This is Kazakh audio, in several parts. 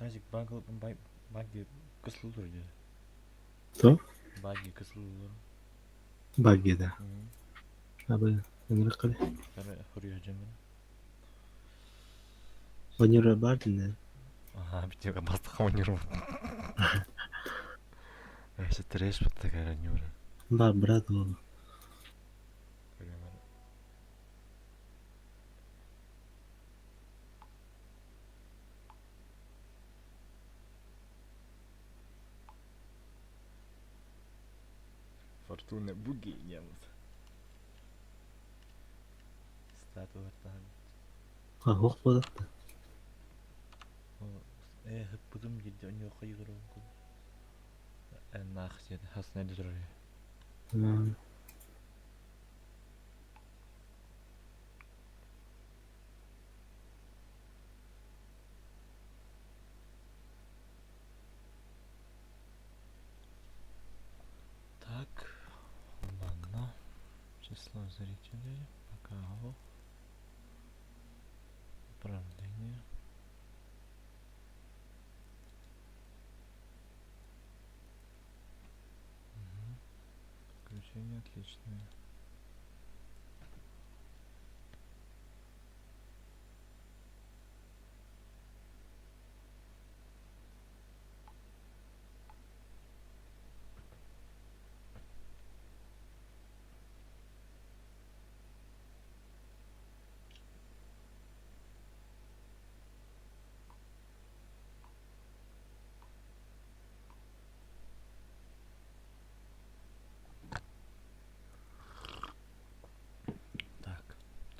Стасик, баги кысылдыр деді. Кто? Баги кысылдыр. Багги, да. Абы, өңірі қалай? Кара хурия жамана. Өнері бар дінде. Ага, битега бастыққа ойнырым. Вообще трэш вот такая нюра. Бар, брат, ол. Фортуна буги ямыз. Статуаттан. Хоқ болдық та. Хыппыдым деді, он yok yıgırım kıl. Naq dеді, hasına dеді oraya. Так, ладно. Число зрителей. Пока. Управление. Включение отличное.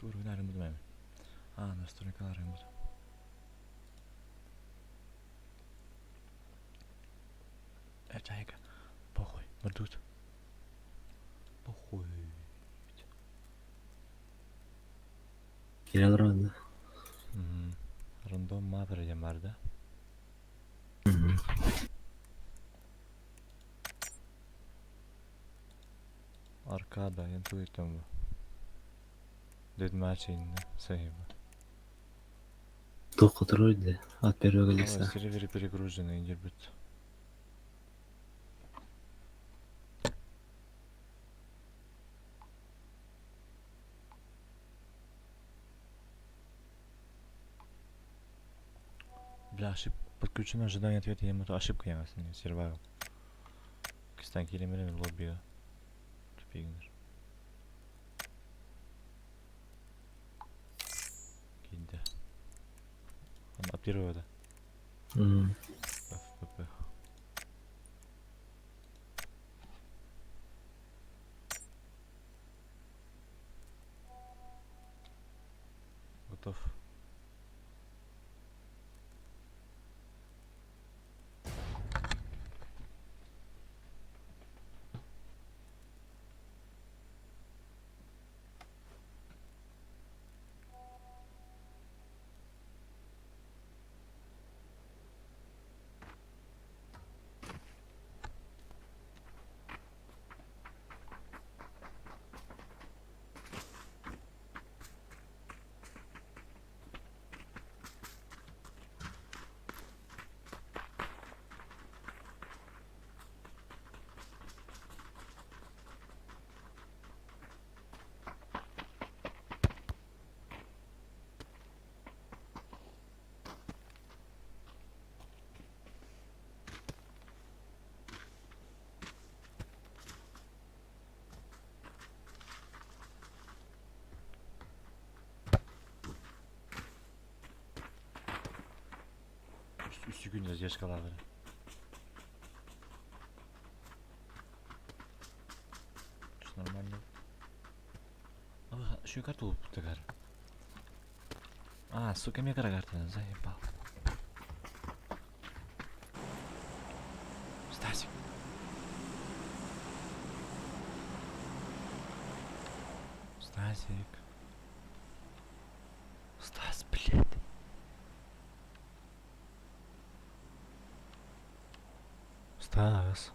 Тур ойнарым буду мен. Настройкаларым буду. Чайка. Похуй. Мырдут. Похуй. Келер ронда. Рандом мапер деген бар да. Аркада, интуитом. Дед матчинг, сейва. Тоқы тұр ойды. Ат беру келесі. Сервері перегружены, индер бүт. Бля, ошибка. Подключено ожидание ответа, я ему ошибка ясная, сервайвал. Кыстан келемерем лоббиға. Тупигнер. Келді. Он первого, да? FPP. Готов. Üstü gün задержкалар. Что нормально. Еще и карту тагар. Сука, мне карта заебал. Стасик. Стасик. Стас, блядь. Стас.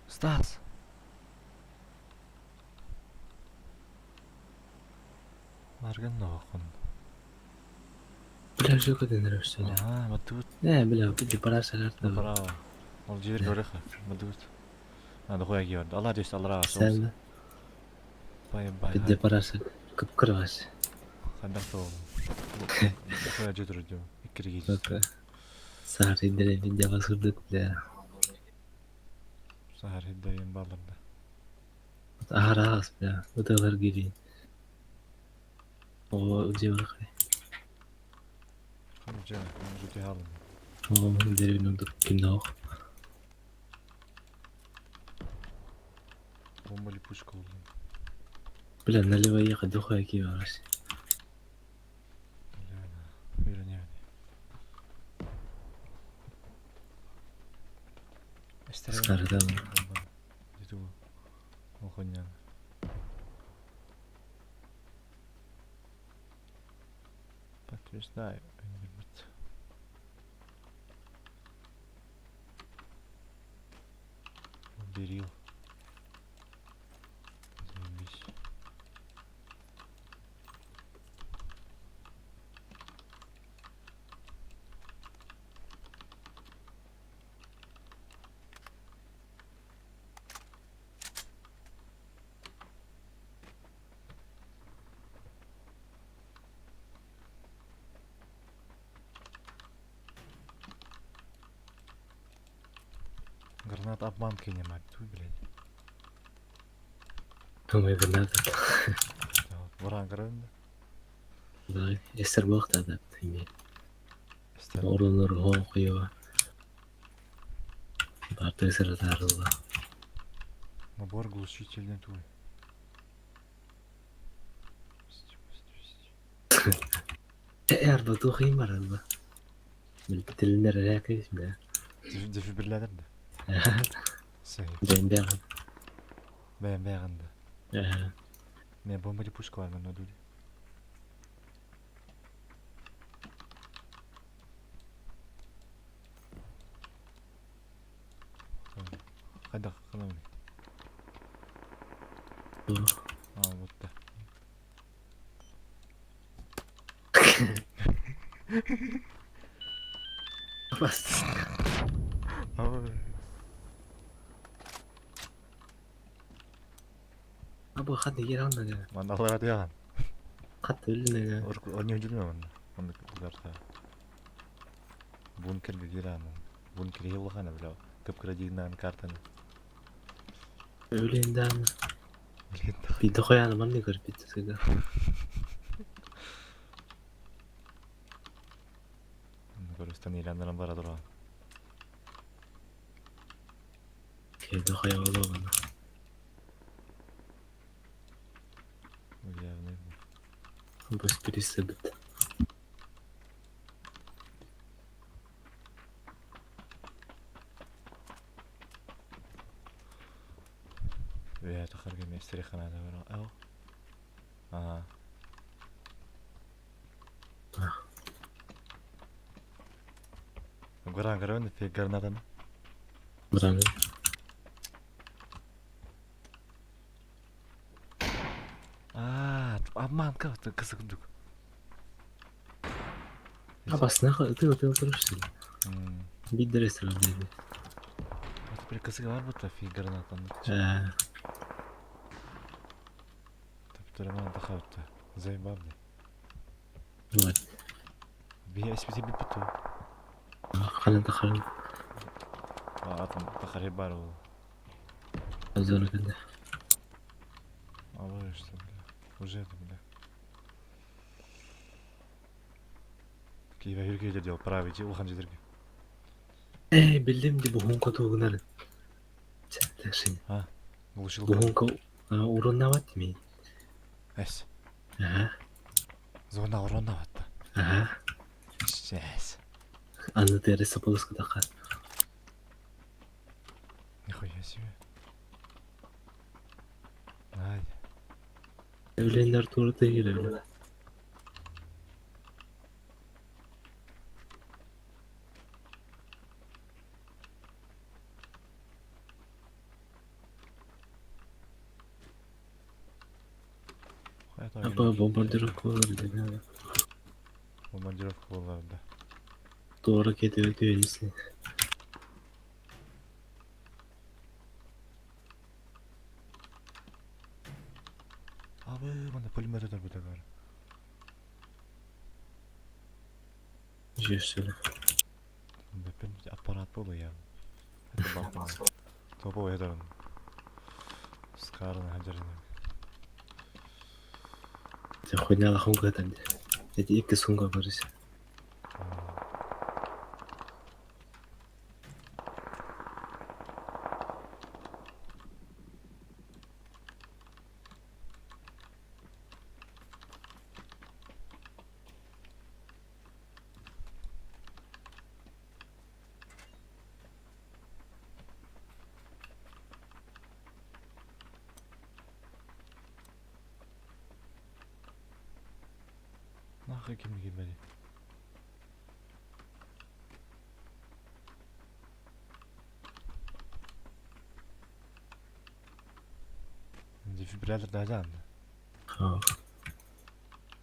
Стас. Hargan da bakın. Bile şu kadar neresi? Aha, madut. Ne bile bir para salar da. Bravo. Ol jidir görek. Madut. Hadi koya giyordu. Allah diyesi Allah razı olsun. Sen de Bay bay. bir de para sal. Kıpkırmaz. Kandak da oğlum. Koya götürür diyor. İkkiri geçti. Bak. Sahar indirelim diye basırdık bile. Sahar hiddeyin balırdı. Ahar ağız bile. Bu da var gibi. O ucu var. Hoca, hoca diye alın. O indirelim olduk. Kimde o? Bombalı puşka oldu. Bile nali var ya kadar koya gibi var. Buyurun yani. Iskarıda mı? Itu pokoknya Patrice Day Engelbert Beril Zembis Granat обман kayaknya mati tuh блядь. Ama granat. Orang keren. Bak, eser bu vakti ada. İster. Orunur hon koyuyor. Bartu eser tarla. Набор глушительный твой. Eğer bu tuğayım var alba. Bildirimler alakayız mı? Defibrillator da. Şey. Ben de yakın. Ben beğendim. Ne bombalı puşka var bende ödülü. Hadi bakalım. Bu. Вот да. Bas. Abi hadi gir anla ya. Mana Allah hadi ya. Kat öyle ya. Onu öldürmüyor bana. Onu kızarsa. Bunkerga giren. Bunker yıllık bile. Kıpkıra ciğinden kartanı. Öyleyden. Bir de koyalım anne garip bitti sıra. Görüsten ilanların var adır o. Kevde koyalım bana. Öyle ne? Bu spirisi bitti. Veya takar gibi isteri kanada var. Al. Aha. Görən görən de garnadan. Buranı. Aman kalktı kısıklık. Abasına kadar oturursun. Hmm. Bir de restoran dedi. Hatta bir kısık var bu trafiği garnadan. Tabii durama da kalktı. Zey babli. Var. Bir espri bir putu. Kalan takarım. Atım takar hep var o. Azora kadar. Allah işte bile. Уже это бля. Киеве yürüyece diyor pravici uhancıdırgı. Bildim de bu honka toğunları. Çatlaşın. Ha. Buluşul. Bu honka urunna vat mı? Es. Aha. Zona oranda hatta. Aha. Yes. Anlatıyor sapılıskı takar. Nihayet себе. Haydi. Evlenler doğru değil öyle. Apa bombardировка olur dedi abi. Bombardırovka kollarında. Doğru gidiyor diyor iyisi. Abi bana polimer eder bu da var. Şöyle. Ben aparat bolu ya. Hadi bakma. Topa oyadarım. Skarın hacerine. Te хуйня лохонка dedi. Dedi iki sunga barış. Nahı kimi girmedi. Defibrillator daha canlı. Ha.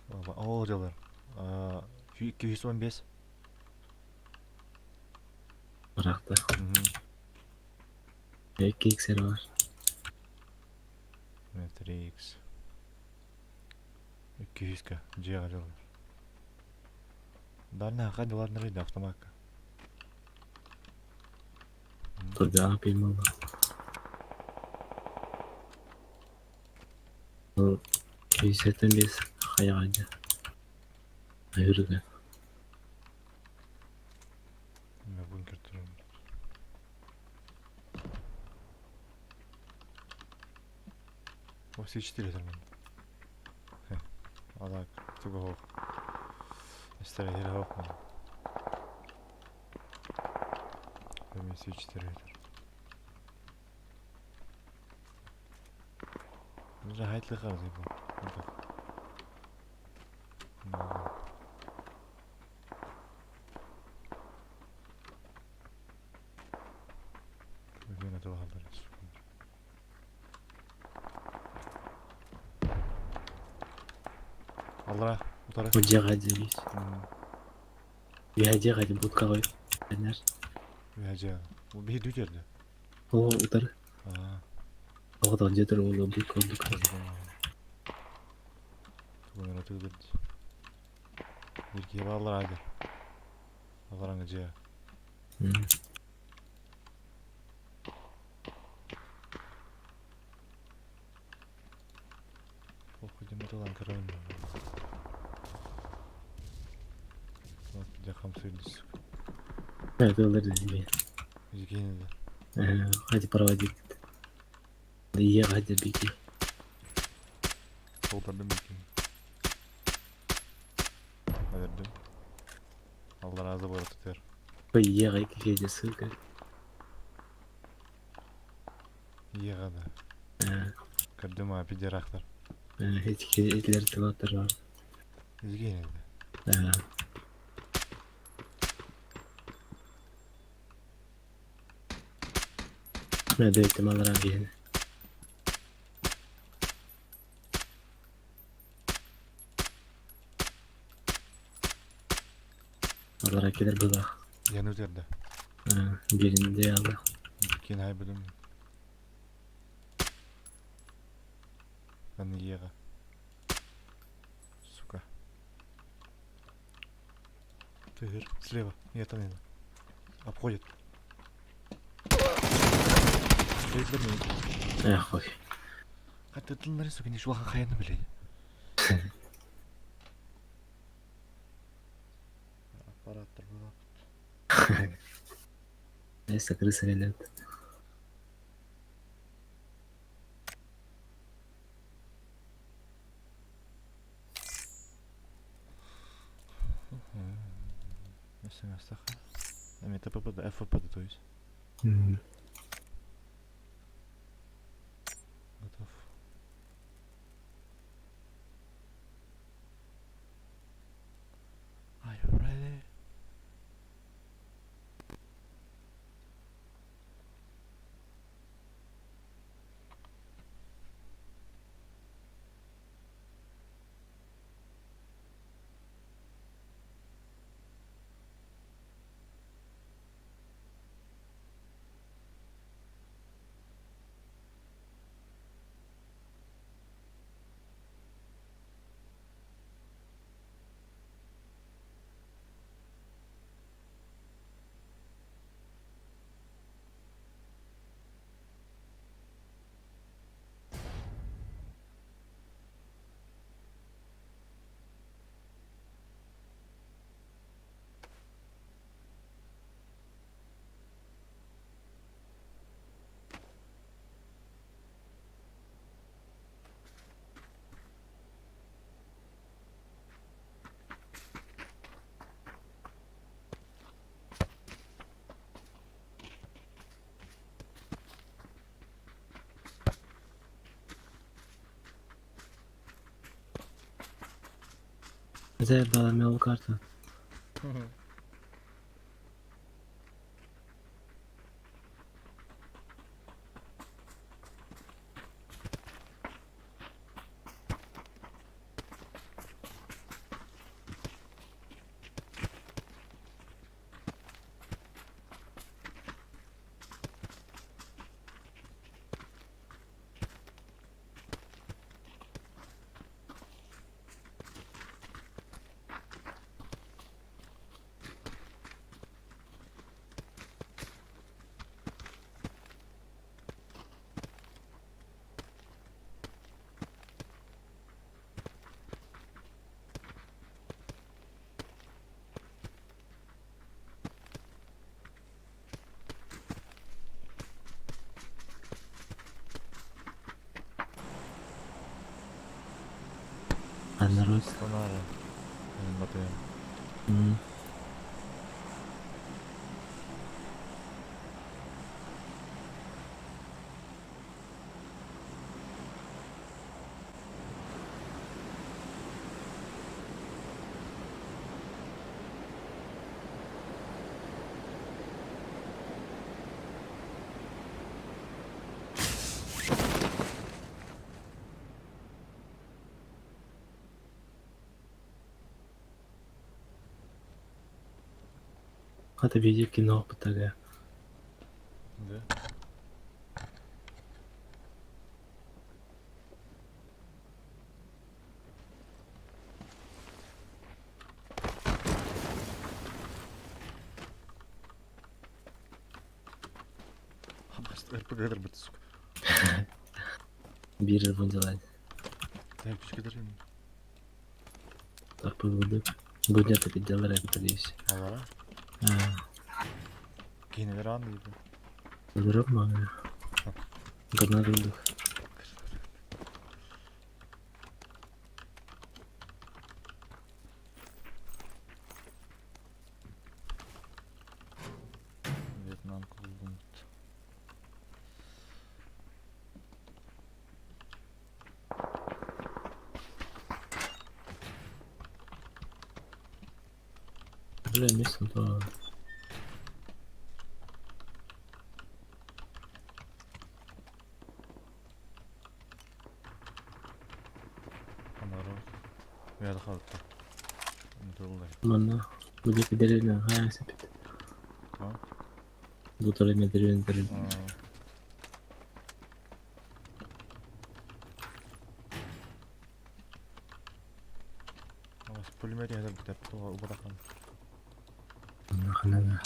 Baba o diyorlar. 215. Bıraktı. Hı hı. İki iksiri var. Matrix. 200k. Ciğer diyorlar. Daha ne kadar dolar nerede avtomakka? Dur bir yapayım valla. Bu Hüseyin biz hayalde. Hayırlı. Ne bunker durum. O seçti tamam. Adak. Tuga hoch. İster yere hoch mu? Ben seçti reder. Rahatlık arzu bu. Bak. Bugün de alırız. Allah bu taraf. O cihazı biz. Bir cihazı bu kavay. Neler? Viaja. Bu bir düzelde. O utar. Aa. O da önce de oğlum bu koyduk. Bugün atıldı. Bir ki vallahi hadi. Allah'ın gıcıya. Okudum da lan kararım. Bak bir de kamsıydı. Evet olur dedi. Yüzgeyini de. Hadi проводить. İyi hadi bir ki. Soldardım ilkini. Verdim. Allah razı olsun tutar. Bu iyi iki gece sıkı. İyi kadar. Kırdım abi deraklar. Hiç ileri tıvatır var. Yüzgeyini de. Ne de ihtimaller abi yani. Allah rakiler bu da. Yan üzerinde. Birinde ya Allah. İkini hay bölüm. Ben de iyi kadar. Сука. Тыр, слева, нет, нет. Обходит. Бейтлер Koy. Hatta tılları sökün şu an hayatını bile. Aparattır bu. Neyse kırısı gelen. Mesela sakın. Это попада, FPD, то есть. Готов. Are you ready? Mesela dala mel kartı. Anlarız. Sonara. Benim batıyor. Hmm. Hadi bir кино потага. Ne? Bastı ver bu kadar bıtsık. Bir yıl делать. Ya küçük ederim. Так поведу. Будет это делать, это вещь. Allah'a. Giyinileri anlıydı. Здоров, мама. Горнорудых. Vietnam kuruldum. Бля, место то. Onları bir yerde kaldı. Unutuldu. Мана. Будет деревня. А, сепит. Tamam. Bu tarafına deriven. Ama polimeri hadar gider. O bırakalım. Нахана.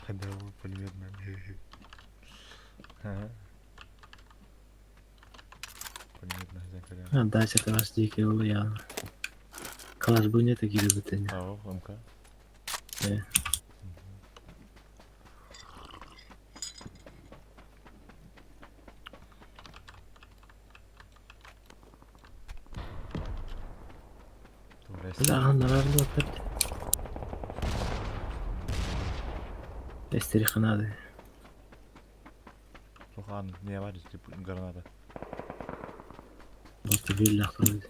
Hadi o polimerden. Polimerden hazır kadar. А, дальше класс дикий я. Класс будет такие любители. Tamam, amka. Да. Doğru. Ага, наверное, опять. Эстери ханады. Sokan niye var işte bu Granada. Просто вилля ходит.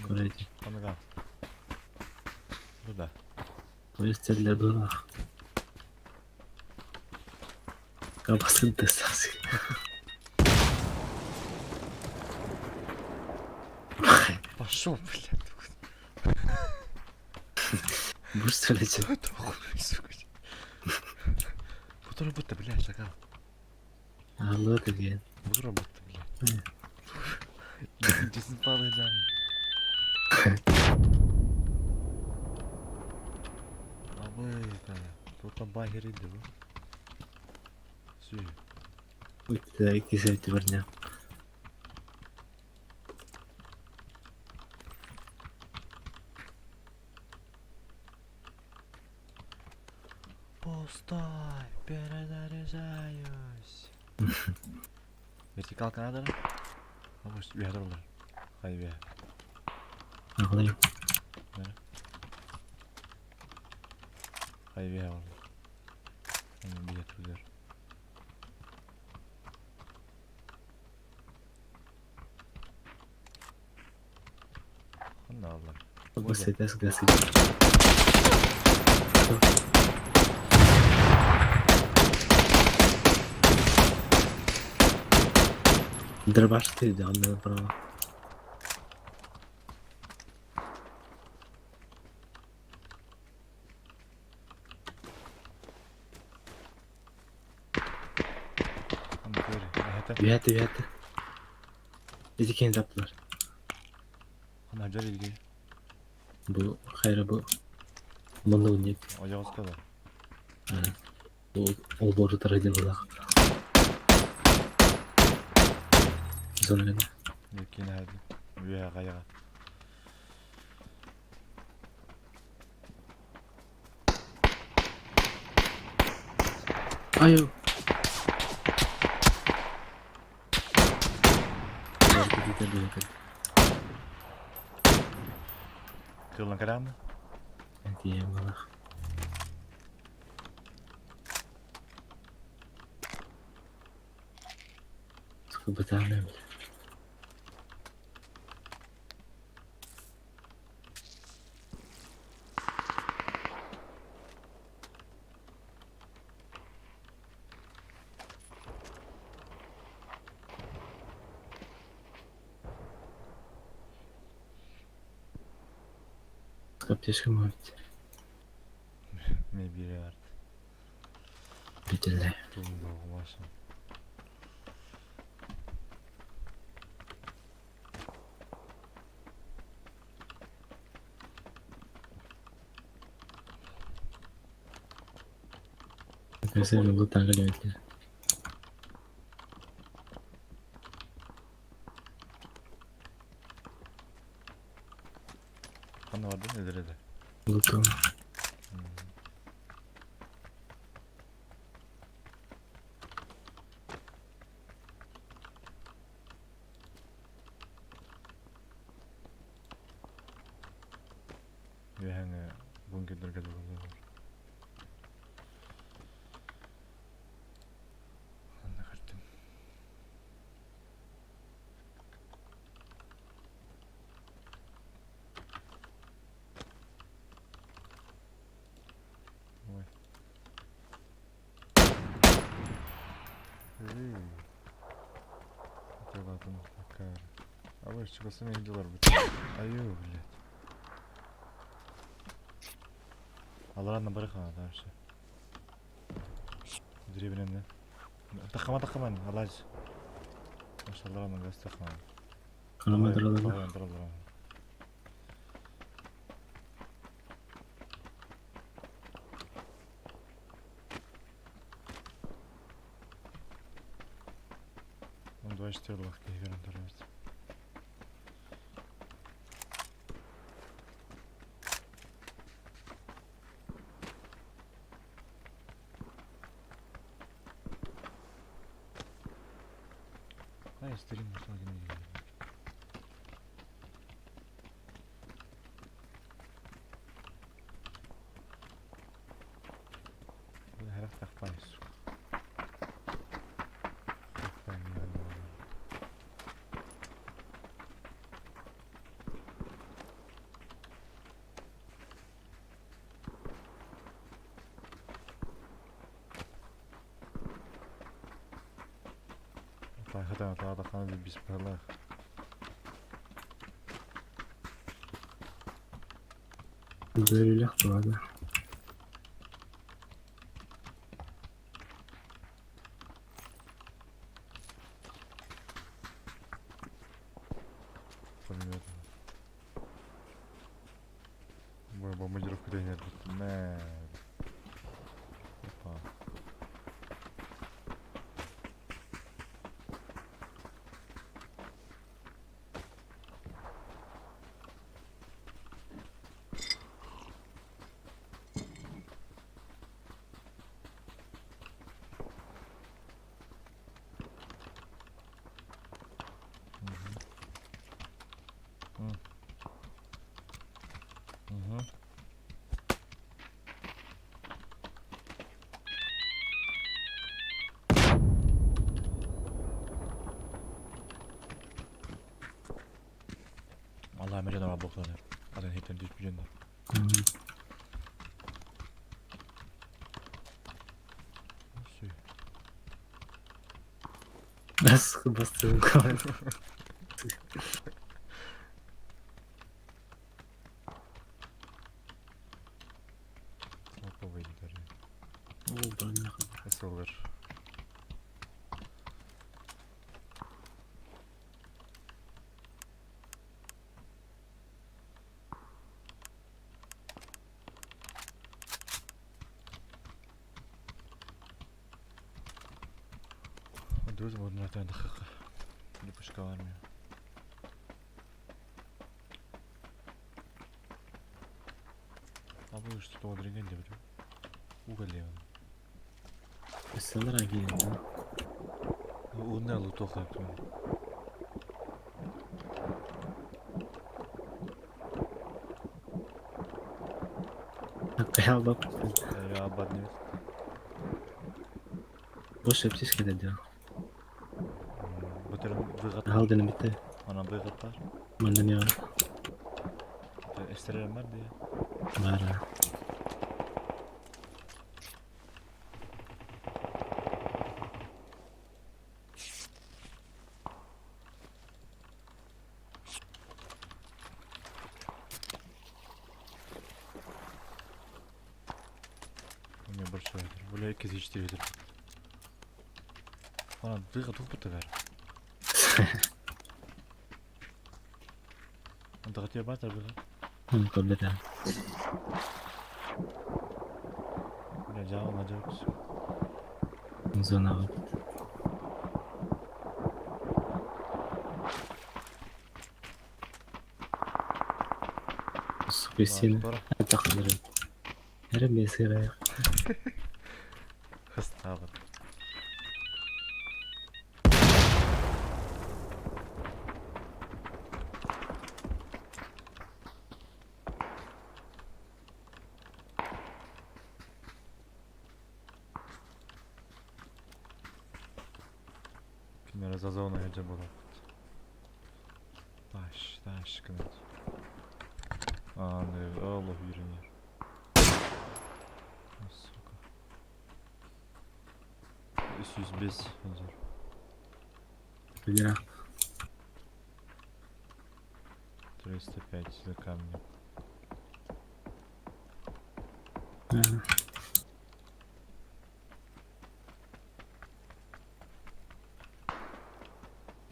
Короче, Onu kal. Burada. повесьте для дурак. Кабасын ты сасы. Пошел, блядь. Будешь стрелять? Это хуй, сука. Bu работа, блядь, шакал. А, ну это где? Bu работа, блядь. Ciddisin bağlayacağım. Abi da. Burada bahiriydi bu. Suyu. Это кисайте верня. Постой, перезаряжаюсь. Вертикал Канада? А вот bir yerde olur. Hayır bir yer. Ағылайым. Hayır bir yer olur. Hemen bir yatırıyor. Allah Allah. Baba sedes gasi. Dırbaç dedi anladım bravo. Ama böyle. Hatta. Üyeti. Bizi kendi yaptılar. Ama hacer ilgi. Bu hayra bu. Bunda oynayıp. Ocağı kadar. Yani, bu o boru tarayıcı bu da. Sonra ne? Yekini hadi. Üye kaya. Ayo. Hareket ediyor. Kırılan kadar mı? Ne diyeyim valla. Sıkı bir tane mi? Аптечка может. Ne bir yer. Бедельная. Dumda olmasın. Mesela yolu takip ediyor. Kan vardı nedir de. Lutu. Ve hani bunkerler kadar oluyor. Anla kaçtım. Vay. Hey. Hatırladım. Bakar. Ama çıkasın evdiler bu. Ayyo bile. Allah'ın bırak ha daha şey. Direkt benim. Takma Allah aşkına. Maşallah ama gaz takma. Kanamadır adamı. Tamam. Он 24 легкий гарантирует. А я стрим на самом деле. Я هروح تخفاش. خدمة هذا قناة بسم الله. Böyle yaptı abi. Понятно. Мой бомбардировка куда нет. Не. Опа. Daha boklanır. Adın hepten düşmeyeceksin. Nasıl? Nasıl bastırdım kamerayı? Hoppa gider ya. Oo bana ne? Nasıl olur? Duruyoruz mu? Bunun zaten dakika. Bir başka var mı ya? Abi işte doğru geldi biri. Bu geldi ya. Mesela geldi. O ne alı tokak mı? Hakkı bak. Ya abad ne? Boş yapacağız ki dedi. Bu tarafın bıyık var. Haldini bitti. Ana bıyık var. Benden ya. Esterem var diye. Var ha. Bu ne bir şeydir. Böyle herkes hiç değildir. Ana bıyık çok kötü ver. Anda katıyor bana tabi bıyık. Onu kabul eder. Böyle cevap olacak. Zona bak. Su piscina. Sonra Takılırım. Her bir sıraya. hıst abi. Kimlere zaza ona hece bula. Taş kınet. Anne Allah yürün yer. Сука. 105 hazır. Bilirim. 305 за камнем. Ha.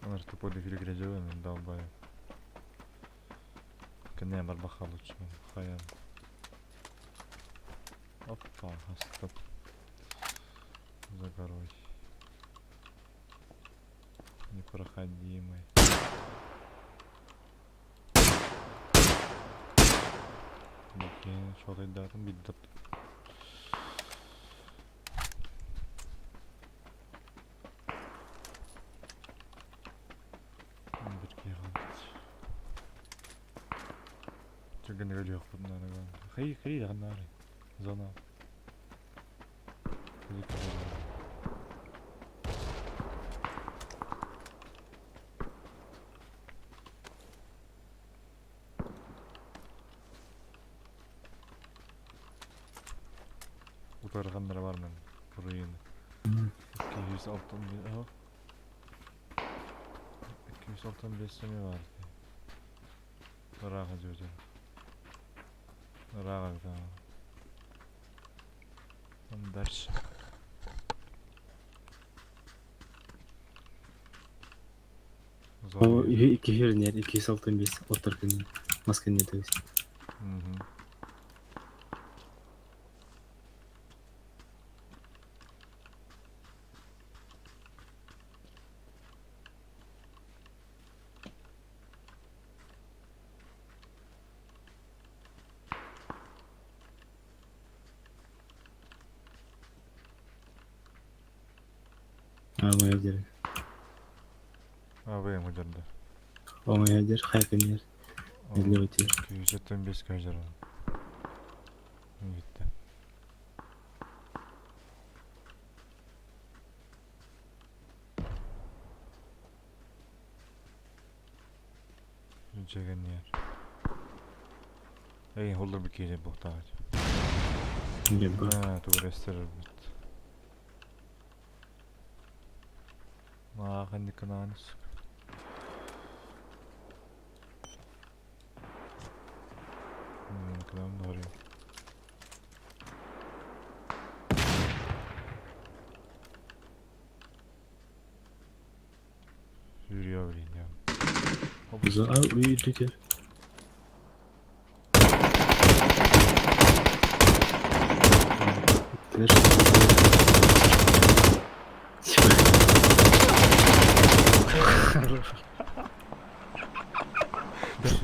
Onlar тупо до перегрядёва, долбая. Кene бар баха лучше. Хая. Опа, стоп. За горой. Непроходимый. Bakayım şöyle derdim bir de. Bir kere kaldı. Çok gönül yok bunlara ben. Hayır yanlar. Zona. Bir kere. Utarganlara var mı? Burayı. 261 aha. 265 sene var. Rahat hocam. Rahat da. Tam ders. O 200 yer 265 oturken masken yatıyoruz. Ama evdir. Abi hocam da. Ama evdir. Hayakin yer. Elli ötüyor. 275 kaçlar var. Gitti. Çeken yer. Эй, холдер bir kere bohtaç. Bilmiyorum bu. Ha, turistler bit. Ma kendi kanalınız. Kanalım doğru. Yürüyor bilin ya. Güzel. Aa uyudu gel. Ver.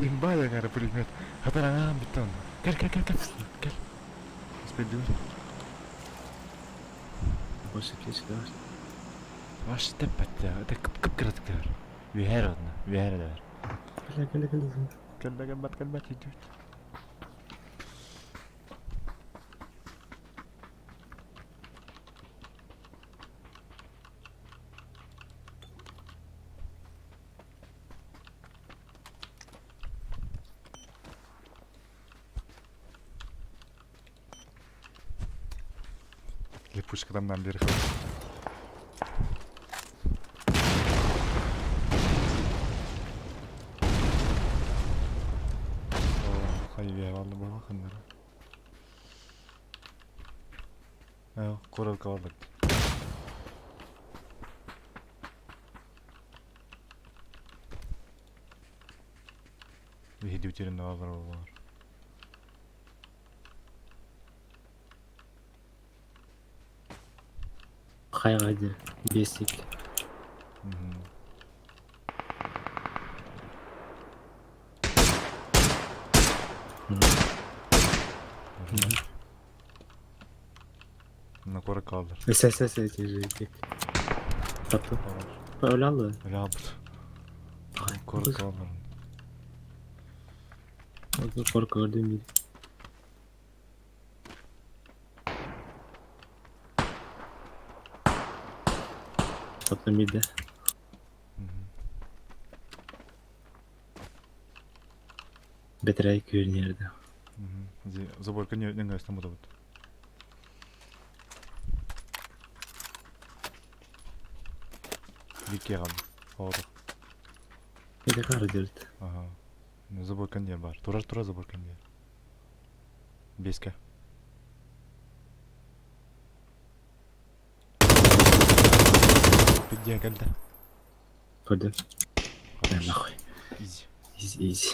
Imba ya cara pulihmet. Haperangan beton. Gel gel gel gel. Gel. Speed dulu. Başka keşke var. Vаш tepat ya. Ada kep keratik der. Vi här adna. Vi här där. Gel. Kan bat hidup. Липучка там бери. Hayır ya vallahi bana bakınlar. Ya koral kavallık. Bir hediye bitirimde var. Hayır hadi. Basic. Hı hı. Hı. Na koral kaldır. Ses. Kapı. Öyle aldı. Öyle abi. Ay, Koral kız. kaldır. Orada korku gördüğüm gibi. Kapı bir de. Hı hı. Betrayı köyün yerde. Hı hı. Заборка не гасит там вот. Вике kaldı. Oldu. Bir de kar diyordu. Aha. Заборkan yer var. Turar заборkan yer. Beske. Где geldi? Gördüm. Ben de koy. Easy. Easy.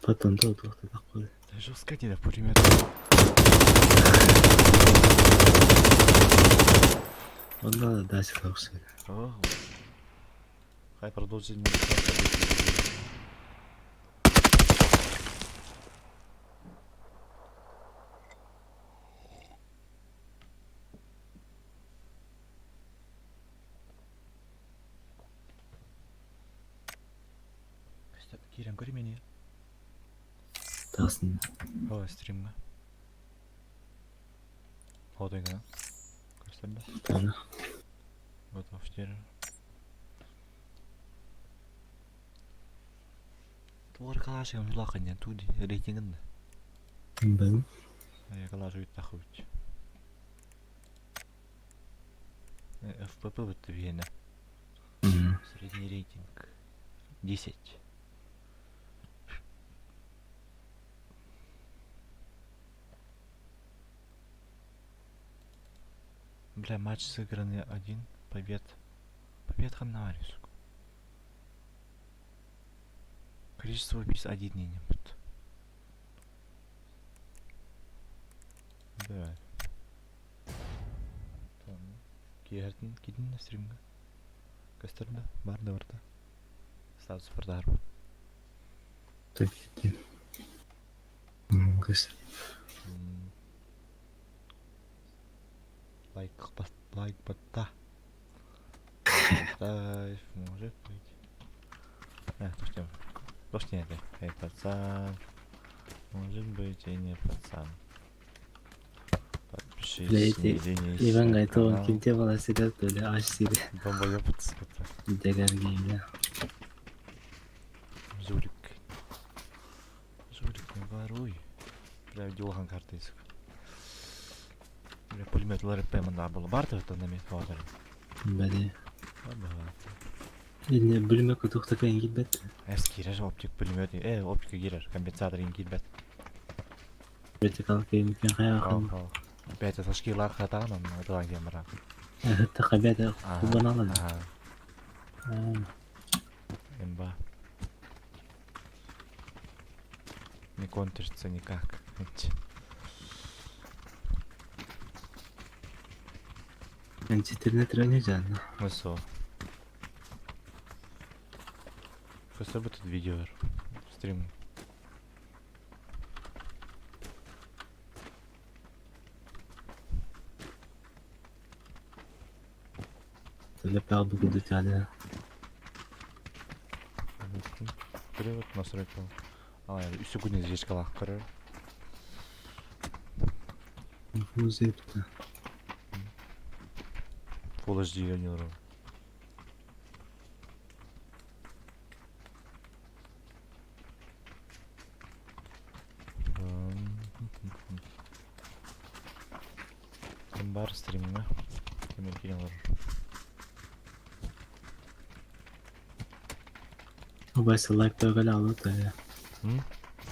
Patron da oldu. Koy. Жестко не пулемет. Ondan da daha çok olsun. Хай продолжить. Кирен, кори меня. Aslında. О, стримга. Вот игра. Gösterdi. Tamam. Готов теперь. Tuvar kalaşı yom julakın ya tudi reytinginde. Ben. Ya kalaşı yuttakıvıç. FPP bitti bir yine. Средний рейтинг 10. Бля, матч сыгранный один, побед. Побед Ханнари, сука. Количество убийств один не будет. Давай. Tamam. Gidin de stream'e. Gösterin de. Var da orada. Status sıfırda harbi. Tabii. Kız. Лайк бата. Ставь, может быть. Пустим. Пусть нет, эй, пацан. Может быть и не пацан. Подпишись. Плейти Иван Гайтон кимте баласы да төле аш сири Долбоёб это. дегар геймде. Жулик. Жулик не воруй. Бля, дёлхан картайсық. Бля, пулеметлар пэмэнда было. Барты это на мет хватали. Бәде. Ладно. Инде бүлмө кутукта кайын китбет. Эскирер оптик пулемет. Оптика гирер. Компенсатор ин килбет. Вертикал кайын кен каякын. Хал. Бәте ташкилар хатан, это гемра. Хытта кабета кубан алады. Имба. Не контрится никак. Мен интернет районе жанна. Высо. Просто бы тут видео. Стрим. Төле пал бугуду тяде. Привет, настройка. Үсі күніз ешкала қыры. Музыпта. Full HD oynuyorum. Kim var stream'ime? Kimin kim var? Обайса лайк бөгөлө алып да.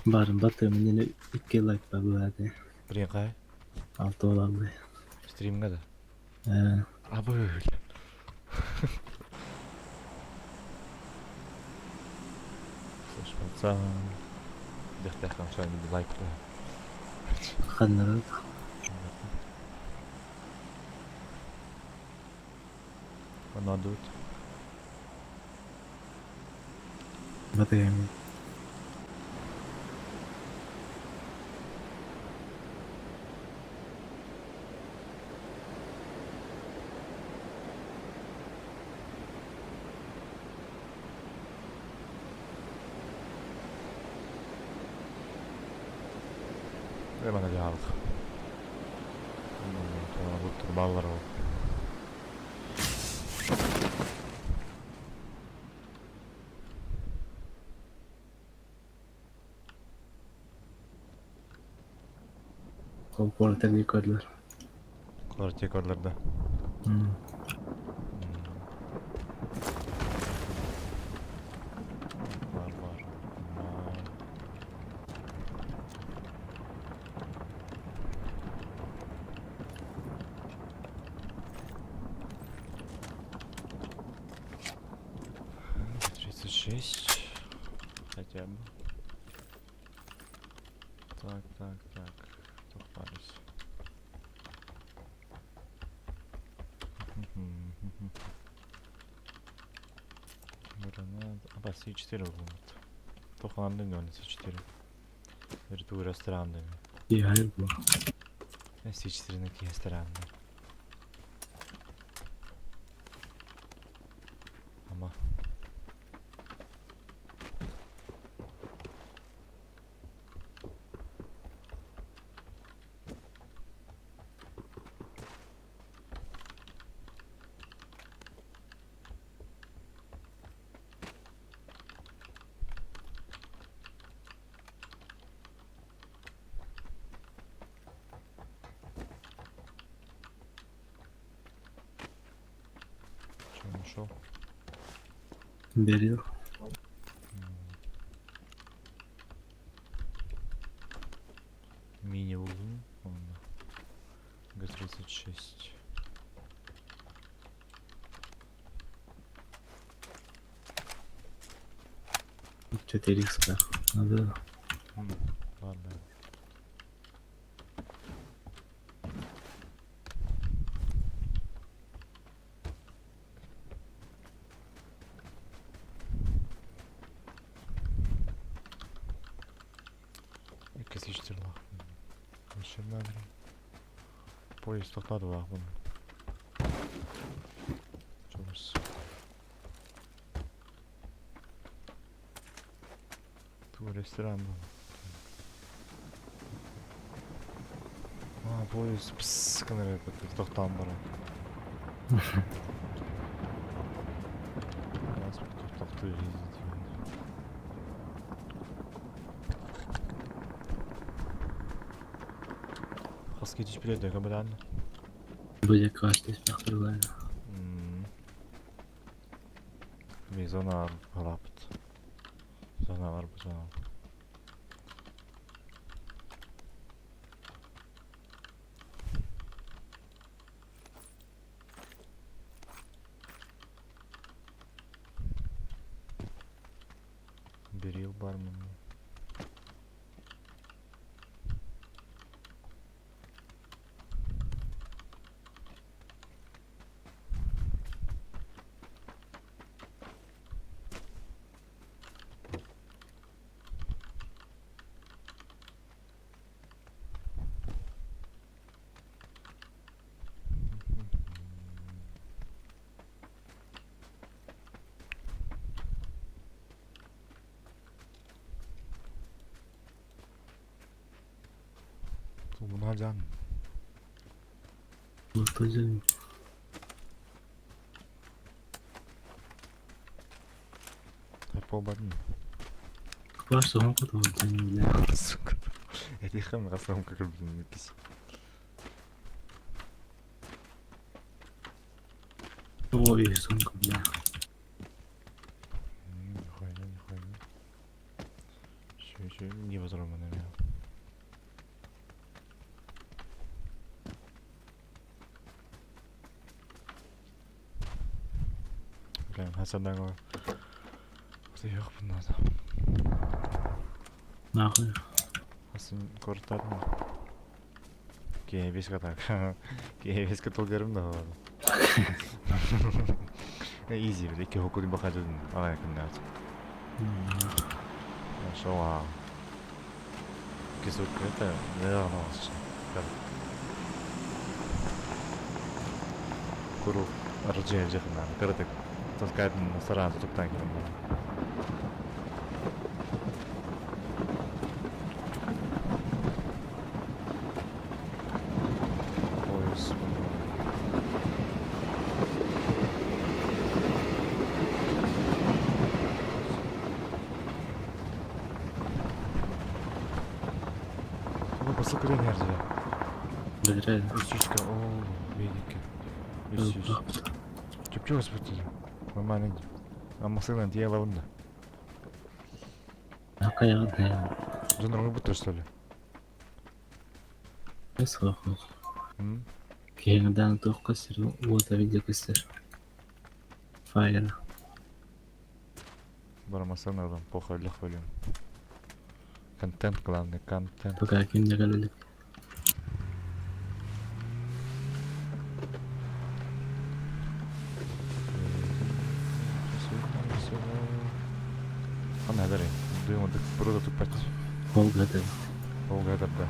Барын баты менен 2 лайк бөгөлөдү. Бірен қай? 6 болалды. Stream'ga da. Böyle. Слышь, пацан. Дехтех там с вами лайк. Ханнар. Надут. Батаем. Hemen hadi aldık. Bu turbalar oldu. Колпорта рекордлар. Klar tekrarlarda. Var. Тридцать шесть. Хотя бы. Так. Топались. Aba C4 oldu. Toplandım ya C4. Bir restoranda. İyi hayır bu. C4'deki restoranda. Ama шел. Берил. Мини углу. Г-36. Четыре икс. Надо. Ладно. Kesiştir bak. Müşteriler. Polis topladı bak bunu. Çabuk. Tu restoran bu. Поезд пыскын рэпет, тоқтан бара. Тоқты жейді. Қас кетіш біледі, көбідан. Будет каждый спектр. Мен зона алапыт. Зона бар бұл зона. Bir yıl var mı? Bunu alacaksın. Bakacağım. Hep o badın. Varsa он kadar öyle. Сука. Я тебе хам расслам как блин напись. Ой, сумка, бля. Нихуя. Еще не возроманный меня. Блин, Хасаданго. Ты ёх надо. Нахуй. Хасын коротадым. Кейін беске так. Кейін беске толгарым да бар. Изи бір, екі хокуды бақа жадым. Ағай күнді аты. Шоу. Кесук, это, наверное, вообще. Куру, оружие жахна. Короток, таскайтын сразу тоқтан келем. Посылка нерде. Бля. Усичка, о, великий. Чё спутили? Нормально. А машина делала вон. Какая одна. Жандармы будто что ли? Эсхоху. Кейндан тоққа сыр, вот видео кестер. Файр. Бара машина там похуй легко блин. Контент главный, контент. Пока кем не галилик. Ана дари. Думаю, да просто тут пать. Волга да. Волга это да.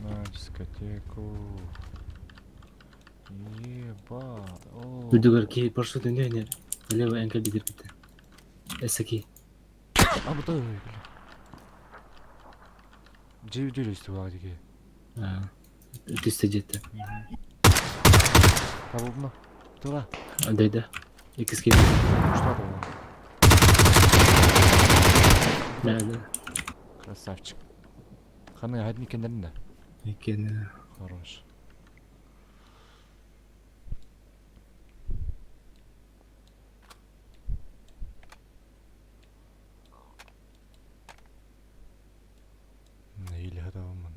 На дискотеку. Еба. О. Видео ки прошлый день не. Лево энка бигер бите. Эсаки. А вот это. Джи есть туда где. Ты сидите. Пробно. Туда. Дайда. Икиски. Что было? Да. Красавчик. Ханы одни кендеринде. Екен. Хорош. Неyle adamın.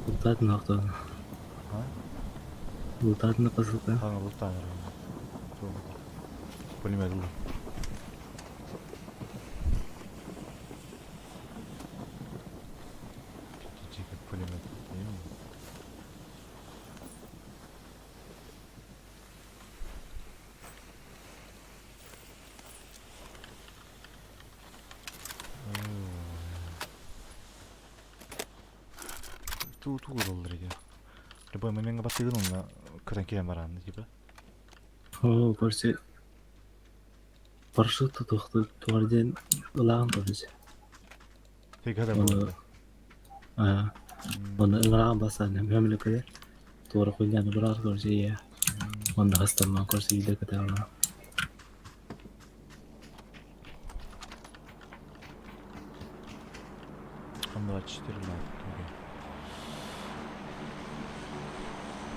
Лутат на кто? Ha? Лутат на посылка. Kanka bu tane. Polimer olur. Çiçek polimer değil mi? туу кылдыр экен. Любой моментке батыгын онна кыран келем баранды типа. О, көрсе. Парашют тутукту туарден ылаган көрсе. Тек адам Оны, болды. оны ылаган басаны мемлекет туара кылганы бираз көрсе я. Onda hastalanan көрсе иле кетебин. МБ-4 ла.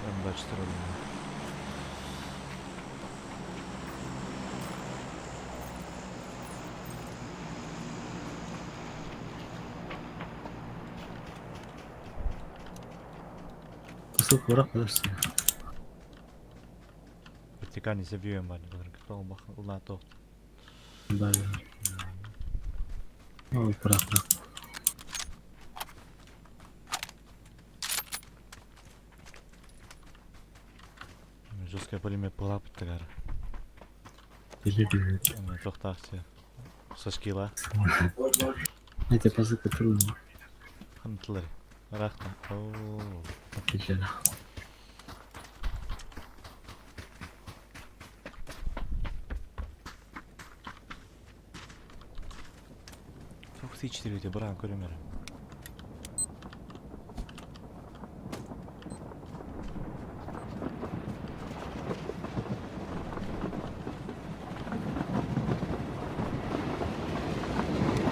МБ-4 ла. Кысыл курак кылышсың. Вертикальный забьем, бали, кто бах, ла то. Бар. О, курак. Жесткая пулемет пылап тагар. Биле. Тоқтақсы. Сашкила. Эти пазыка трудно. Хантлар. Рахта. Ооо. Отлично. Фокси 4 де бран көрөмөр.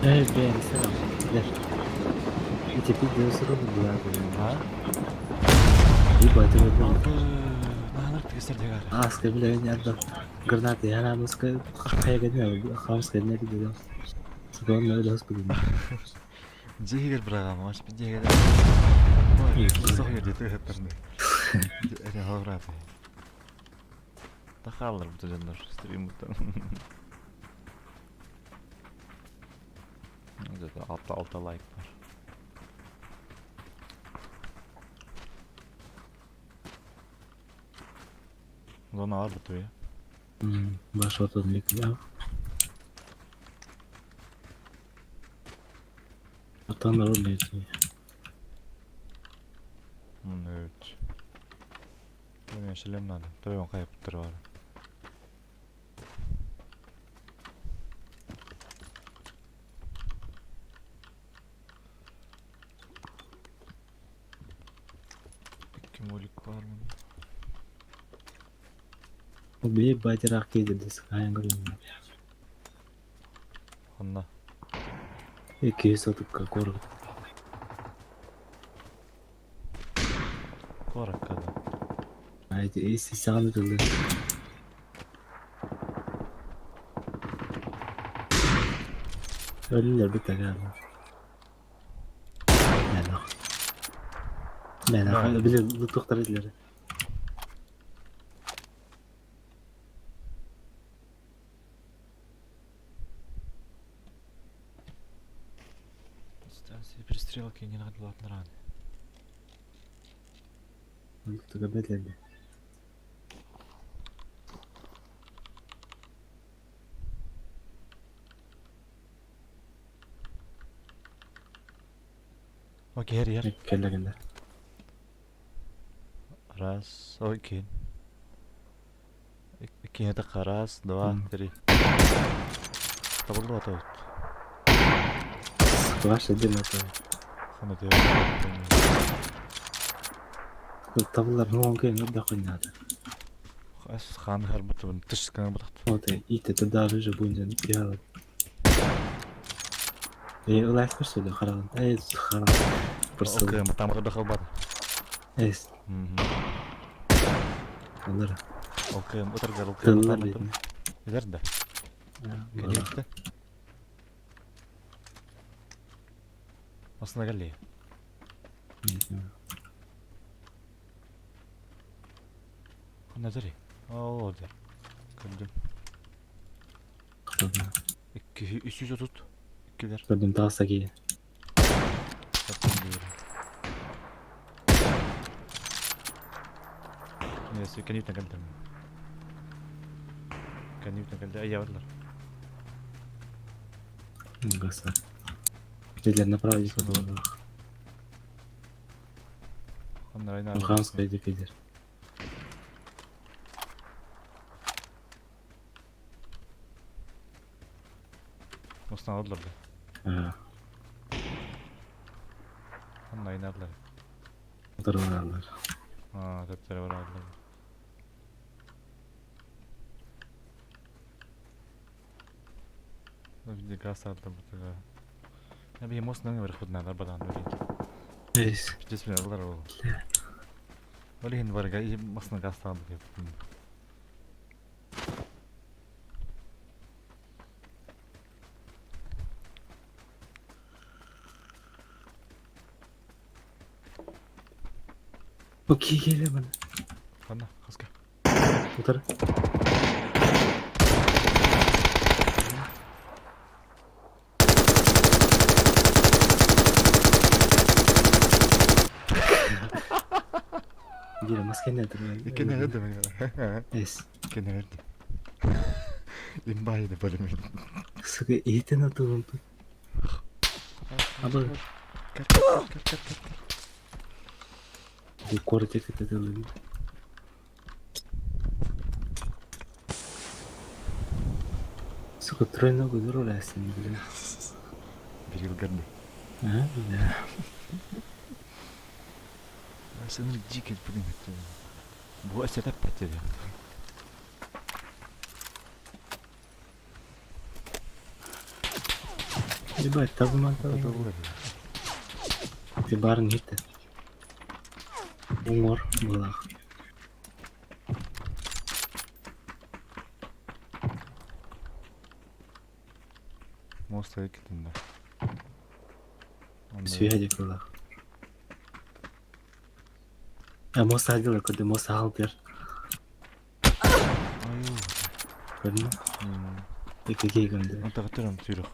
Ben selam. Gel. Эти видео сразу была. А? Ебать, это Нахар тегестер тегар. Аска билеген ярда гранаты ярамызга кайга дем хамска не dedi. Sıkıntı öyle haskudum. Жегер брагам, аш би жегер. Сохер дете хатарны. Эне хаврат. Тахаллар бу жандар стримден. Где-то алта лайк бар. Зона var bu ya. Baş oturdum ya. Atanlar oluyor. Evet. Bu ne şeyler nerede? Tabii ben kayıptır var. Molik var mı? O bir bayrak giydi sıkıyan görüyorum. Anla. İki satık korku. Korak kadar. Haydi iyisi sağlıklı. Ölüler bir tek abi. Ben bilir bu doktor edilir. Станция перестрелки не надо латно раны. Только бедлерdi. Okey her yer. Kellerinde. Раз, окей. Окей, это раз, два, три. Табылды атау. Sıkılaş edin ata. Хана те. Tablar ne oldu ki ne oynadı. Ас хан харбат тыш кана батат. O da ite de daha önce bunca ya. Ulaştır söyle karan. Karan. Pırsıl. Окей, там да халбат. Es. Onlar. Окей, отргал. Tınlar dedim. Nerede? Geldi. Aslında geldi. Nazari. Oo, der. Gördüm. 330. 2'ler. Gördüm daha saki. Neyse, kanıtla geldim. Kanıtla geldi. Ay yavrular. Gasa. Birilerine para yıkadı. Onlar aynı Bakağımız kaydı kaydır. Ostan aldılar da. Ha. Onlar aynı aldılar. Motor var aldılar. Aa, teptere var aldılar. Bir gaz aldı burada. Ya bir Ostan var خدنا على بعض عن وليك. Neyse. جسمي الله رو. ولي هند ورقة إيه مصنع gaz aldı diye. Okey geliyor bana. Bana kaska. Motor. Gire maske nedir ya? İki ne verdi mi ya? Neyse. İki ne verdi? İmbaydı bölümü. Sıkı eğitim atıldı. Abi. Kar. Bir koru ceket atıldı. Sıkı trene gidiyor oraya seni bile. Bir yıl geldi. Ha? Ya. Sınır ciket bugün bitti. Bu aset hep bitti ya. Bir bak tabi mantığı. Bir barın gitti. Umur bulak. Mosta'ya gittim de. Suya hadi bulak. Ya Mosa hadi bulak. Hadi Mosa halk yer. Ayuu. Gördün mü? İki gönder. Anta katıram tüyrük.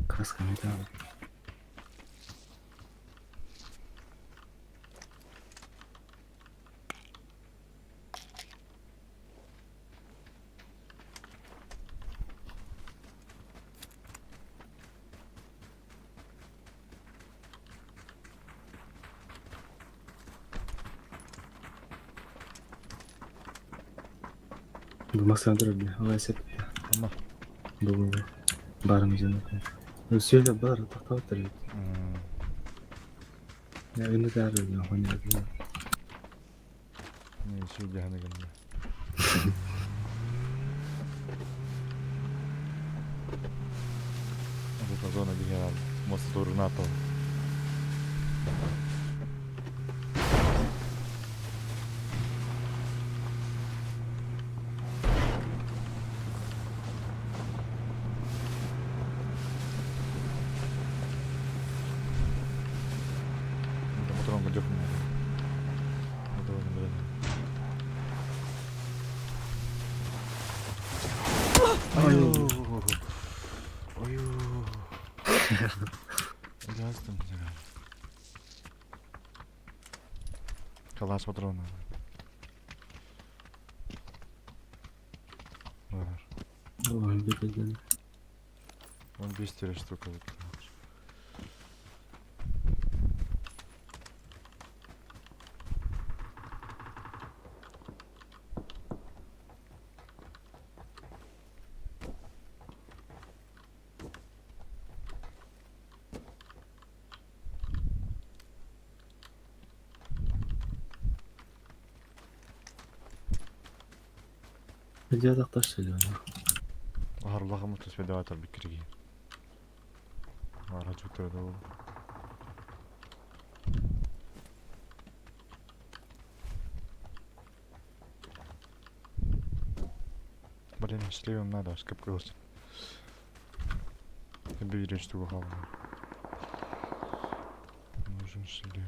Kaska mı tamam. Bu masaya durabilir. Havaya sepet ya. Ama. Bu. Barın üzerine koy. Suya bar takta oturuyor. Ya önü de arıyor. Hani arıyor. Ne şu cihana geldi. Bu zona bir yer aldı. Mosta doğru NATO. Motorun gıcık mı? Motorun böyle. Ayuu. Ayuu. Yazdım güzel. Kalas motorun. Var. Ой, бегали. Он 200 штук. Где так ташили onu? Allah'a mutlu ve devatar bir kirgi. Var çok da doğru. Блин, шлеем надо, аж капкался. Я бы видел, что выхал. Нужен шлем.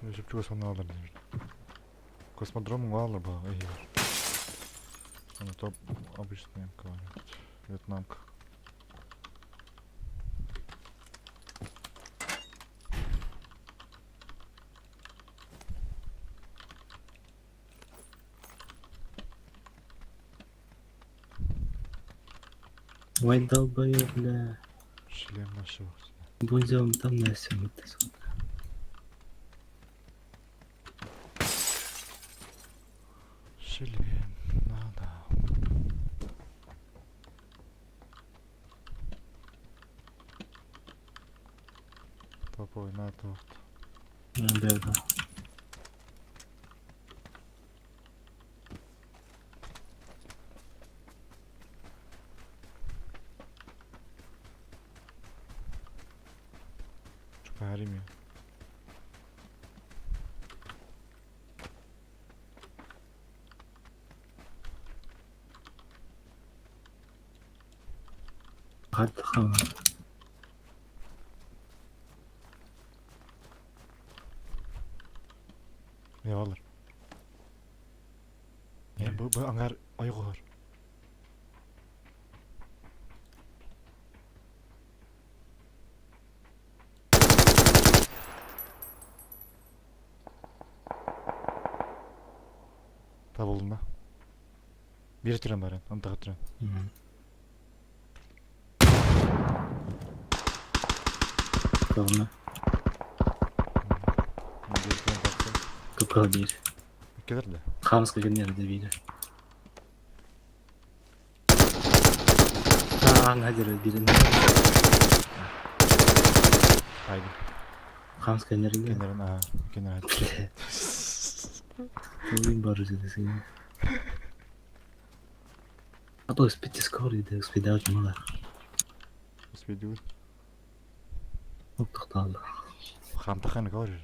Я же чего надо, блин. Космодром мало было, эй. Ну то обычная какая-нибудь вьетнамка. Ой, долбоёб, бля. Шлем нашего. Будем там на всем это. Шлем надо. Топовый на торт. Да. Чукарими. Хат хам. Ne alır? Ne bu angar ayıqır. Табылды да. Бир түрен бар, антага түрен. Tamam. Бир түрен тапты. Капкал bir. Келер да. Хамска генерде bir. Hadi birini. Haydi. Хамска генерде. Кенерен, ага, кенер haydi. Oyun barıcı desin. Абы успейте скорый да успейте açmalar. Успей дүүл. Тоқталды. Хамтаханы көрür.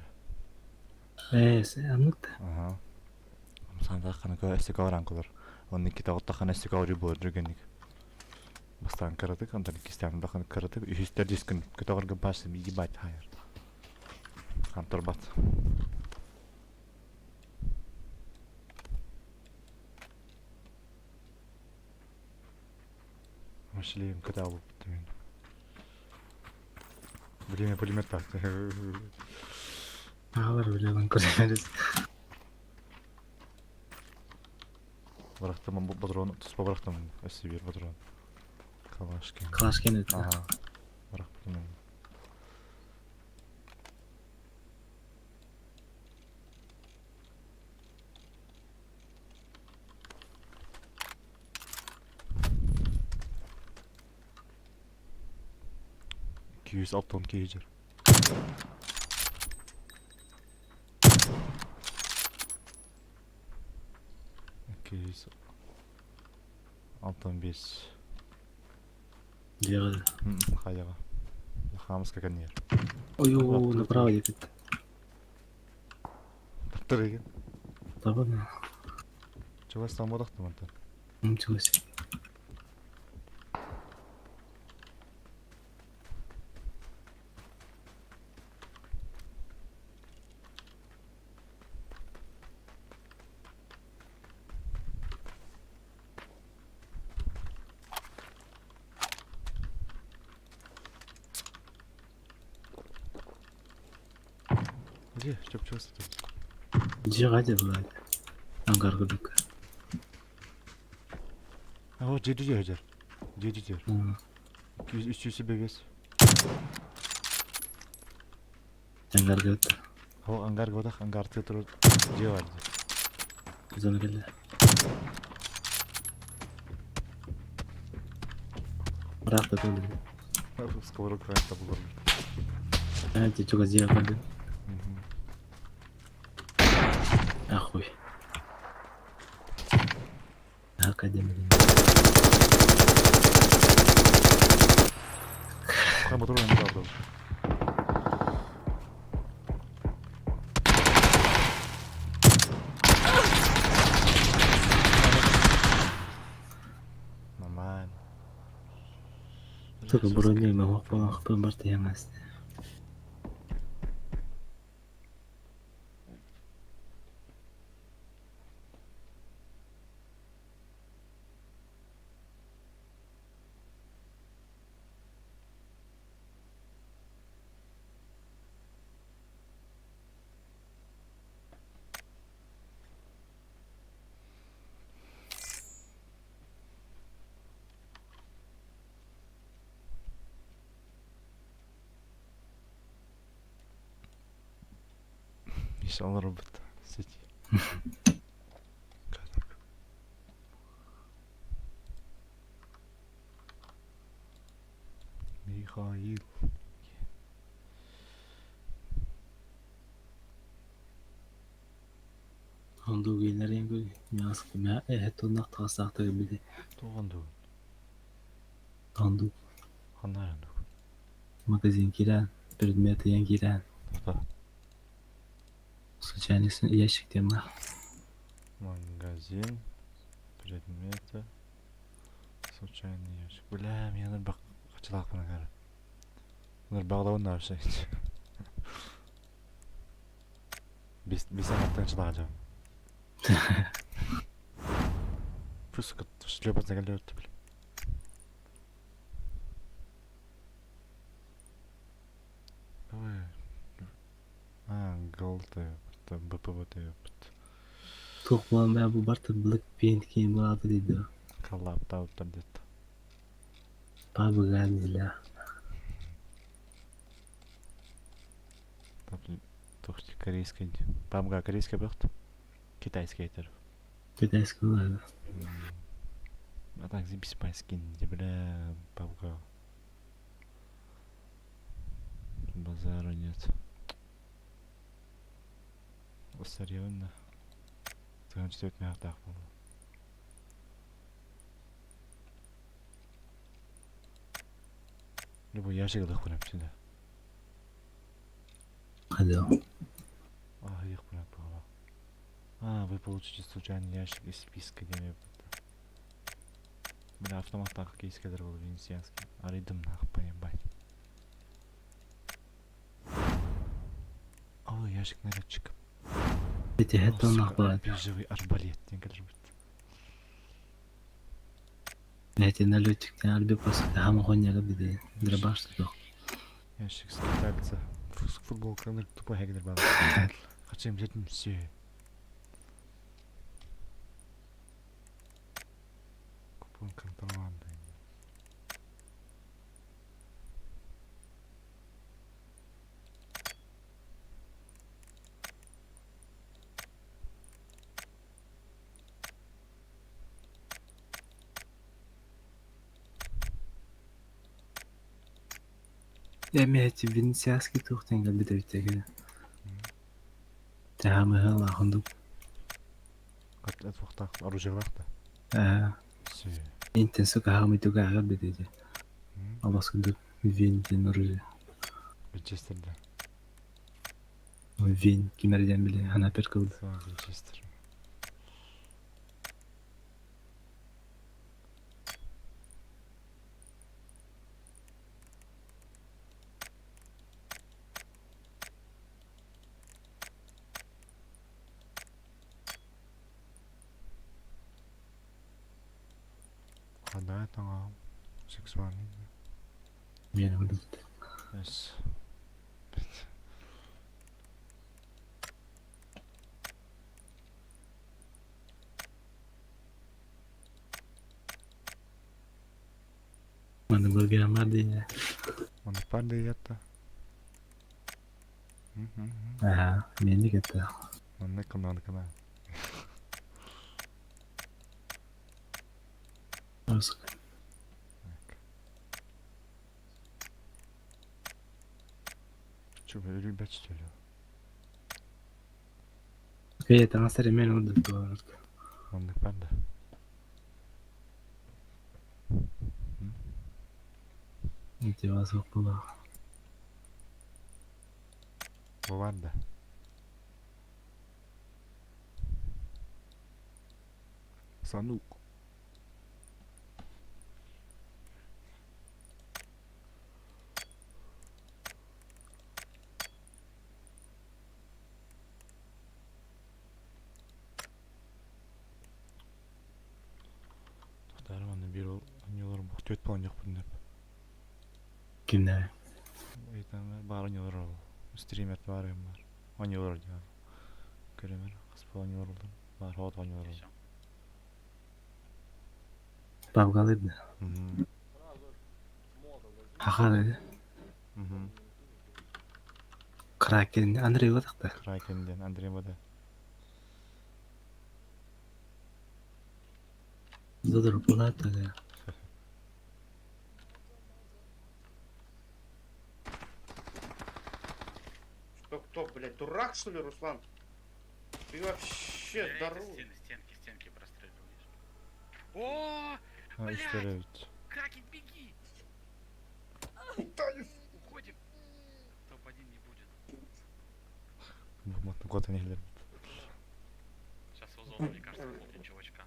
Sen anlat. Ага. Сандаханы көсө көран кылар. Onun iki tağıttаханы эссе көрү болду жүргөнүк. Бастан кырдык, анда кистем даханы кырдык. Үстер дискин көтөгөргө басы ебать хайыр. Хантарбат. Шлем катал болупту мен. Время пулемет так. Ağlar bile lan көреміз. Барахтам патрон, туспа барахтам эссе бир патрон. Калашкин. Kalaşken ötü. Ага. Барах мен. Yüz altın giyecek. Yüz altın biz. Diyor. Hayır. Хамас как они. Ой, направо едет. Тырыгын. Табан. Чего стал модахтым антон? Ничего себе. Где? Чего стоит? Диyor hadi Vlad. Angar gıdık. O cedi diyor. Cedi diyor. 200 bebes. Angar gıdık. O angar godak angar tıtır diyor vardı. Biz onu geldi. Bırak da böyle. Сковорок раньше был. Hadi çok az yer kaldı. Ахуй. Академия. Там патрон не дал. Нормально. Только броня могу помочь ямасти. İş olur but. Сети. Михаил. Онду гейлер ең мяск мә тоннак тасакты биде. Туғанды. Онду Ханарынды. магазин кирен, предметы ең кирен. Тоқта. Случайно ящик ма. Магазин. Предметы. Случайный ящик. Бля, мен бір бақ қачылақ бұна кәрі. Бұныр бағдауын аршы. Бес анаттан чылаға жау. Просто шлепаться галерты, бля. Давай. Голды. БПВТ. Тоқман бә бұл барты білік пейнт кейін болады дейді. Каллап тауыптар деді. Бабы ғанзіля. Тоқшты корейский. Бабыға корейский бұқты. Китайский айтыр. Китайский болады. А так беспайский. Бля, бабыға. Базара нет. Серьезно. Тыгын чтет мягтақ болды. Любой ящик лық күніп сюда. Қады. Их күніп было. Вы получите случайный ящик из списка деме бұлды. Бля, автоматтағы кейскедер болды венецианский. Аридым нағып поебать. Ящик нарядчик. Эти тоннак болады. Бежевый арбалет. Не кәдір бұд. Эти налетчиктен арбе просто хамы қонyaға биде. Драбашты жоқ. Ящик скитальца. Футболка тупой хәгдер бала. Қачайым жетім все. Купон контрабанда. Эти венецианский тухтенге биде битеге. Те хамы хала хондук. Қат вақтақ оружие вақта. Все. Интенсік хамы тугага биде. Албаскындык винтен оружие. Винчестерді. Вин кимерден биле ана перкылды. Винчестер. Қадай таңа сексуальный. Мені білді. Yes. Мені білген мады. Оны парды етті. Мені кетті. Оны кімді. Осы. Че, вы любят что ли? Это на старе мен удып туар. Оны парды. Эти вас оқыла. Буварды. Санук. Тоқтарым бері ойнылар бұқты өт болған жоқ бұдын деп. Кімді? Айтаңы бар ойнылар ол. Стример бар ем бар. Ойнылар деген. Көремер. Қыспа ойнылар олар. Бар ход ойнылар олар. Бабғал еді. Хақар еді. Kraken Андрей батакта. Кракенден Андрей бода. Задыр булат да. Кто, блядь, дурак, что ли, Руслан? Ты вообще здоровый. Стенки простреливаешь. О, блядь! Истерить. Кракен, беги! Уходим. Топ-1 не будет. Год не глядит. Сейчас его зону, мне кажется, будет чувачка.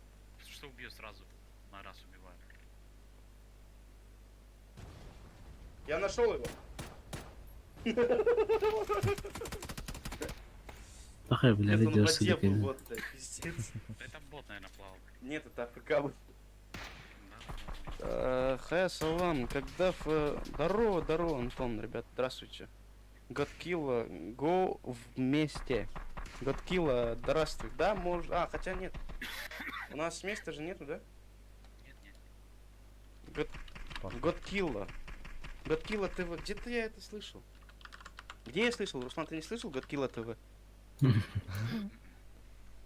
Что убью сразу? На раз убиваю. Я нашел его. Пахай, бля, Это он в видеосы воде был, дикий. вот, да, пиздец. Это бот, наверное, плавал. Нет, это АФК был. Да? Хая салам, когда здорово, здорово, Антон, ребят, здравствуйте. Годкилла, го вместе. Годкилла, здравствуй. Да, может. А, хотя нет. У нас места же нету, да? Нет. Годкилла. Годкилла ТВ. Где-то я это слышал. Где я слышал? Руслан, ты не слышал Годкилла ТВ?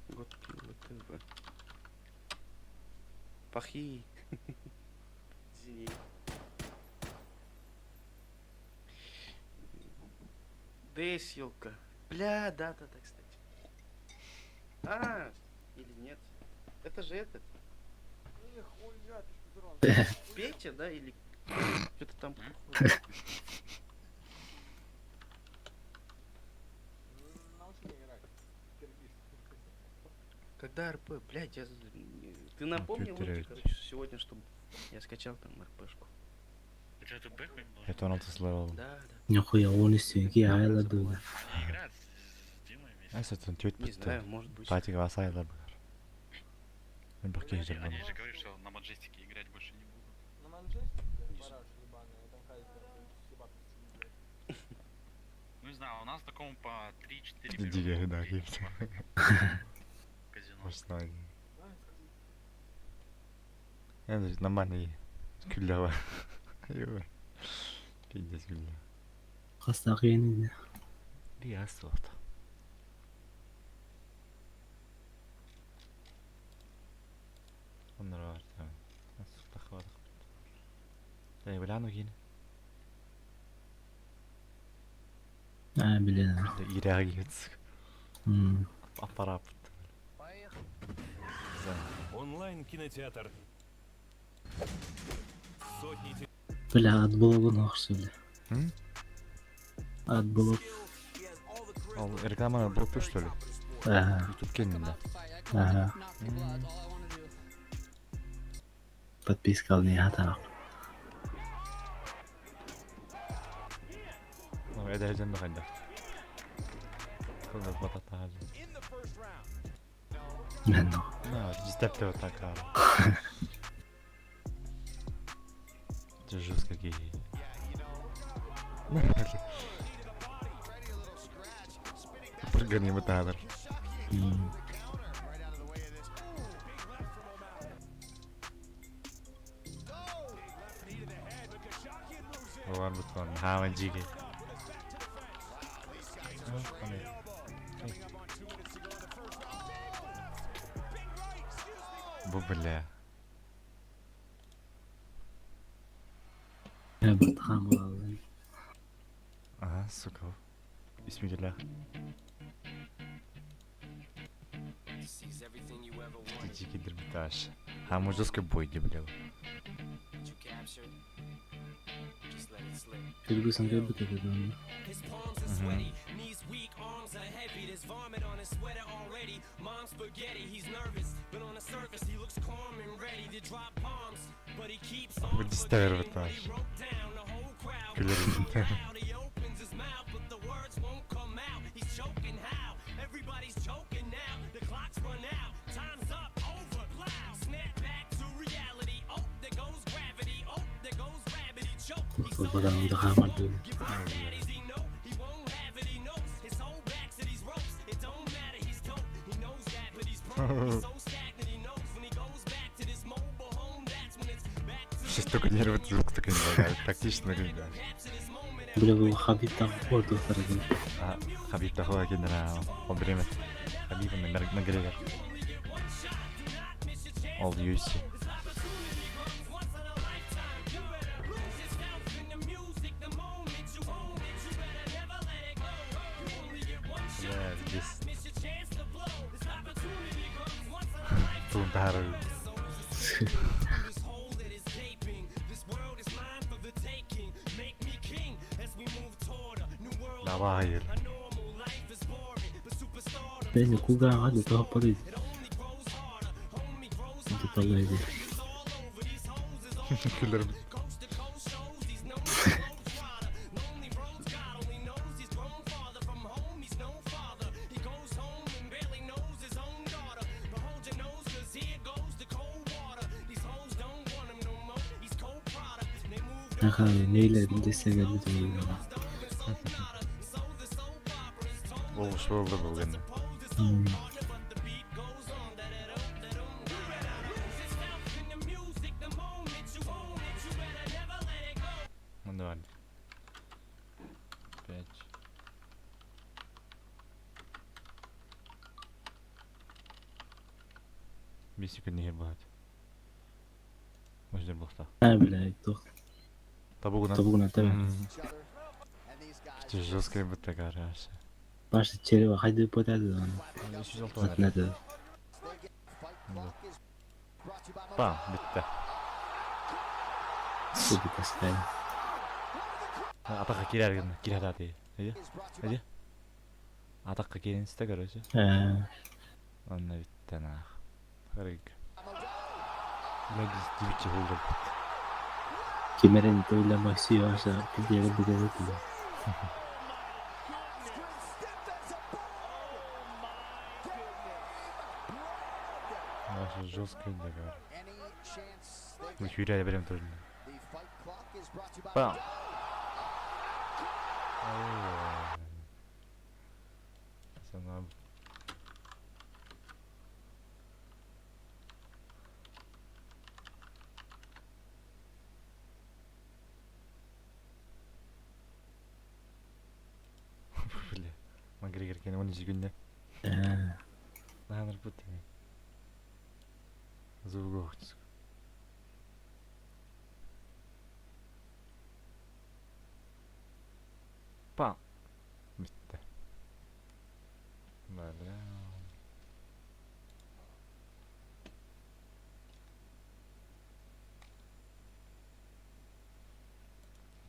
Годкилла ТВ. Пахи. Извини. Веселка. Бля, да, кстати. А, или нет? Это же этот. Петя, да, или что-то там. Когда РП, блядь, ты напомнил Твиттере мне, ведь. короче, сегодня, чтобы я скачал там РПшку. Это ты бэкаем должен? Это он это слэвел. Да. Нихуя, он из стенки айла дуга. Играть с Димой вместе. Если он тють Не знаю, бітті. может быть. Патіка васайла б. Не бахки Они ждем. же говорят, что на маджестике играть больше не буду. На манжете, Не блядь, параш ебаный, там хайзер, ебаться блядь. Ну не знаю, у нас такому по 3-4 Дідя, да, в гіпс. казино. Можна. Давай, скажи. Я навіть нормальний. Күлләва. Йо. Пиздец күлләва. Хастак ени. Бия сот. Onlar var tamam. Nasıl takıladık? Dayı bilen o yine. А, бля. De İrağa gitsin. Аппарат. Онлайн-кинотеатр. Сотни Бля, от блогу нахуй, бля. Hı? От блог. Al reklamını bulup что ли? Ага, YouTube kendinde. ага. Подписка al не хата. Ama edeceğim mi kayda? Kıldır batata hali. Мен ну. Ну, степ вот такая. Это жестко гей. Прыгай ему тадр. Var bu konu. Hemen cigi. Bu bile. Я братхан болал. Aha, suka. Bismillah. Ты дикий дербитаж. А мы жестко бойди, бля. Фергюсон как будто это там. Будет стервитаж. Клер. Потом до хамарду. Сейчас только нервы звук так не бывает. Тактично выглядит. Бля, бұл Хабиб тағы қорды ұқтар екен. Хабиб та хуа кендера. Ол бір емес. Хабиб мен Макгрегор. Ол UFC. Yeah, this. Бүгін таарай. Давай. Бәне кугаға да тағып барайды. Бұл талайды. Күлер. Аха, нейлерін десеге бүді. Ол шоулы болғанды. Ну давай. 5. Бесік не болады. Мождер болса. Бля, тоқ. Табугuna. Табугuna, таба. Жесткая бы такая раса. Башы черева қайды потады. Атнады. Бам, бітті. Сөйді таскай. Атаққа келерген, келер аты. Әде? Атаққа келінсті, короче. Онна бітті нақ. Қарайық. Мәдіз дебітчі болды. Кемерен тойлама сүйі аша. Күлдегі бүгеді күлді. Наша жесткая договор. Мы хюряли прям тоже. Бам! Пацанам. Бля, Макгрегор кені 12 күнде. Нағаныр бұтты мен. Звук оқытсық. Пам! Бітті. Бля.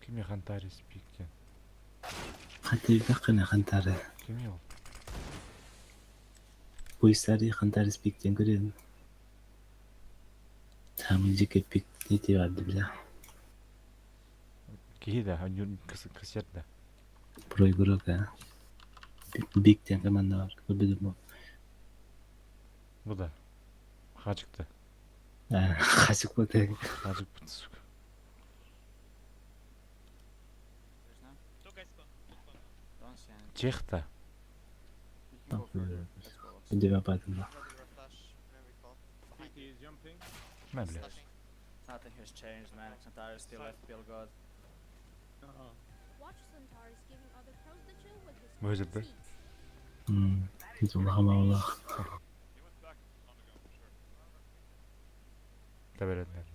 Кім е қантары спиктен? Қантай бақына қантары. Кім е ол? Пойсары қантары спиктен көреді. Тамын жеке пик нете барды бля. Кейді, кісерді. Прой күрігі. Биктен команда бар. Көрбеді бұл. Бұл да. Хачықты. Қасық бұты. Хачык бұтты сука. Чехта. Үндеме апатында. Мә бля. Nothing has changed, man. Xantares still left feel good. Watch Centaurus giving other pros the chill with his Мөзірді. seats. Бұл қама олақ. Табелетler.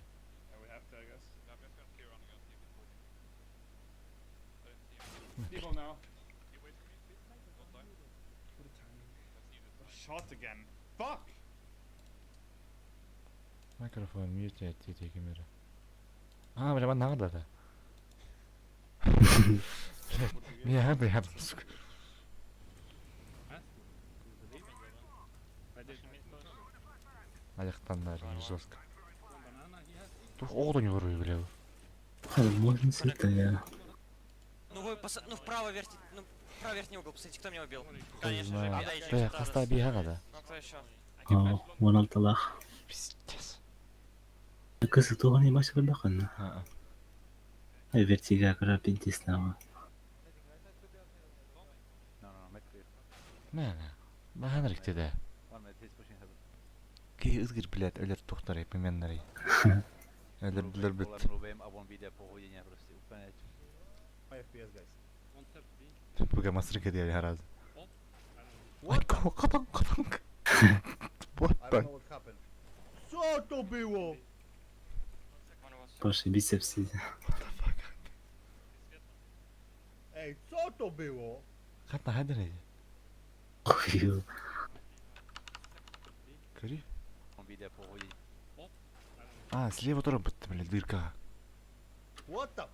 People now. Shot again. Fuck! Mikrofon mute etti tekimleri. Aa, bile ben ne kadar da. Niye her bir yaptınız? Ayaktanlar жестко. Тут оғдан yoruyor bile bu. Хәл, можно сырта я. Ну вы ну вправо верхний, ну вправо верхний угол, посмотрите, кто меня убил. Не знаю. Да, хаста биға да. Ну кто еще? 16 лақ. Пиздец. Кысы туған емасы бір бақанна. Aa. Ай, вертига кыра пентиснама. Мәне. Мәне рикті де. Кей ызгыр білет, өлер тоқтар еп, меннері. Өлер білер біт. FPS guys. Пока мастерка делали гораздо. What? Катан. Вот I don't так. know what happened. Co to było? Пошли бицепсы. Ej, co to było? Хатна хайдер. Хую. Кори. Слева тоже, блядь, дырка. What the?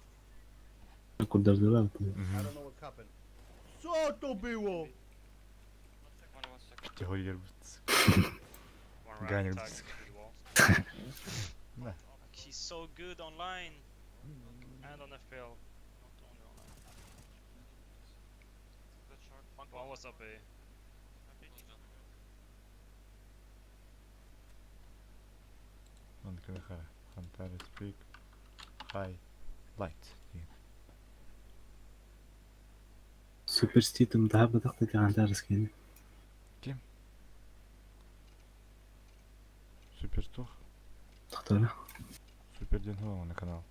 Куда дурак? I don't know what happened. Co to było? Тихо, ебать. Ганя. He's so good online and on FPL. Not only online. One was up A. Он كده خير. Hunter speak. High. Light. سوبر ستيت متعبة تقطع عن دارس كده. Супер тух. تختاره. Супер день هو на канал.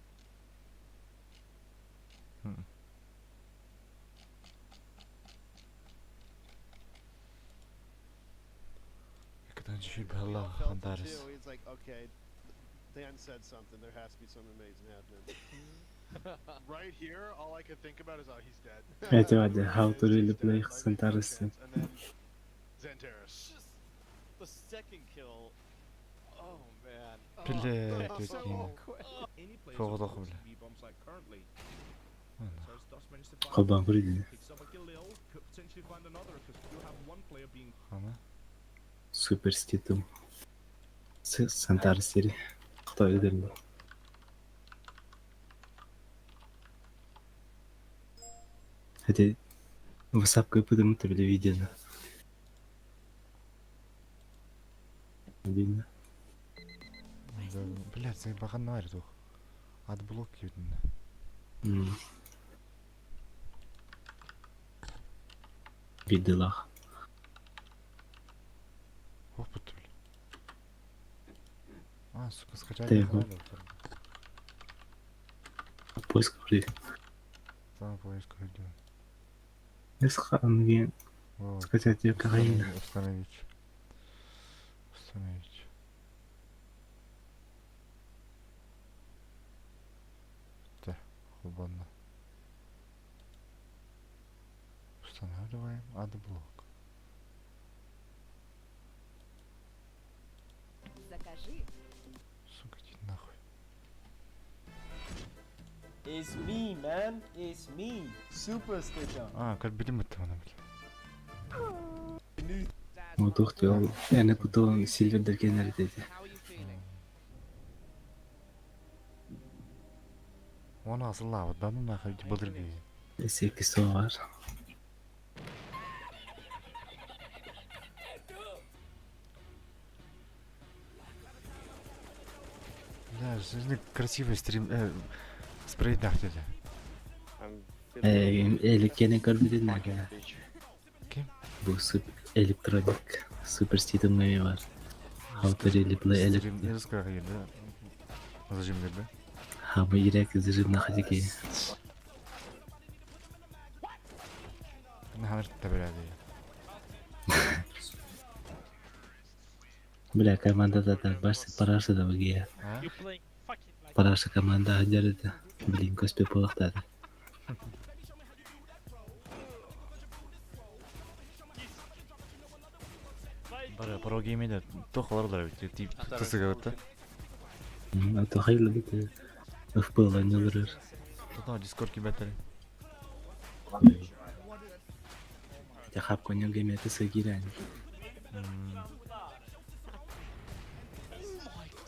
كده نشوف بهالله هندارس. He's like, okay, Dan said something. There has to be something amazing happening. Right here, all I could think about is, oh, he's dead. اعتماد how to really play خصن دارس. And then Xantares. The second kill. Oh man. بالله So تسكين. quick. Any players فوق with ضخم close له. speed bumps like currently. Does manage to find قبان بريد. picks up a kill Lil, could potentially find another because you have one player being أنا. سوبر ستيت. سنتار سيري. خطأ يدل. هذا وساب كيف بدنا نتابع الفيديو ده. видно. Блядь, заебахан наварит ух. От блоки видно. Виделах. Опыт, блядь. Сука, скачать. Ты его. Поиск вроде. Да, поиск вроде. Исхан, Вот. скачать ее кокаина. Установить. Установить. Так, хубанно. Устанавливаем адблок. Закажи. Сука, иди нахуй. It's me, man. It's me. Super Stitcher. Как будем это, блядь. Вот ух ты, я куту Сильвер Дракенер эти. Оны асылла, вот дану нахуй былдырги. Есеки соғар. Да, жизнь красивый стрим, спрей нахуй. Эликені көрмеден әке. Кем? Бұл электроник. Супер ститім нөме бар. How to really play Стрим, electronic. я скажу, да? Зажим да? Хамы ирек зажим на хатике. На хамер табирады. Бля, команда да башты парашы да біге. А? Парашы команда хаджар это. Блин, көспе полықтады. Бара, про геймеде тохлардар бит, тип тысыга өтті. Ато хайлы біті. FPL ойнылырыр. Туда дискорд кибеттер. Яхап коньон гейме тысы кирән.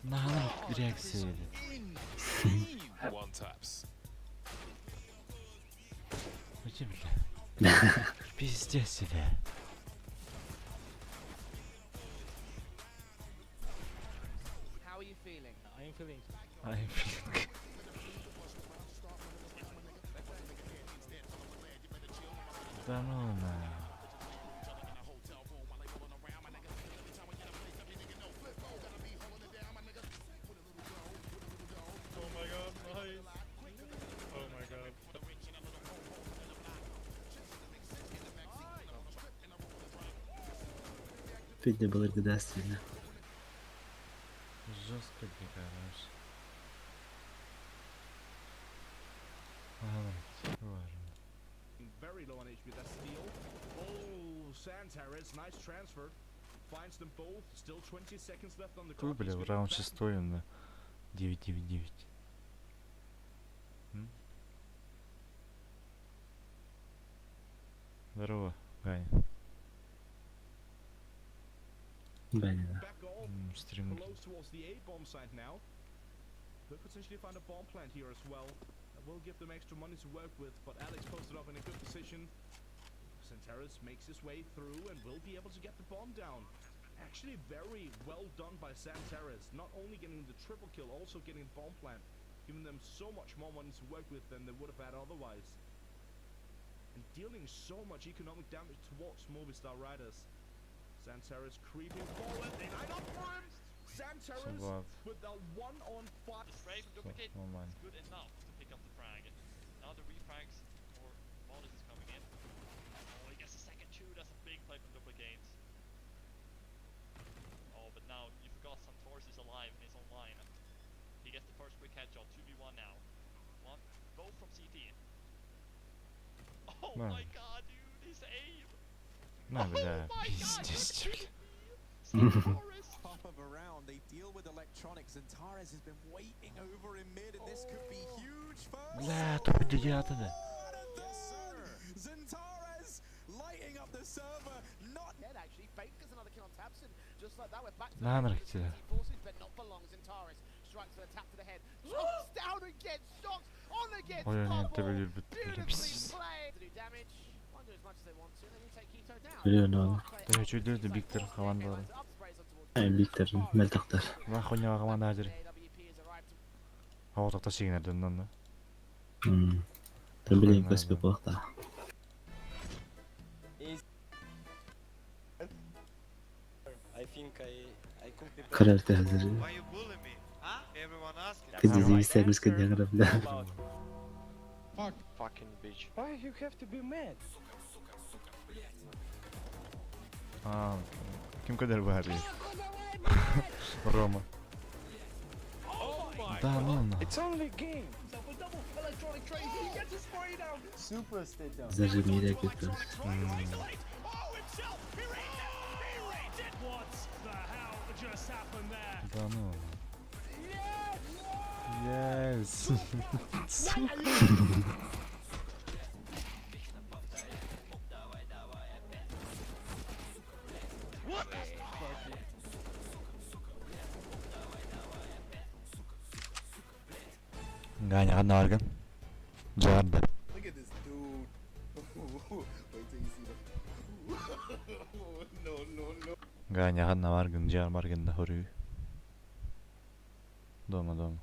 Нахана реакция. One taps. Уйди, бля. Пиздец себе. How are you feeling? I'm feeling. I'm feeling. Да ну на. Oh my god, nice. Oh my god. Піде були гдастіна. Жестко бегаешь. Ага, важно. Very low on HP. That's steal. Oh, Santaris, nice transfer. Finds them both. Still 20 seconds left on the Кто, clock. бля, He's в gonna раунд back- 6 на 9-9-9. Здорово, Ганя. Беніна. back off. Стрим. Close towards the A bomb site now. Could potentially find a bomb plant here as well. That will give them extra money to work with, but Alex posted up in a good position. Santaris makes his way through and will be able to get the bomb down. Actually very well done by Santaris. Not only getting the triple kill, also getting the bomb plant. Giving them so much more money to work with than they would have had otherwise. And dealing so much economic damage towards Movistar Riders. Santaris creeping forward. They line up for him. Santaris Sobat. with the 1-on-5. The spray from Duplicate Нормально. is good enough to pick up the frag. Now the refrags for Modus is coming in. Oh, he gets a second two. That's a big play from Duplicate. Oh, but now you forgot Santoris is alive and is online. He gets the first quick headshot. 2v1 now. One, both from CT. Oh Man. my god, dude, his aim! На, бля, Oh my god, пиздец, you're бля. Santoris! Top of a round, they deal with electronics, and Torres has been waiting over in mid, and this could be huge for Бля, тут девятый, да. Zentares lighting up the server, not Actually, Fake gets another kill on Tapson. Just like that, we're back to Nah, back nah, with the yeah. CT forces, but not for long. Zentaris strikes with a tap to the head. Shocks down again. Shocks on again. Ой, они Bubble. тебе любят. Beautifully played. To do damage. Won't do as much as they want to. They will take Keto down. Biliyor ne onu? Да я чуть дырды Биктор командалары. Биктер, Мелтақтар. Ла хуйня команда ажыр. Ауытақта шегінерден да. Та білейін көспек уақта. I think I could be Кырар тәзір. Why you bully me? Huh? Everyone asking. Кызы зейістәгіз кәден ғырапла. Fucking bitch. Why you have to be mad? Ким кадер бар есть? Рома. Да, ну на. It's only a game. Electronic trade. He gets a spray down. Super stadium. Зажиміре кетті. Да ну. Yes. Ганя, одна орган. Джарда. Look at this dude. Wait till you see the. No. Ганя, одна орган, Джар орган да хорю. Дома.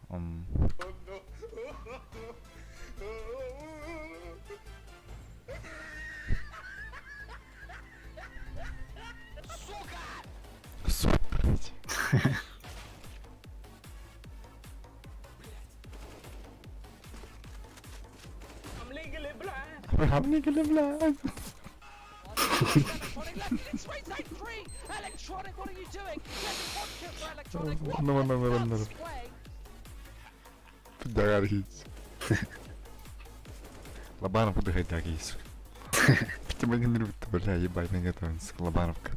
Сука! I'm legally blind. I'm legally blind. Electronic left it in straight side free. Electronic, what are you doing? There's a vodka for Electronic. What No. the play? Договорились. Лобанов отдыхать так есть. Тебя не любит, бля, ебать, не готовится. Лобановка.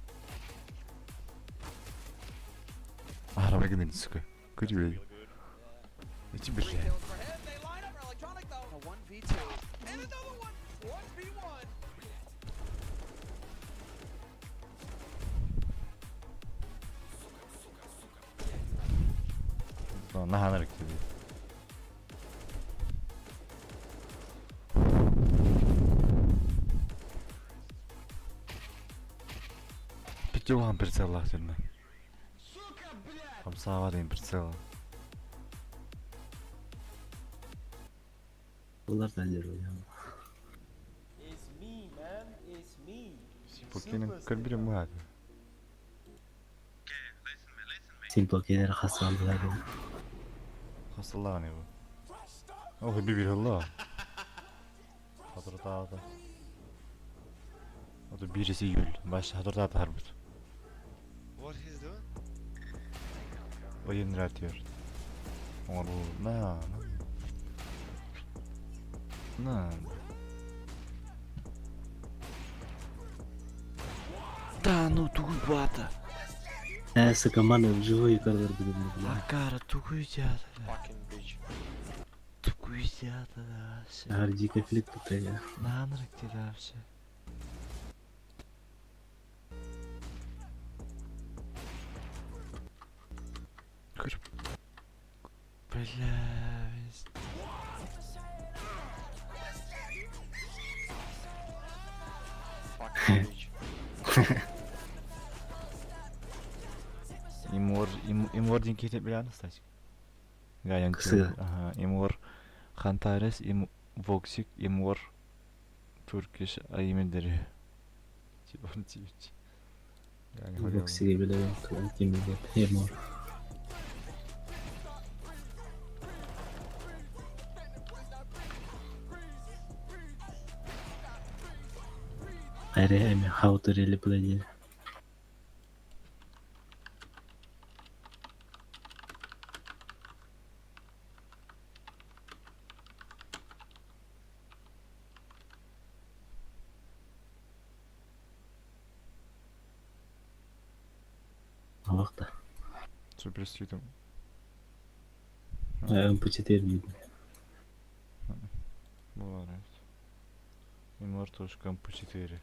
Арабы гнили, сука. Курю. Иди, бля. Kills for him. They line up for Electronic though. A 1v2. And another one. 1v1. На ханарик тебе. Пятюган прицел лахтерный. Хамсава дейін прицел. Олар да дер It's me, man. It's me. Покинем көрбірем мұғады. Симпокелер хасы алдылар. Хасыллаған ебі. Охы бибір ұлла. Хатыртады. Оты бірісі гүл. Башы хатыртады харбыт. What he's doing? Oyun yaratıyor. Oru na. На. Да, ну тупата. Essa команда вживую кадр будем А наблюдать. кара тукуйдята. Fucking bitch. Тукуйдята да. Hardi конфликт тут я. Нанрыкти да вообще. Бля. Fucking bitch. Имор деньги bilen стать. Гаян Кысы. Ага, имор Хантарес, им Воксик, имор Turkish ayimederi. Типа типа. Я не говорил. Боксиге бile yok. Kimide Hemor. Ayrı hem how to really play. Алакта. Супер стритом. MP4 видно. Бывает. Имор тоже компу 4.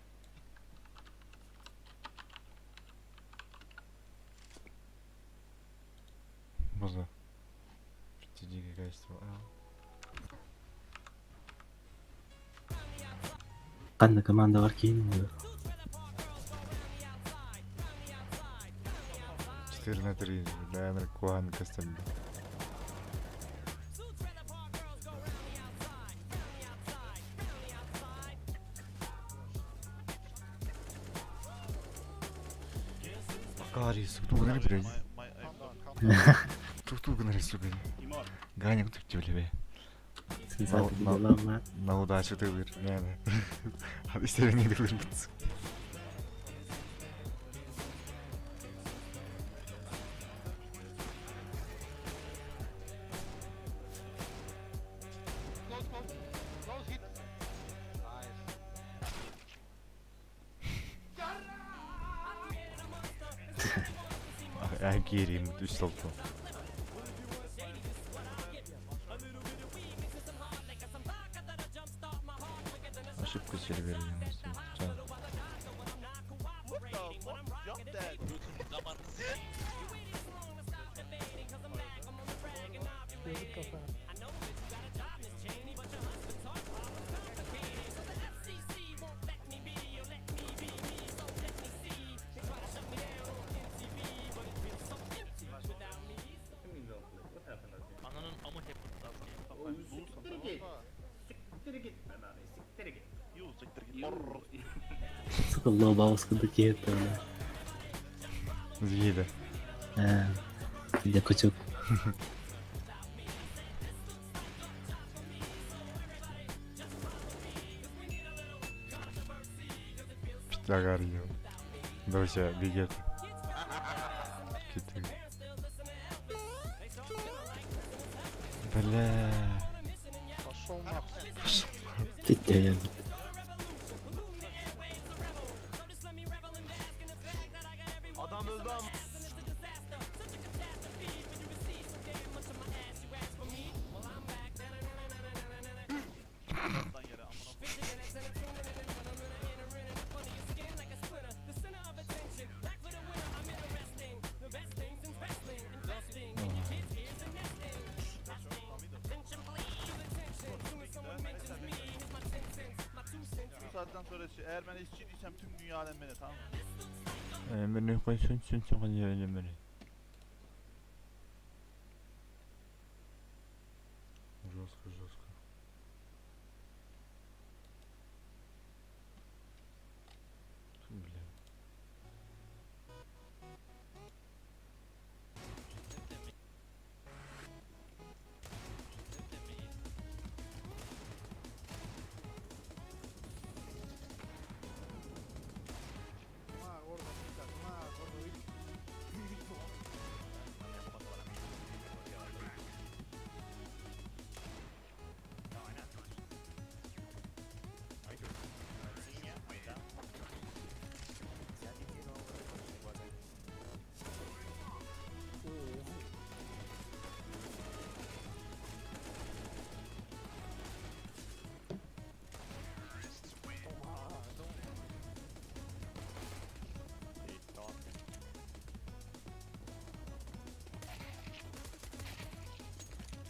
База. 5 гигагайство. Qanday komanda var ki? 4-3. Наверное, Куан Кастельдо. Гарри, сука, не блядь. Тук нарисуй. Ганя, кто тебе? Sensati gidiyorlar lan. На удачу ты выр. Не. А ты себе не вырваться. Close hit. Nice. Гири, ты что там? Ошибку сервера я настроил. Ananın amı hep Сука, лобовска такие то. Згида. Для кучок. Питагарью. Дося, бегет. Киты. Бля. Gitti ya. Adam öldü ama. Bu saatten sonra eğer ben işçiysem tüm dünya alem beni, tamam mı? Ben koysun kan yerim beni. Жестко, жестко. Бля.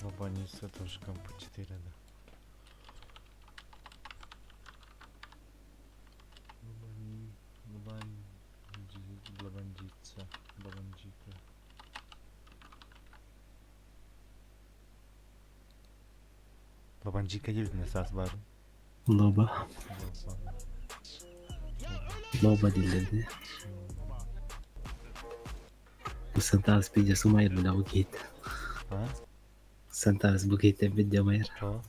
Лобаница тоже комп 4, да. Лобандица, лобандика. Лобандика değil mi esas var? Loba. Loba dilleri. Bu Centaurus video sumayır bile bu git. Ha? Centaurus bu git'e video mayır. Tamam.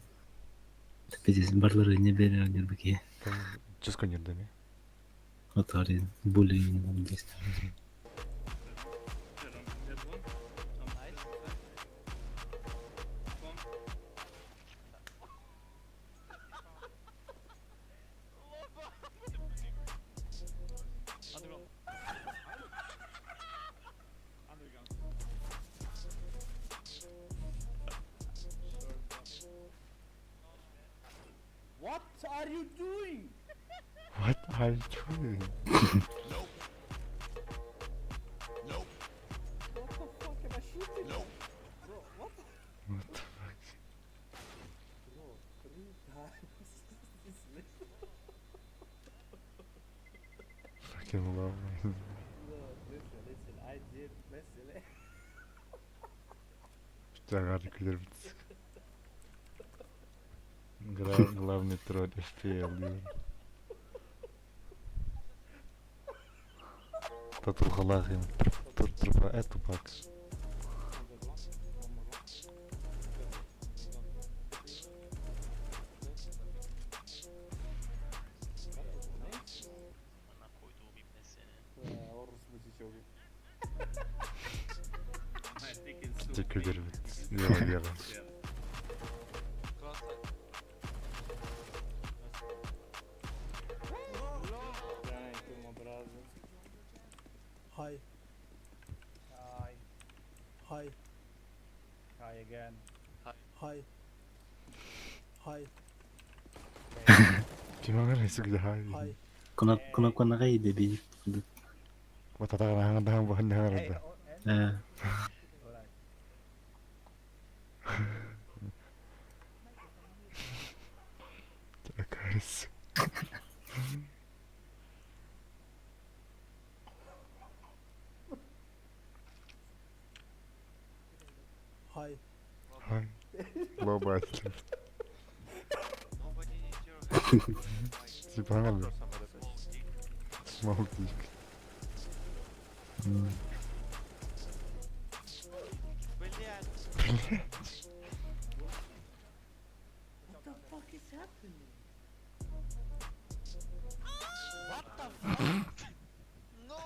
Biz barlarını beraber bu git. Česko nerede mi? Otarın bullying this. What are you doing? What are you doing? Nope. Nope. What the fuck am I shooting? Nope. Bro, what? What the fuck? Bro, 3 times. Fucking love. Listen, I did mesela. Загадкалар битсэн. Главный тролль FPL diyor. Татурхалах им. Трупа эту пак. Teşekkür ederim. Yara. Hi. Hi. Hi. Hi again. Hi. Hi. Gimana nih sudah hari? Hi. Kuna kayo baby. Matatakan hang bahan hang ada. Alright. Guys. Hi. Hi. Low bastard. Типа надо. Small dick. What the fuck is happening? What the fuck? No!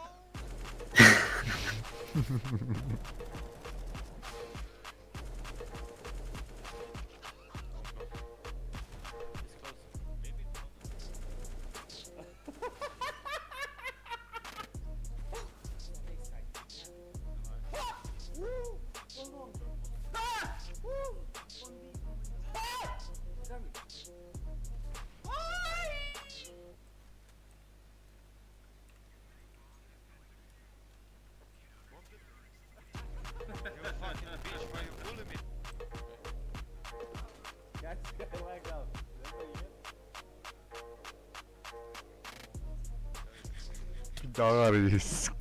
Dağarıyız.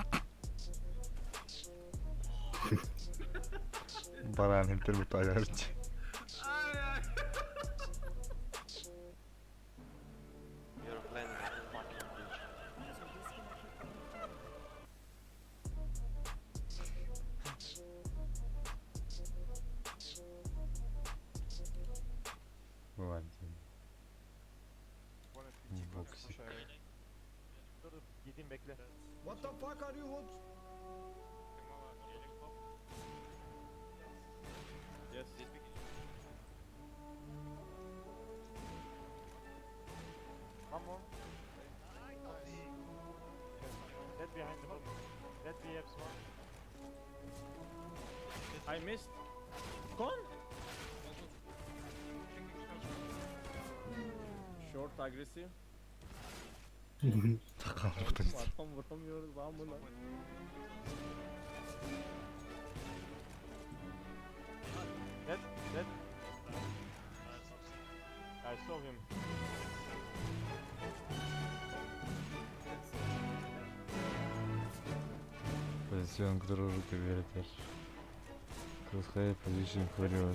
Baran enter bu ayarcı. Gideyim bekle. What the fuck are you hood? Yes. Come on. Get behind the book. Get BF one. I missed. Gone? Short aggressive. Adam vuramıyoruz amına. Dead Позицион, который руки верит. Crosshair position for your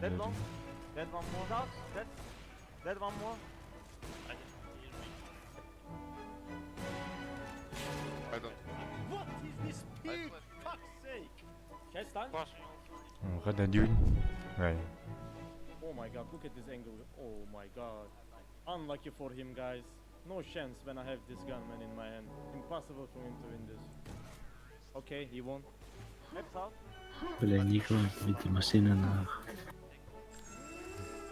Dead one. Dead one more. Dead. Dead one more. I just hear me. I don't. What is this pig? Fuck's sake! Catch time? غدا ديون. Right. Oh my god, look at this angle. Oh my god. Unlucky for him, guys. No chance when I have this gunman in my hand. Impossible for him to win this. Okay, he won. Maps out. Бля, Николай, ведь машина на...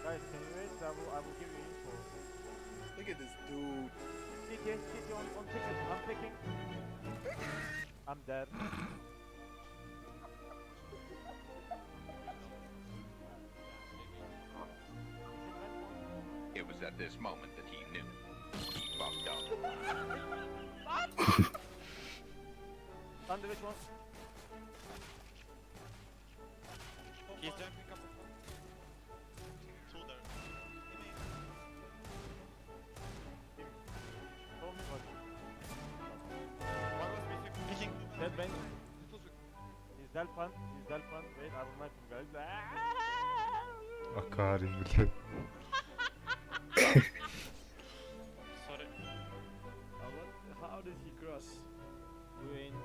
Guys, can you wait? I will give you info. Look at this dude. CT on ticket. I'm picking. I'm dead. It was at this moment that he knew. He fucked up. Sandwich one. He's jumping up. Two there. Show me what. One was missing. Dead bank. He's Delpan. Wait, I will knife him, guys. Akari bile. Sorry. How did he cross? Bu yayın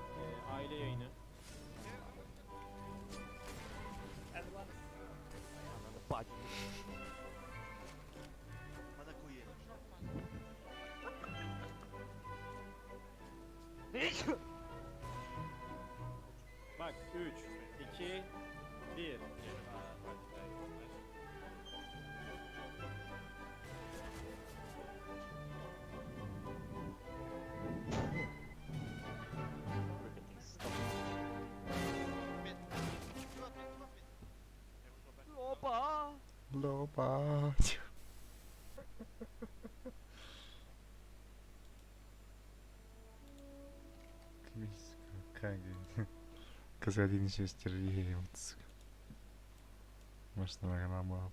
aile yayını. Bana koyayım. Bak 3, 2, 1. Opa! Loba. Kanka. Kız один еще стервеется. Может, она грамма.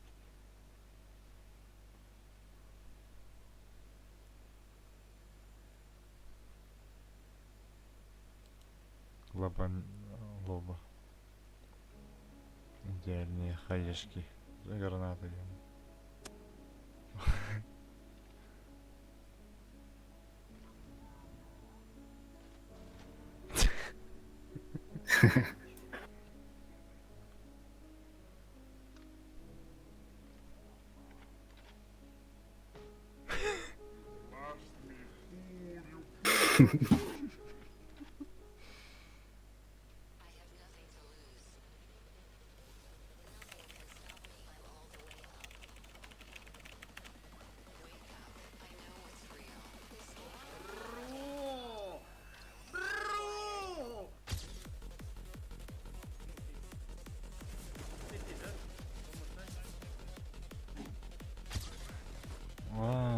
Лоба. Идеальные хаешки. За гранаты.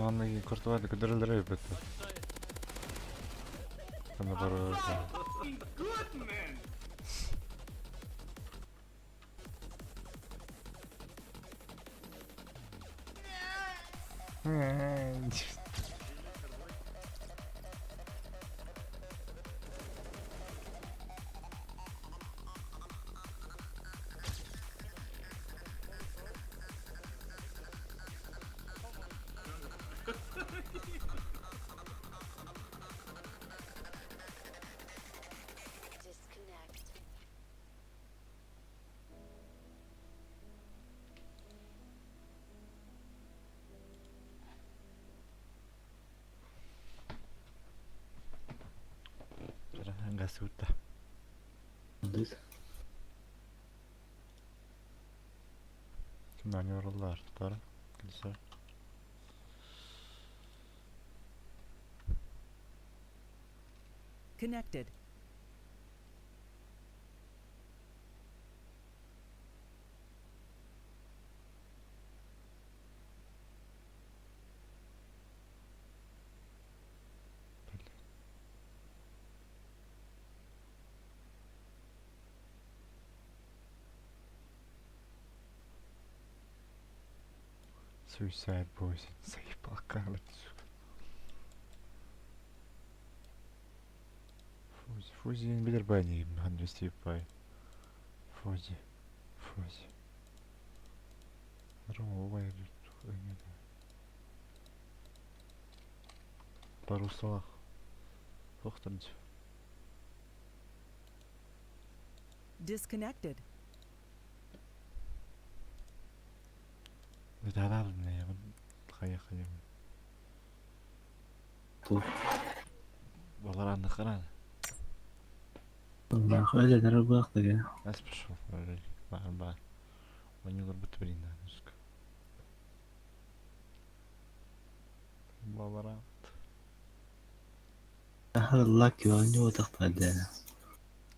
Анна куртуады кыдырылдырай бетти. Аны барып. Gasuta. Kimden yoruldular? Doğru. Güzel. Connected. Suicide Boys. Sayıp bakalım. Фузи bilir bayını Henry Steve Bay. Fuji. Roma bay oynadı. Barusala. Hoxtanç. Disconnected. Ne kadar ne ya? Kaya. Bu. Vallahi anlıklar. Bak öyle der bu akta ya. Nasıl bir şey öyle? Bak. Oynuyorlar bu tüberinden. Babara. Allah ki oynuyor takta de.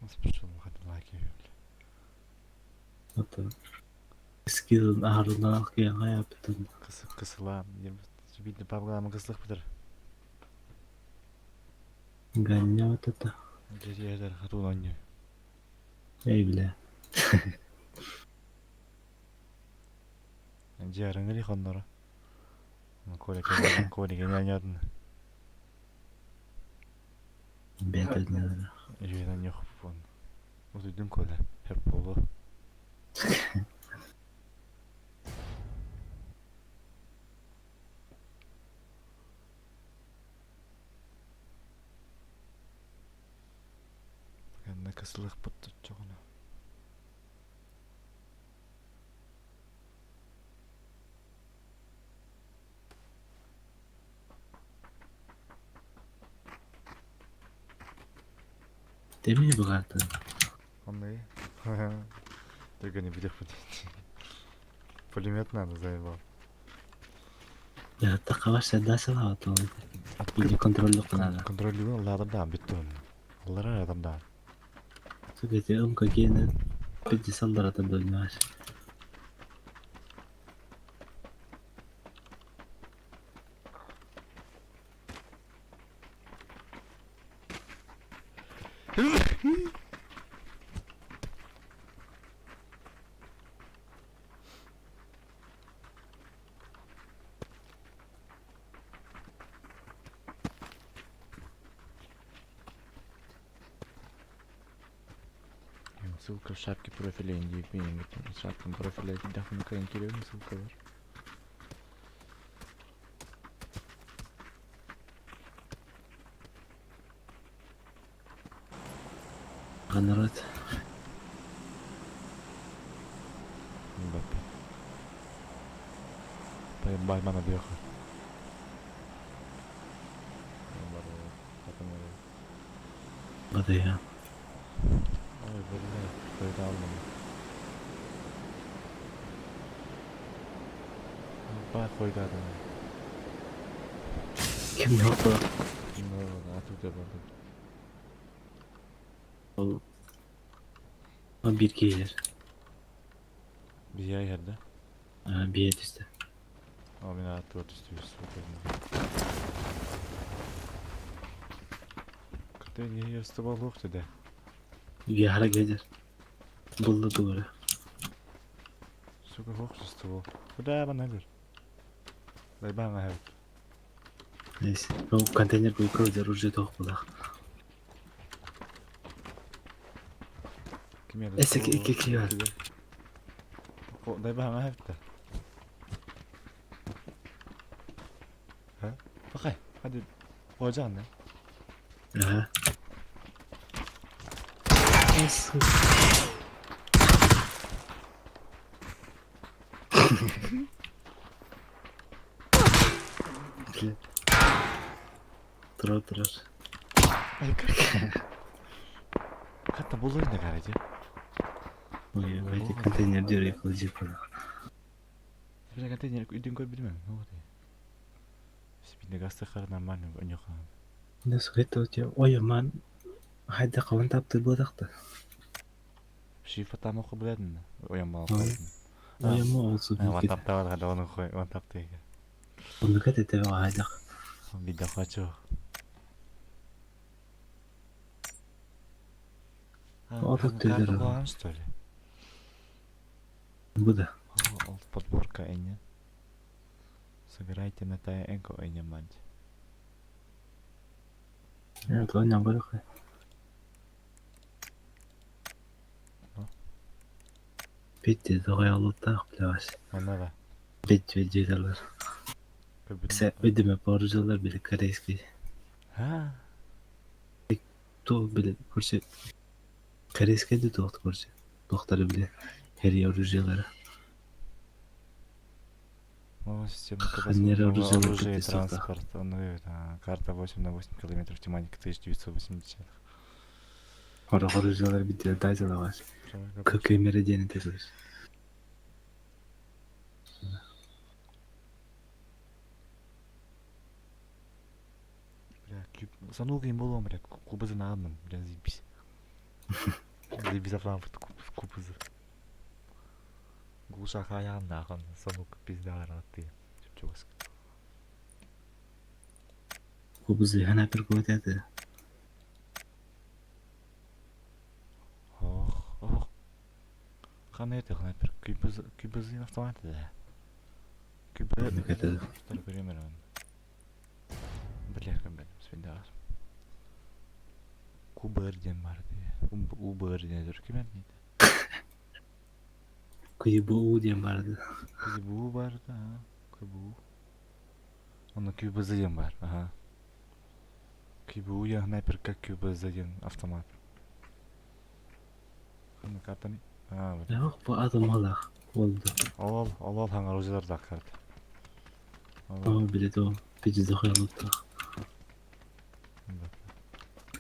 Nasıl bir şey hadi like öyle. Hatta skill ağrından akıyan yaptım. Kısılan. Bir de babamın kıslık bilir. Ganyo tata. Gece eder hatun oynuyor. Ey bile. Ciğerin gri konları. Kore gelen yardım. Bedelleri. Yüzden yok bu. O duydum kole. Hep bolu. Ne kısılık bıttı çok ona. Demiyor bu kartı. Anlayı. Dögeni bir de Pulimyat nerede zayıf. Ya takavaş sedası var o. Bir kontrollü kınalı. Kontrollü Allah'dan bitti onu. Allah'a adamdan. Sürekli umka gene bir de sallar adam dönüyor. Ссылка в шапке профиля индивидуального. Шапка профиля дахнука интересная ссылка var. Kanarot. Mbappe. Bay bana diyor. Hadi ya. Ay böyle aldım. Bay koydu adamı. Kim yaptı? Kim var? Atıp da vardı. O bir gelir. Bir yerde. Bir yer işte. Ama beni attı istiyoruz. Kırtaya niye yarısı balık dedi. Bir ara gelir. Buldu doğru. Suka hoogste wel. Udah nedir? Dari bang evet. Neyse. O konteyner koyu kırıcı ruju topladık. Kim yedi? Esek iki kilo. Dari bang evet de. Ha? Bakay. Hadi. Koyacaksın ne? Aha. Nasıl? Durar. Ay Hatta bulur ne garajı? Oy, belki konteyner diyor yakılacak falan. Bir konteyner idin koy bilmem. Ne oldu? Bir de gazete karından var ne yok. Nasıl etti ya? Oy man. Hayda kavan taptı bu dakta. Şifre tam kabul edin mi? Oyanma. Oyanma olsun. Mantap da var hadi onu koy. Mantap değil. Onu kat ete ve hayda. Bir defa çok. O da tüyler ama. Bu da. Подборка Эня. Сыграйте на Тая Энко Эня Манти. Evet, oynayan böyle koy. Bitti de koyalım bile var. Ona da. Bitti cedalar. Sen ödeme borcular bile kareyski. Ha. To bile kursa kareyski de doktor kursa. Doktorı bile her yavruculara. Ну, система Ханера оружия на оружие и 500. транспорт. Ну, это, карта 8/8 километров, тематика 1980. Yavrucular bitti dayıcılar var. Kökü meridiyeni tezir. Бля, зануга им было, бля, кубазы на одном, бля, заебись. Заебись за Франкфурт, кубазы. Глушаха я нахуй, зануга пизда ранаты. Чёпчёвск. Kubuzı hana bir koydadı. Ох. Ханете, ханете. Кубазы автоматы, да. Кубазы. Это Второй пример. Бля, как бы, свидос. Куберден барды. Уберден түркімен дейді. kıybu diye vardı. Кубу барды, а? Кубу. Оны кубазыен бар, ага. Кубу я снайпер как кубазыен автомат. Қаны карта не? А, вот. Yok bu adam olaq oldu. Al hangi оружиялар да карта. Ama bile de o bizi de koyalım da.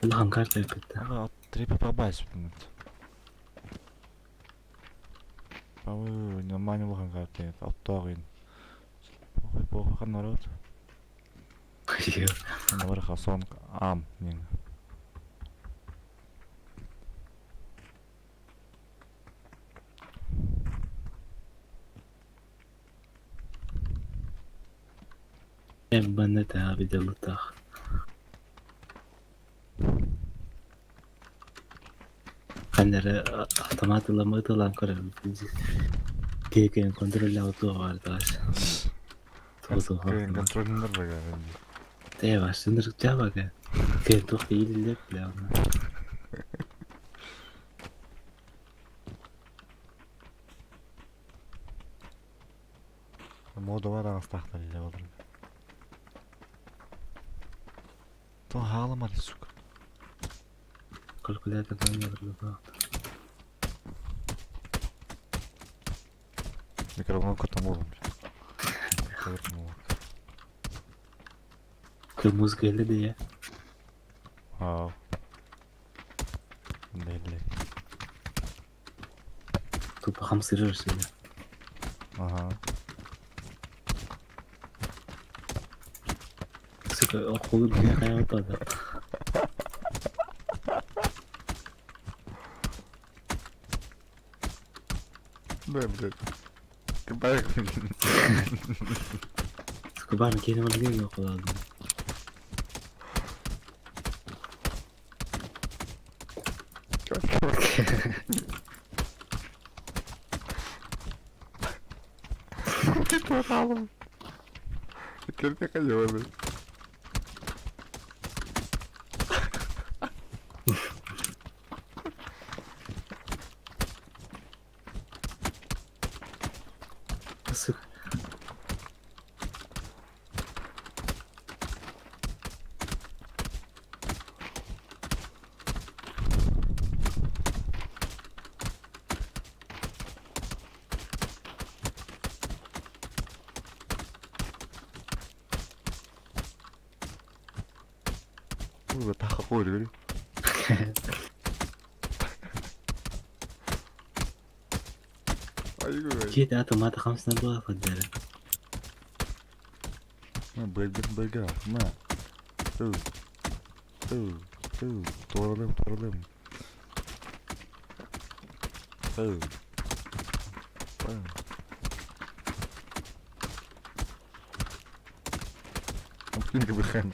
Ulan karta yapıttı. Ага, треба попасть. Павы, нормально лохан карта. Оттогын. Похуй, хан народ. Кıyıyor. Нар хасон ам нин. Ben bana da abi de lutak. Kanları otomatla lan kararım. Keken kontrol auto vardı. Todo Контрольный рыга. Te var sınır cevap ya. Kentok değil de bile ama. Мода var астахта ile olur. То ağlama suka. Kalkülatör oynuyordu bu. Микроволновка там olur. Kırmızı geldi diye. Wow. Belli. Topu hamsırırsın ya. Aha. Sıkı o kolu dünya kayağı Да, блядь. Кабак. Sıkı bana kendime de yok olan. Poralım. Teker kayıyor abi. Sık. Ой, вот так охуели, говорю. Ай, Кида автомата хамсына была фаддары. Бэйгер, на. Торалым. Книга БХМ.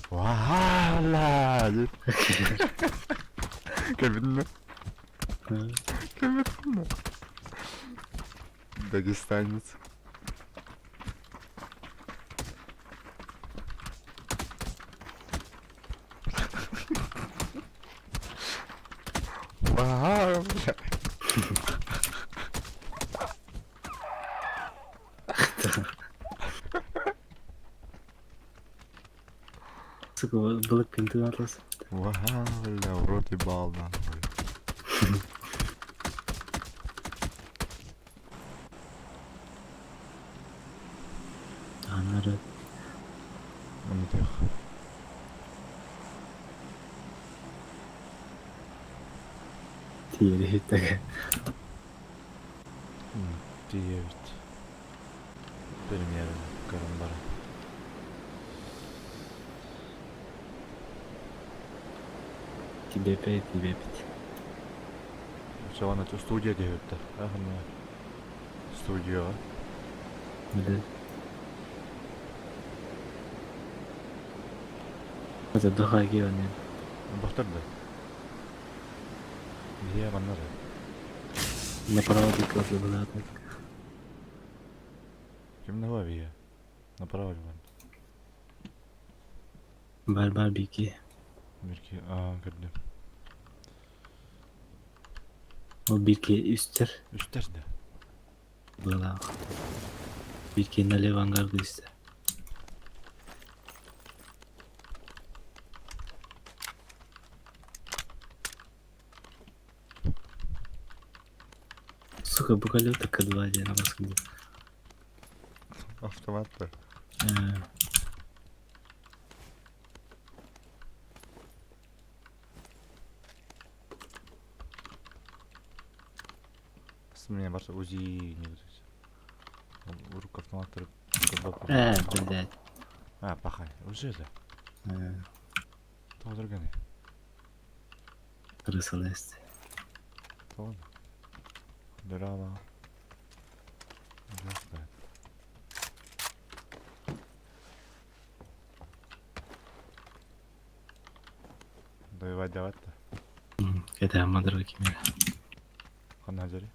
Ваала! Кабинно. Кабинно. Дагестанец. Ага, бля. Сука, Blackpink'ten atlasın. Вау, бля, в рот ебал, нахуй. Анары. Унутух. Тиери хиттеге. Девять. Примерно, карамбар. Тебе пит. Şu на студия diyordu. Ahım студия. Биле. Это дохаги они. Бахтырды. Niye banları? Не проводит классы была так. Kim ne var ya? Направо var. Барбарбики. Birki, gördüm. O birki üsttür. Üstlerde. Была. Birki налево ангарда üstte. Сука, букалета К2 я на вас где. Автоматта. Мне барса УЗИ не выдать. Рук автомата. Блядь. Пахай. Уже да. То другане. Крыса лезть. То. Дрова. Жестко. Доевать давать-то. Это мадроки меня. Ханазери.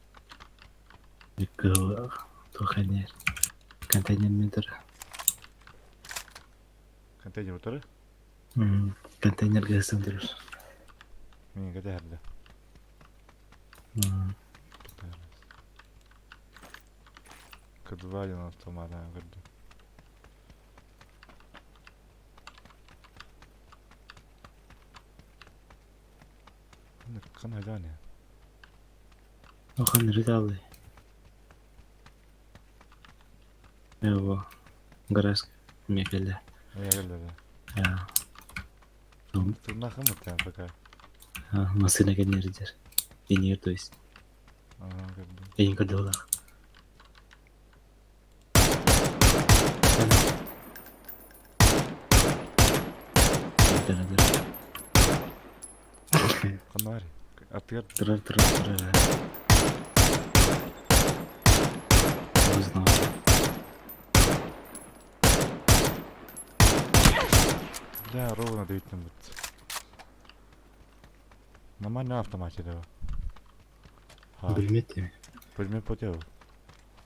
Биккы туханер. Контейнер метр. Контейнер утыры? Контейнер газом дұрыс. Мен кетерді. К2 один автомата көрдім. Қандай жане? Охан риталы. Его гараж мекелі. Geldi. Tırnak mı sen fakat? Masına gelirler. Iniyor то есть. Gördüm. Eyin kadar. Kanari. Atıyor. Тырар. Узнал. Да, ровно даётным вот. Нормально автомате да. Білмейді. Пулемет потел.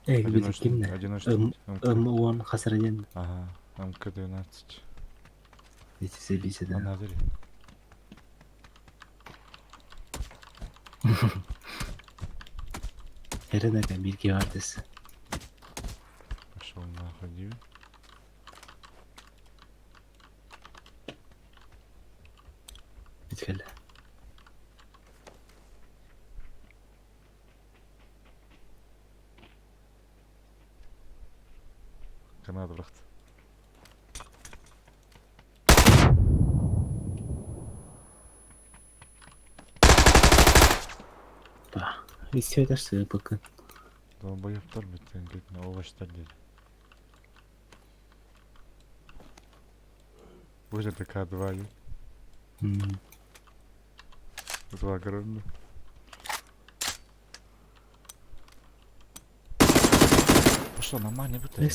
Білмейді кімді? Одиночный. М1 хасараден. Ага. МК-12. Етесе бейседі. Назари. Әрінәді бірге бардысы. Пошел нахуй, диви. Біткелі. Канада брақты. И все это что пока. Долбоёбтар біткен кетін оғаштар деді. Бұл жерде К2 ю. Два көрінді. Пошло, нормально бұта.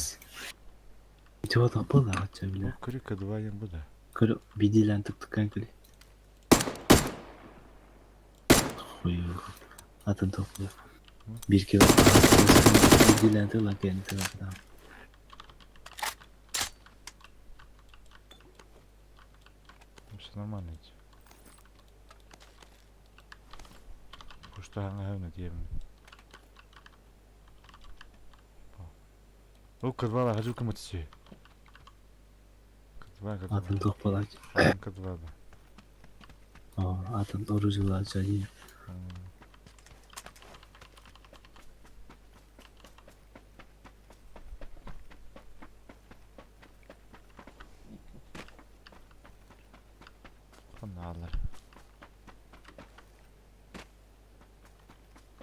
Чего так было, а чё, бля? Көрі К2 ем бұда. Көрі, бедилен тұқтыққан күлі. Хуй, атын топлы. Bir kilo bedilen la kendi adam. Все нормально. Что она дiyemem. O kız valla hacı kumatçı. Kız var kız. Атын тоқ болады. Kız var. Атын оружийлар жайы. Kanallar.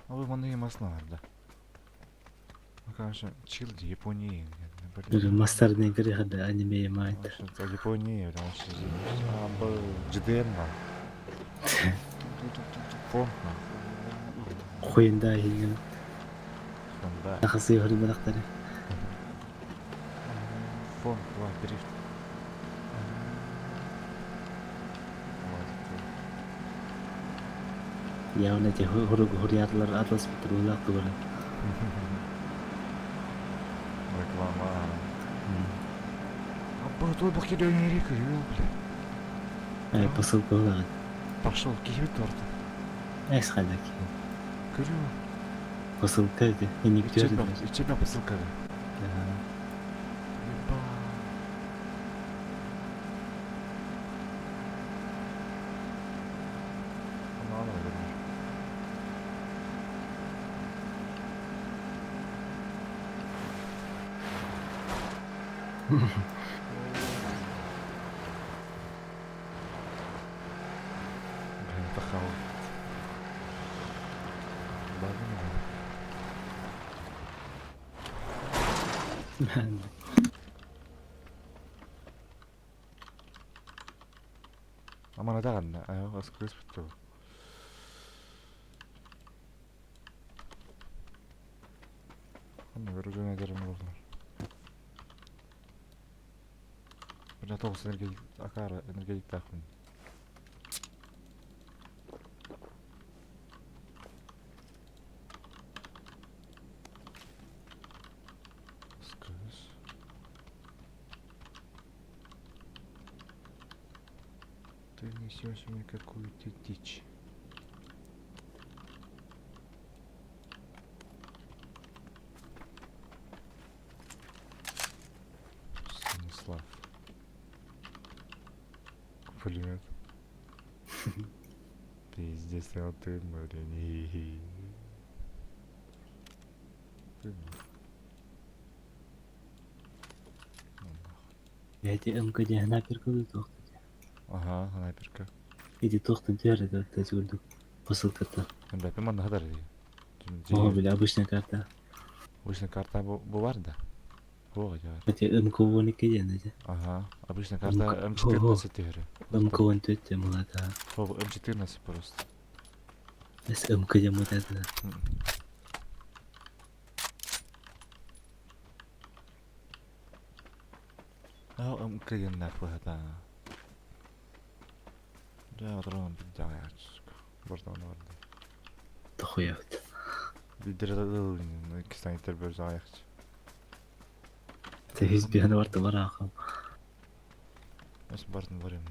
Abi bana yemasın vardı. Kanka çıldı Yaponiya. Бір мастардан кіре хада аниме майт. Япония, потому что был GDM. Помню. Қойында келген. Сонда. Нақысы көріп балақтары. Фон, ва, дрифт. Явна те хуриятлар атлас бітір олақты көрі. Реклама. А той бақи дөңе река, ел, бля. Посылка олаған. Пошел, киіп торты. Әс қалдак. Көрі. Посылка де. Ені күтерді. Ичепен посылка да. Aman ada kan? Ayo, askris betul. Kan baru ajaran oldular. Bunda to'g'ris energetik akar, energetik taxmin. Askris. Ты несешь мне какую-то дичь. Станислав. Пулемет. Пиздец, а ты, блин. Яйте МКД снайпер көрді тоқты. Ага, снайперка. Иди тоқтын тәрі дөрті көрдік. Посылката. Ben ben bana kadar diye. О, бля, обычная карта. Обычная карта bu var da. Bu var. Хотя МК-12 ден де. Ага, обычная карта М14 тегері. МК-14 де мұлада. О, М14 просто. Біз МК де мұлада. اه МК-는 나쁘다. Ja, droom ja, ja. Wordt dan wel. Te goeie uit. Die drill ik sta niet ter bezig. Het is bijna wat te vragen. Is Barton waarin?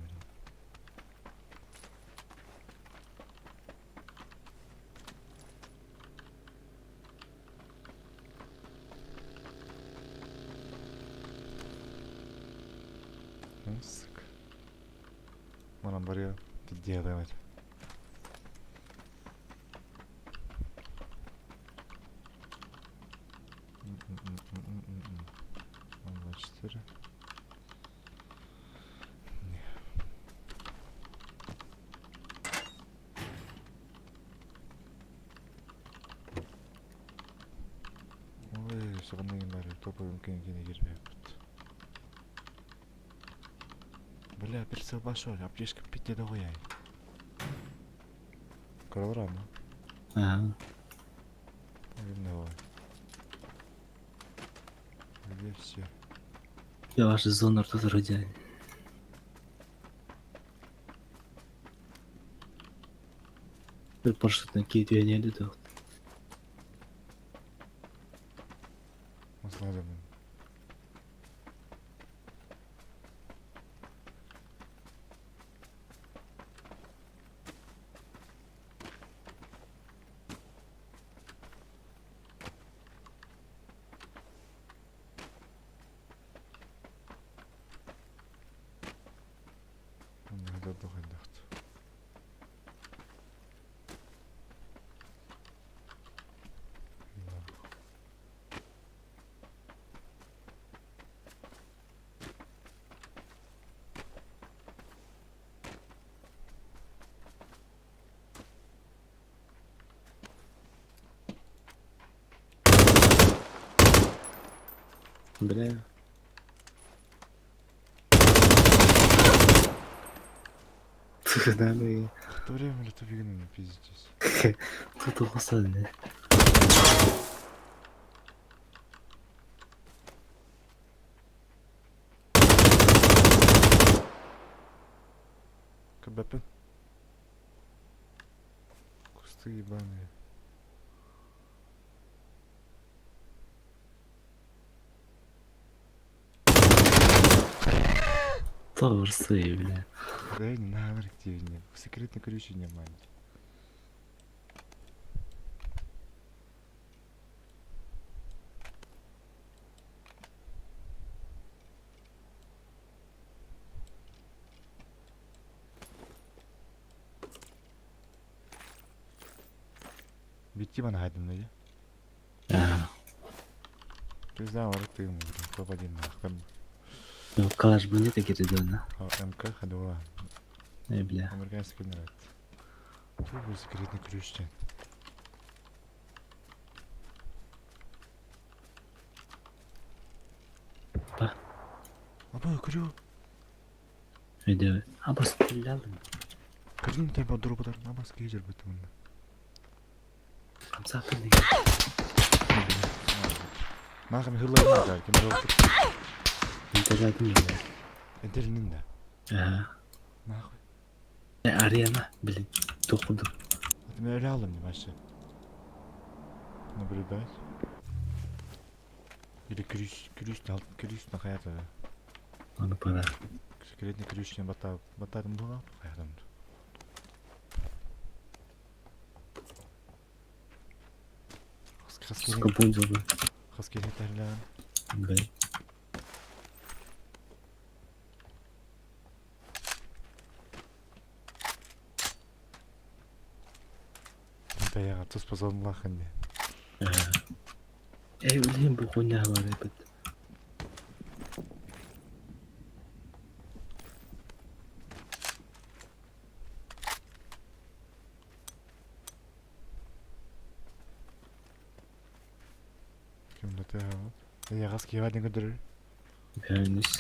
మనం బరిగా తిద్దేదమే Четыре. Ой, сағындан бәрі топовым кене кермек. Бля, прицел большой, аптечка 5 дохуя. Колорама. Ага. Давай. Где все? Я ваша зона тут родяй. Bir парашютный кейт үйренеді де. Масладым. Бля. Надо В то время эту фигню не пиздитесь. тут угусали. КБП. Кусты ебаные. Торсы, бля. Да не надо активнее. Секретный ключ не мать. Bitti bana haydınlayı. А, Пизда, ты ему, попади нахуй. ну калаш бы не такие да. МК ходила. Бля. Американский народ. Тут был секретный ключ. Па. Абай, курю. Видео. А просто стрелял. Кырдың темпа дұрыпыдар, намаз кейжер бітімін. Западный. Мағым хырлайын да, кем жоқтыр. Интернетный, бля. Интернин да. Ага. Нахуй. Арена, блин. Тоқуду. Мен өле алдым, не вообще. Наблюдать. Или ключ на хаята. Оны пора. Секретный ключтен батадым болған, хаятымды. Сука, бунза бы. Хаскелет тәрлән. Бля. Да я тұс позорым лақын де. Блин, бұл хуйня бар, ребят. Кімді тәғамыз? Я ғаске ваден көдірір. Бәрініс.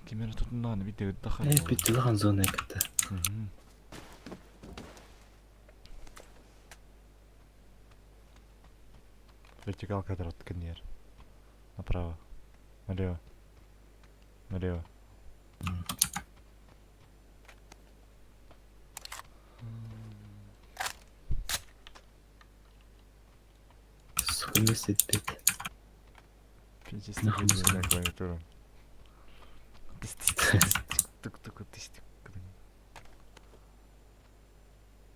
Кемені тұтындағаны бітті өтті Бітті лаған зона екті. Вертикал квадрат коньер. Направо. Налево. Налево. Сука, не сидит. Пиздец, Нахуй не сказал. на клавиатуру. Тук-тук, тыстик.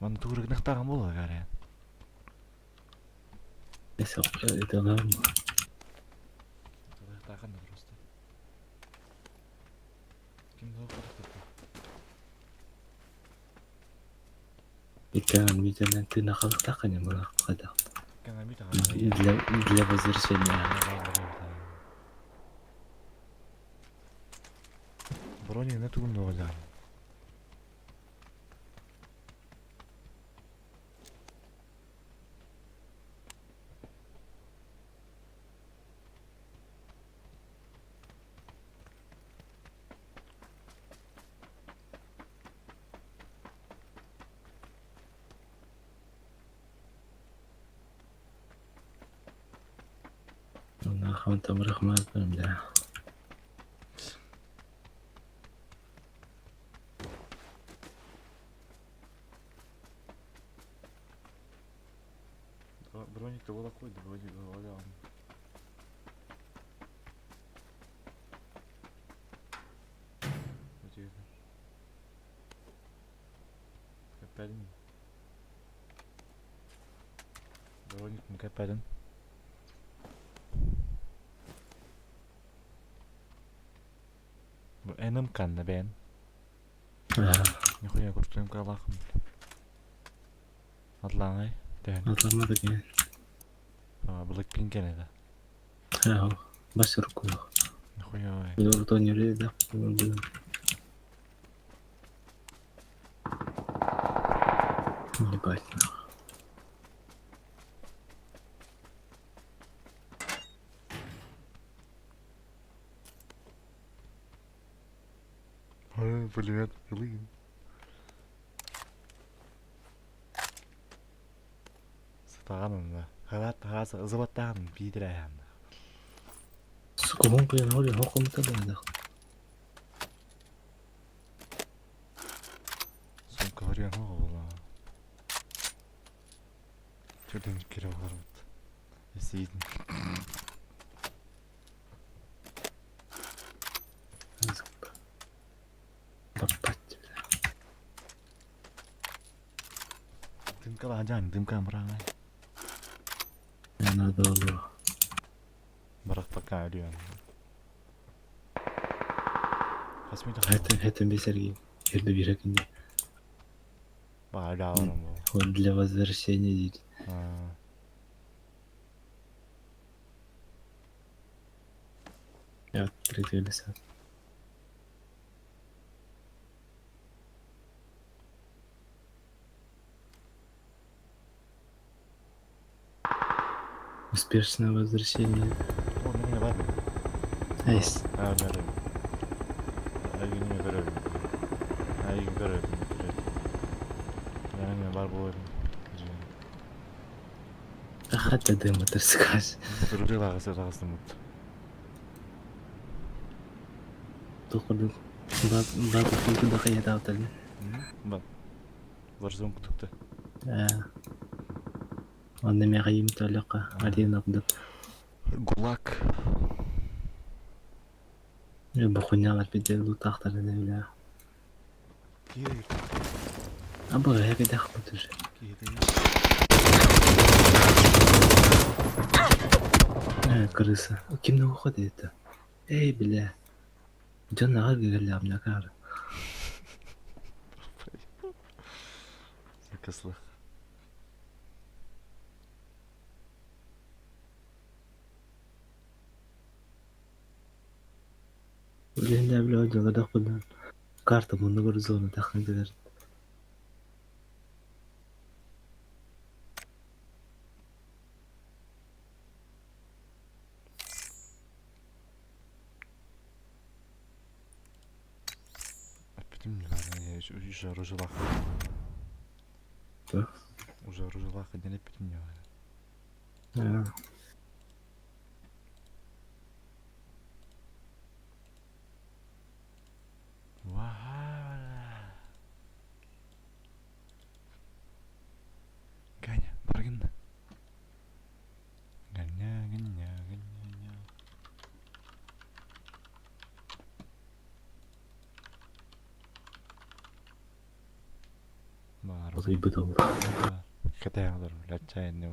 Маны туғырық нақтаған болы, ғария. Это нормально. Нақтаған да просто. Кімді оқырық Видео ты на халықтақ не мұрақ қадақ. Кәңәмит Для возвращения. Брони не туғын оғылдан. Нахуй там рахмат, бля. Броник-то вот такой, да вроде говоря. Капелин. Броник не капелин. Bu enim kandı ben. Нихуя кустуем калахом. Атлангай. Atlanmadık yani. Balık pinken ede. Ha, baş ruku yok. Нихуя ой. Bir oradan yürüyor da. Oradan. Ебать. пулемет, блин. Сатаганын да. Хагат ызыбаттаган бийдираян. Сука, он кыян ори хокумта да. Сумка вариан хогола. Чөдөн кире барат. Эсейдин. Баппать. Дымка лажан, дымка мраңай. Надо было. Барак пока алюан. Хасмида. Это без Сергей. Это биракинде. Баалааварам бо. Вот для возвращения дейді. Я притвелся. Успешное возвращение. О, мене бар. Айс. Да. Айгине көрөм. Айгине көрөм. Мене бар болор. Хотя дыма ты скажешь. Ружелага сырагастым мут. Тоқырдың. Баты филді да қайда авталды. Ба. Барзон кутукта. Онда мен қайым төліққа. Арен ақдып. Гулаг. Бұқынялар беде лутақтарына бля. Киер. А бұл әбе дақ бұд уже. Крыса. Кімді оқыды это? Эй, бля. Джон ағар кегелі амна кары. Закыслых. Блин, бля, өділі дақ бұдан. Карта мұнды бір зоны тақын кедер. Уже ружелах. Да? Уже ружелах, не лепит меня. Ганя, баргин. Ганя. Ой, бытал. Катаялар, лачайны.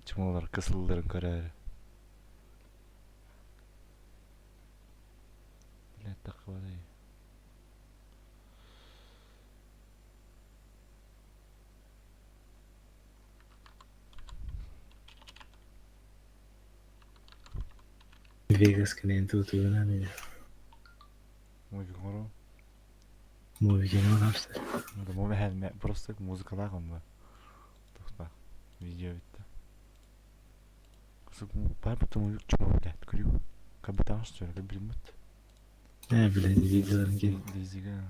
Чумалар кысылдырын көрөр. Билет такыбадай. Вегас кенен тутугуна мени. Музыка. Музыканы алапсыз. Музыка просто музыкалаган ба. Тохта. Видео битти. Бар потом чего, блядь, курю. Как бы там что ли, как блин. Блядь, видеоларын ке. Дизига.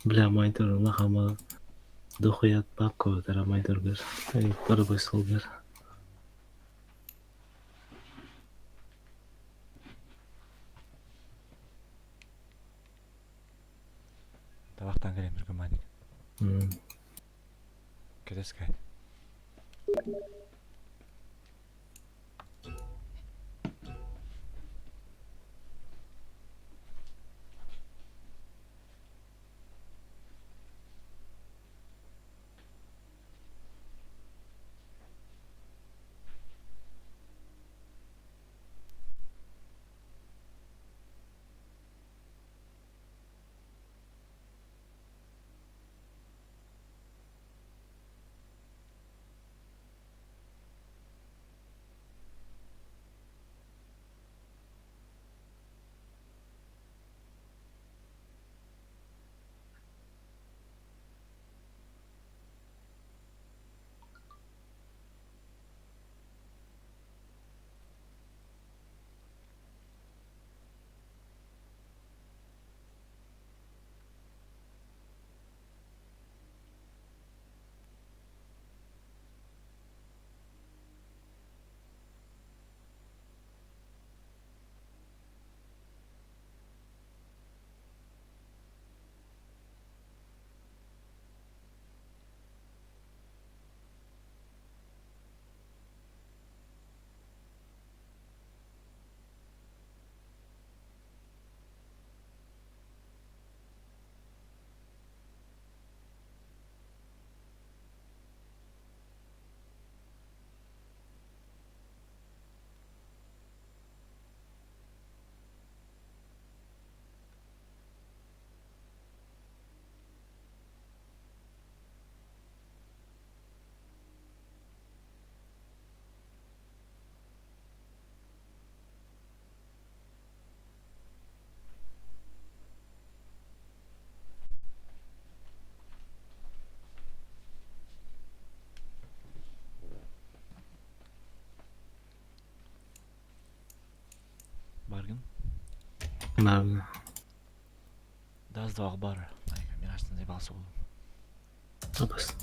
Бля, монитор лахама дохуят папка тара монитор гер. Ай, парабой сол гер. Табактан келем жүргөн маник. Кетеске. نعم. ده قصده اخبار مين عشان زي بعض صوت بس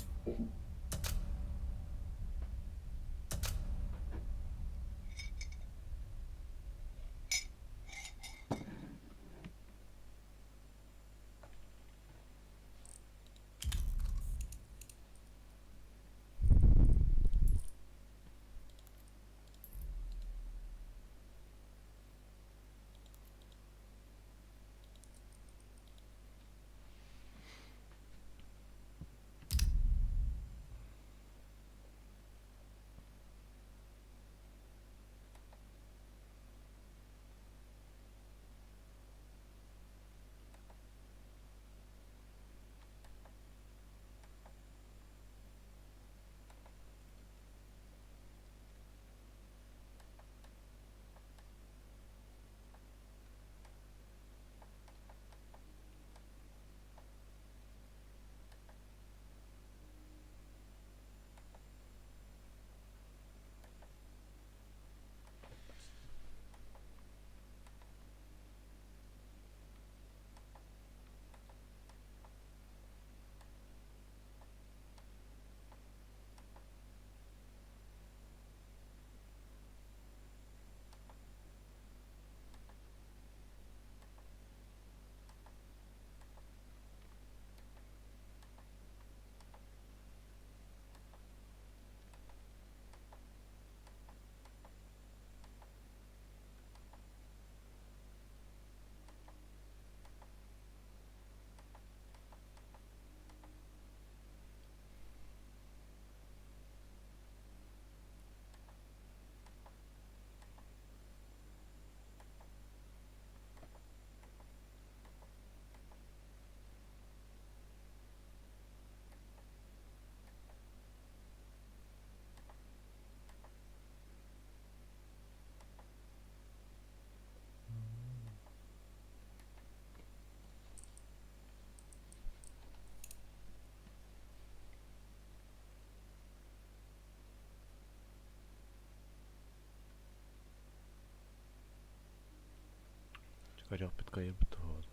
تقريبا بتغير بالطول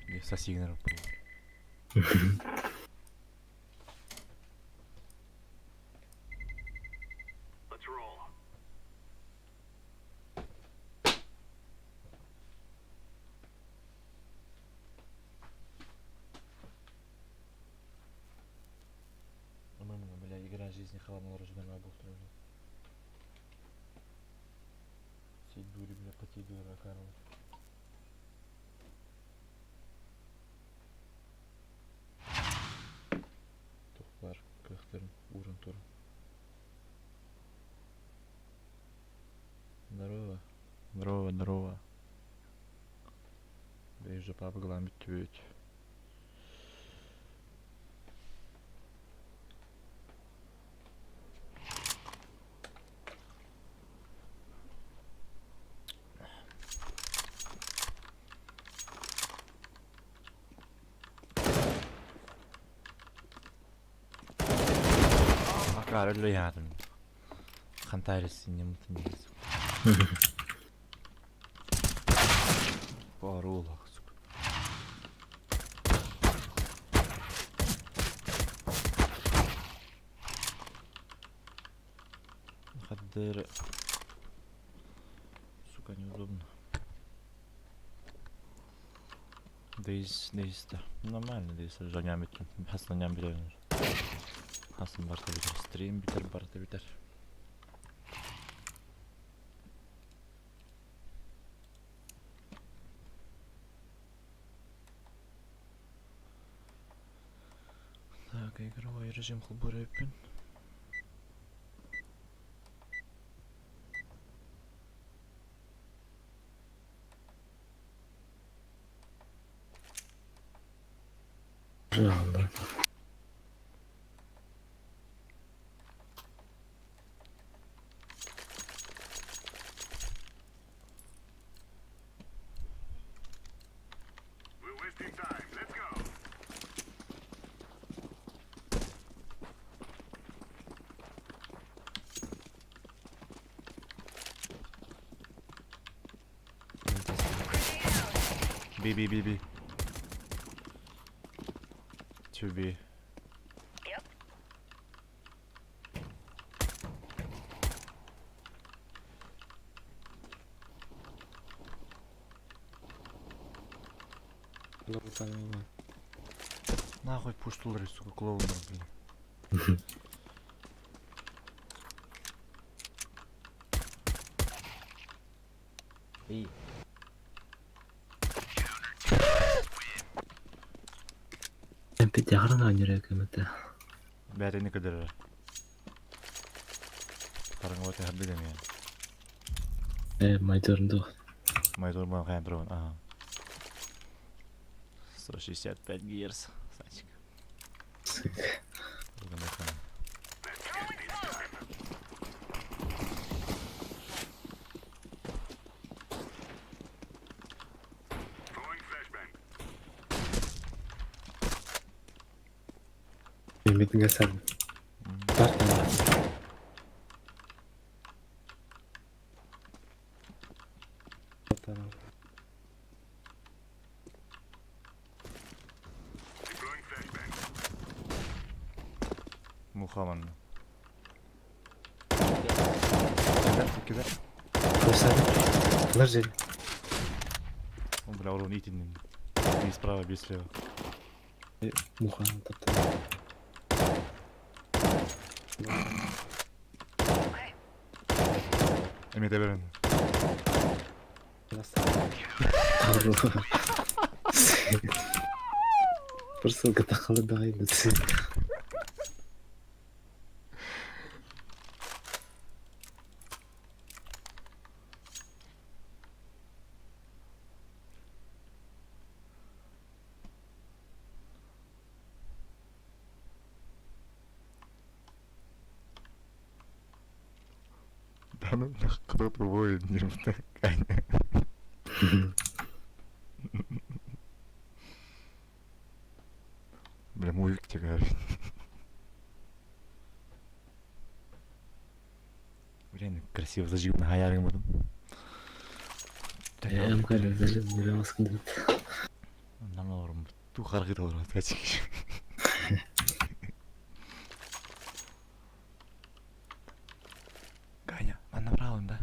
لسه سيجنال жизни хватало рожденного бухтера. Сей дури, бля, поти дура, Карл. Тухлар, кахтер, уран тур. Здорово. Здорово, здорово. Вижу, папа гламит тюить. Cara, lo yardım. Kantarısın ya mutluyiz. Parola. Хадыр. Сука, неудобно. Дейс-то. Нормально, дейс. Жаням битер. Хасланям битер. Hasan barda biter. Stream biter, barda biter. Так, игровой режим хлбурайпен. Жалко. B. 2B. Нахуй пуштулар, сука, клоунер, блин. И. Эмпи тягырын анырек эмете. Бәрі не кідірі. Қарыңғы өте хаббедем я. Майдорынды. Майдор маған қайын тұрған, ага. 165 герц, Санчик. Мидіңе сәлім. Бар таңда. Мухаммад. Кида. Көрсәді. Қылар жел. Он, бля, урон итинен. Без справа, без слева. Мухаммад таптым. Эмете берін. Бір сылғы тақылы дайын өтсен. Да ну, кто-то воет, не Каня. Бля, мувик тебе говорит. Реально красиво зажиг на хаярым будем. Эм кәлі біле басқын дейді. Нам орым ту харгыт олар тачки. Каня, манна правым да.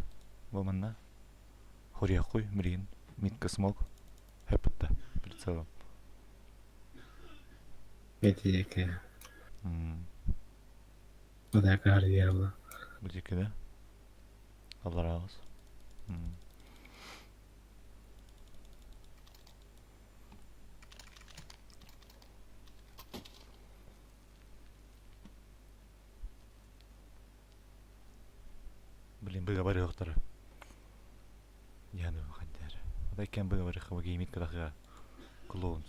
Бұл манна. Хория қой, мрин, митка смог. Хэппетта, прицелом. Еті еке. Ода кар дия бұла. Бұл еке да? Аллар ауыз. Блин, быга бары оқтары. Яны қандары. Ода екен быга бары қабы кеймет кадақыға клоун.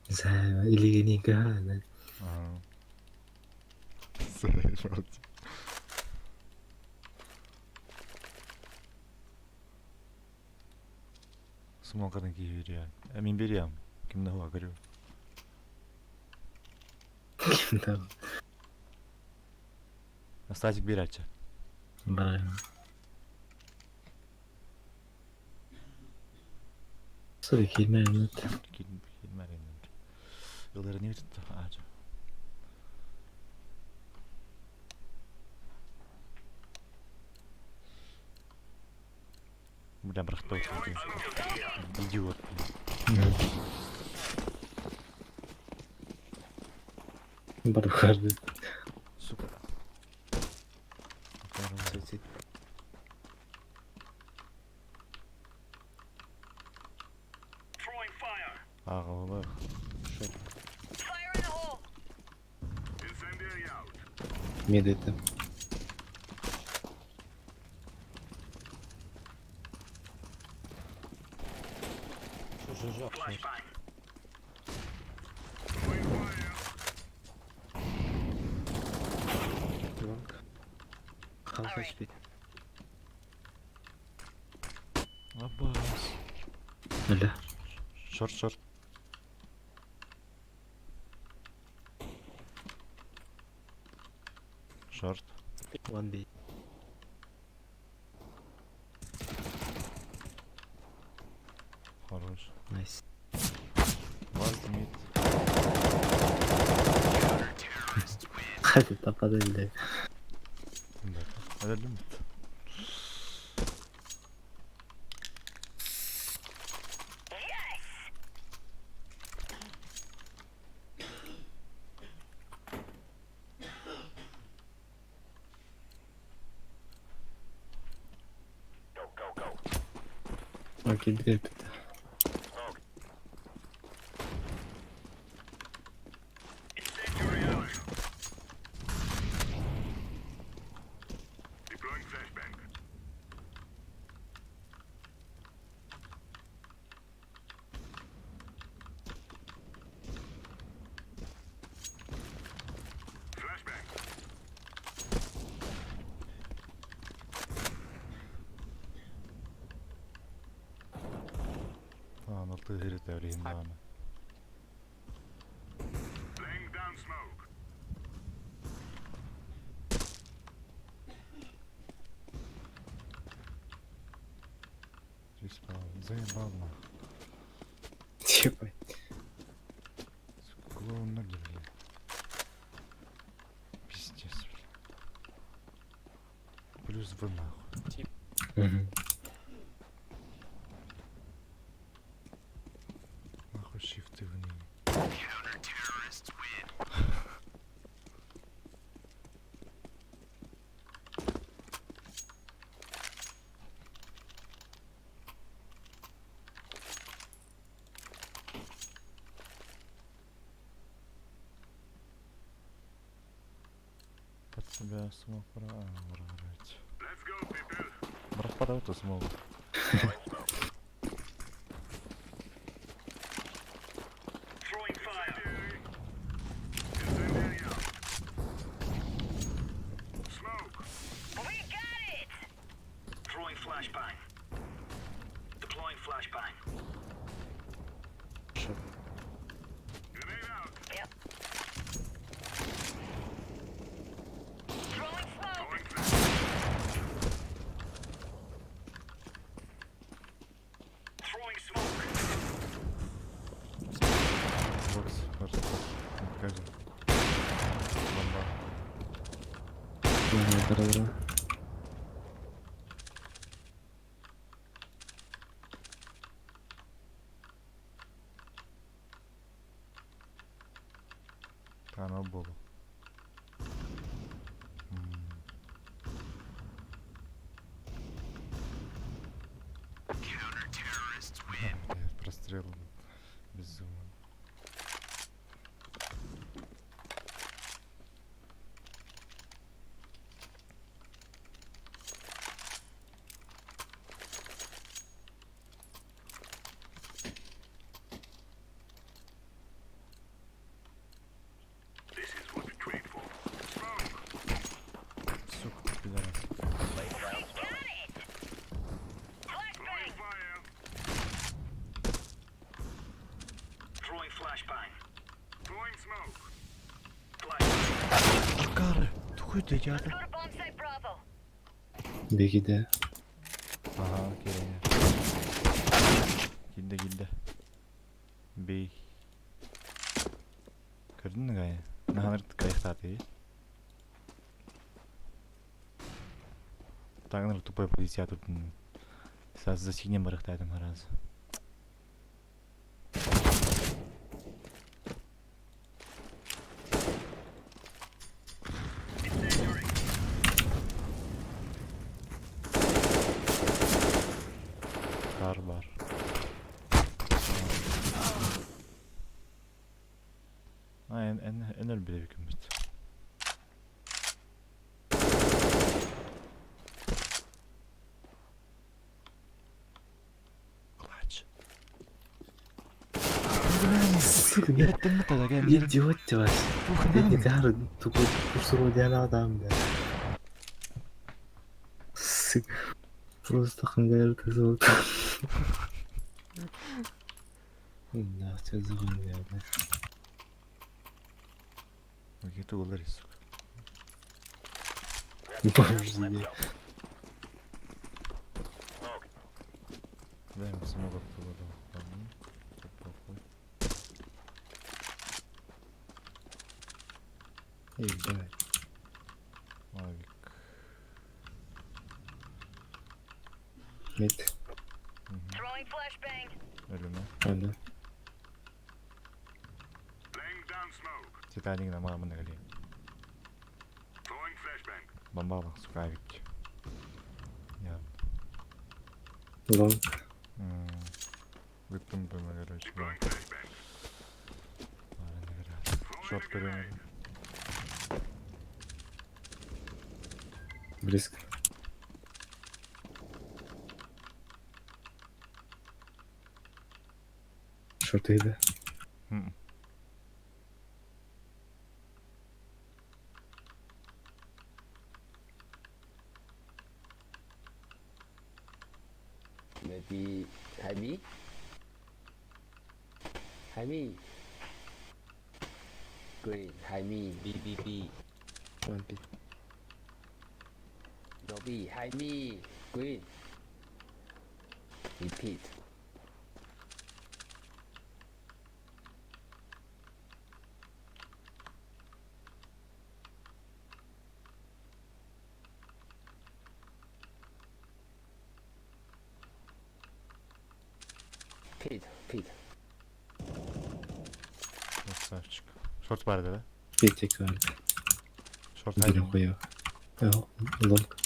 Зәйба, илеген екі ана. Зәйба. Смокадан кейі берия. Мен бериям. Кімді хуа көрі? Кімді хуа? Статик берача. Барайма. Сұр келмәйін өтті. Келмәйін өтті. Йылдары не өтті? Ача. Бля, бірақта өтті. Идиот. Бар қарды. Сука. Сөйтсет. Аға олар. Мед етті. Қалса ішпейді. Аббас. Өлі. Шорт. Short. 1B. Хорош. Nice. Last mid. Hadi tapada öldü. Öldüm mü? Okey direkt. Tamam, altı herif devreyim daha mı? Заебал. Типа. Клоун ноги, блин. Пиздец, блин. Плюс В нахуй. Нахуй шифты в ней. Под себя смог прорвать. Брат, подай эту смогу. Бокс, кажется. Как же? Бомба. Добре. Та оно было. Прострел безумно. Сука, пидорас. Аркары, тухуй ты яды. Belki de. Aha, gelin. Gildi. Bey. Gördün mü gayet? Ne kadar kayıkta değil. Так, наверное, тупая позиция тут. Сейчас засигнем барахтает там раз. Бар. En öl bile hüküm bitti. Клач. Сука, Я это тогда гel. Идиот вас. Я не знаю, тупой курсурудяный адам, да. Сука. Просто хангайр козел. Да, все загоняю, да. Какие-то удари, сука. Боже. Дай ему самого оттуда. Ладно. Тут похуй. Эй, блядь. Авик. Мид. Ölümü. Öldü. Titanic на маму нагрели. Бомба бak сука Авик. Ya. Лонг. Выпьем прямо, короче, да. Ладно, играть. Шорт перемер. Близко. Шорт йде. Maybe Jaime? Jaime? Green, Jaime. B, B, B. 1B. No B, Jaime. Green. Repeat. Pit, Pit. Красавчик. Шорт парда, да? Пітик вард. Шорт Дуже один. хуйово. Лонг.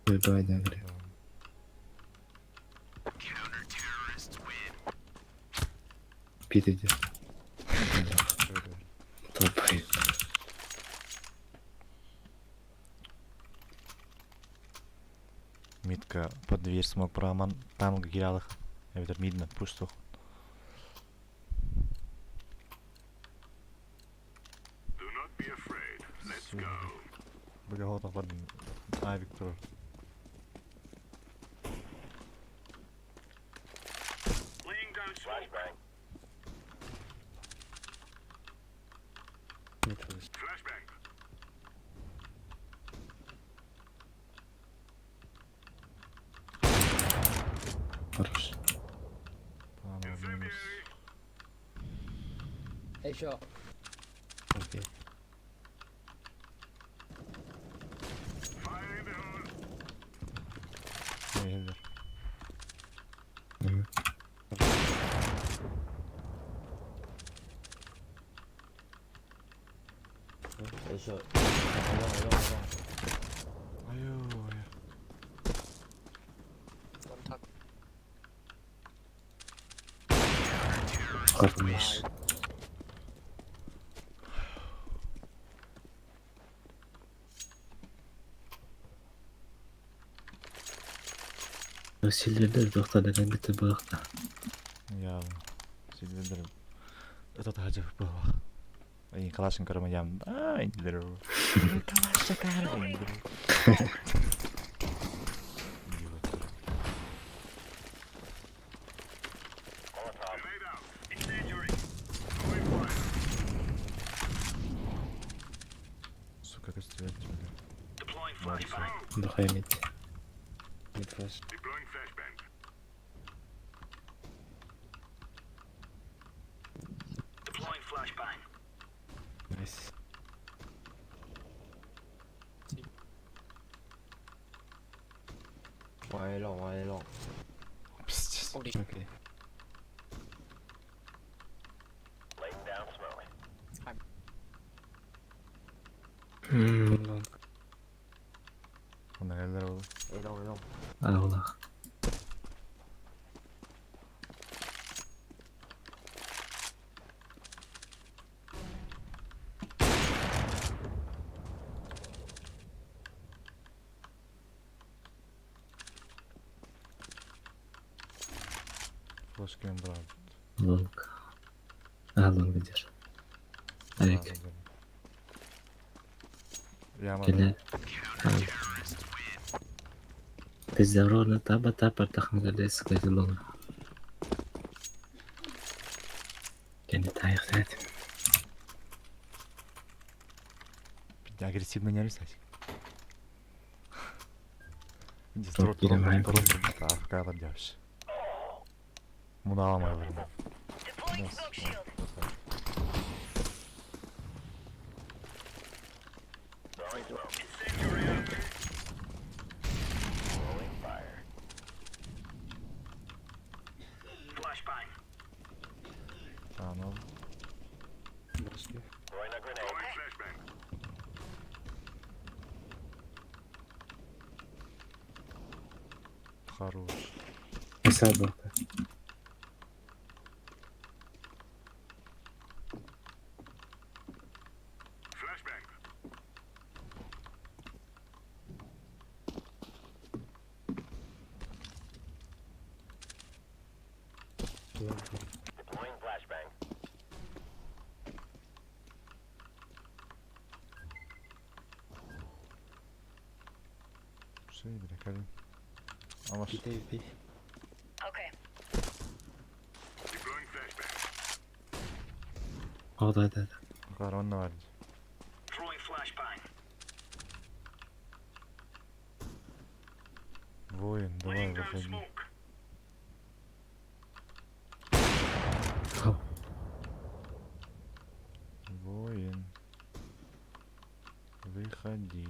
Вибивай дагрі. Піт іде. Топай. Мидка под дверь смог проман. Там гирал их. Я видел мидно, пусто. Бля, вот он один. Авик тоже. Хорош. Hey, sure. Окей. Геллер. Hey, sure. Ай-ой. Хорош. Сильверлер тоқтадыдан бітті бұлақта. Я Сильвендер. Этот хажев был. И Калашникова моям. Ай, здорово. Калашникова. Сука, как стрелять тебя. Духай мид. Мид флеш. Найс. Why long? Пиздец. Окей. Лонг. Он Геллер был. Long. Аллах. Флешки брат. Лонг. Лонг идешь. Авик. Я Келе. Пиздаврона таба тахмгады скайды лонг. Кені тайық сәт. Агрессивно не рисать. Иди, Çok bilemem. Kadar yavaş. Bunu almayalım. Tamam. Хорош. Hesaba bak. Şey direkt hadi. Ama Bir de bir. Hadi. Kahraman da vardı. Воин, давай выходи.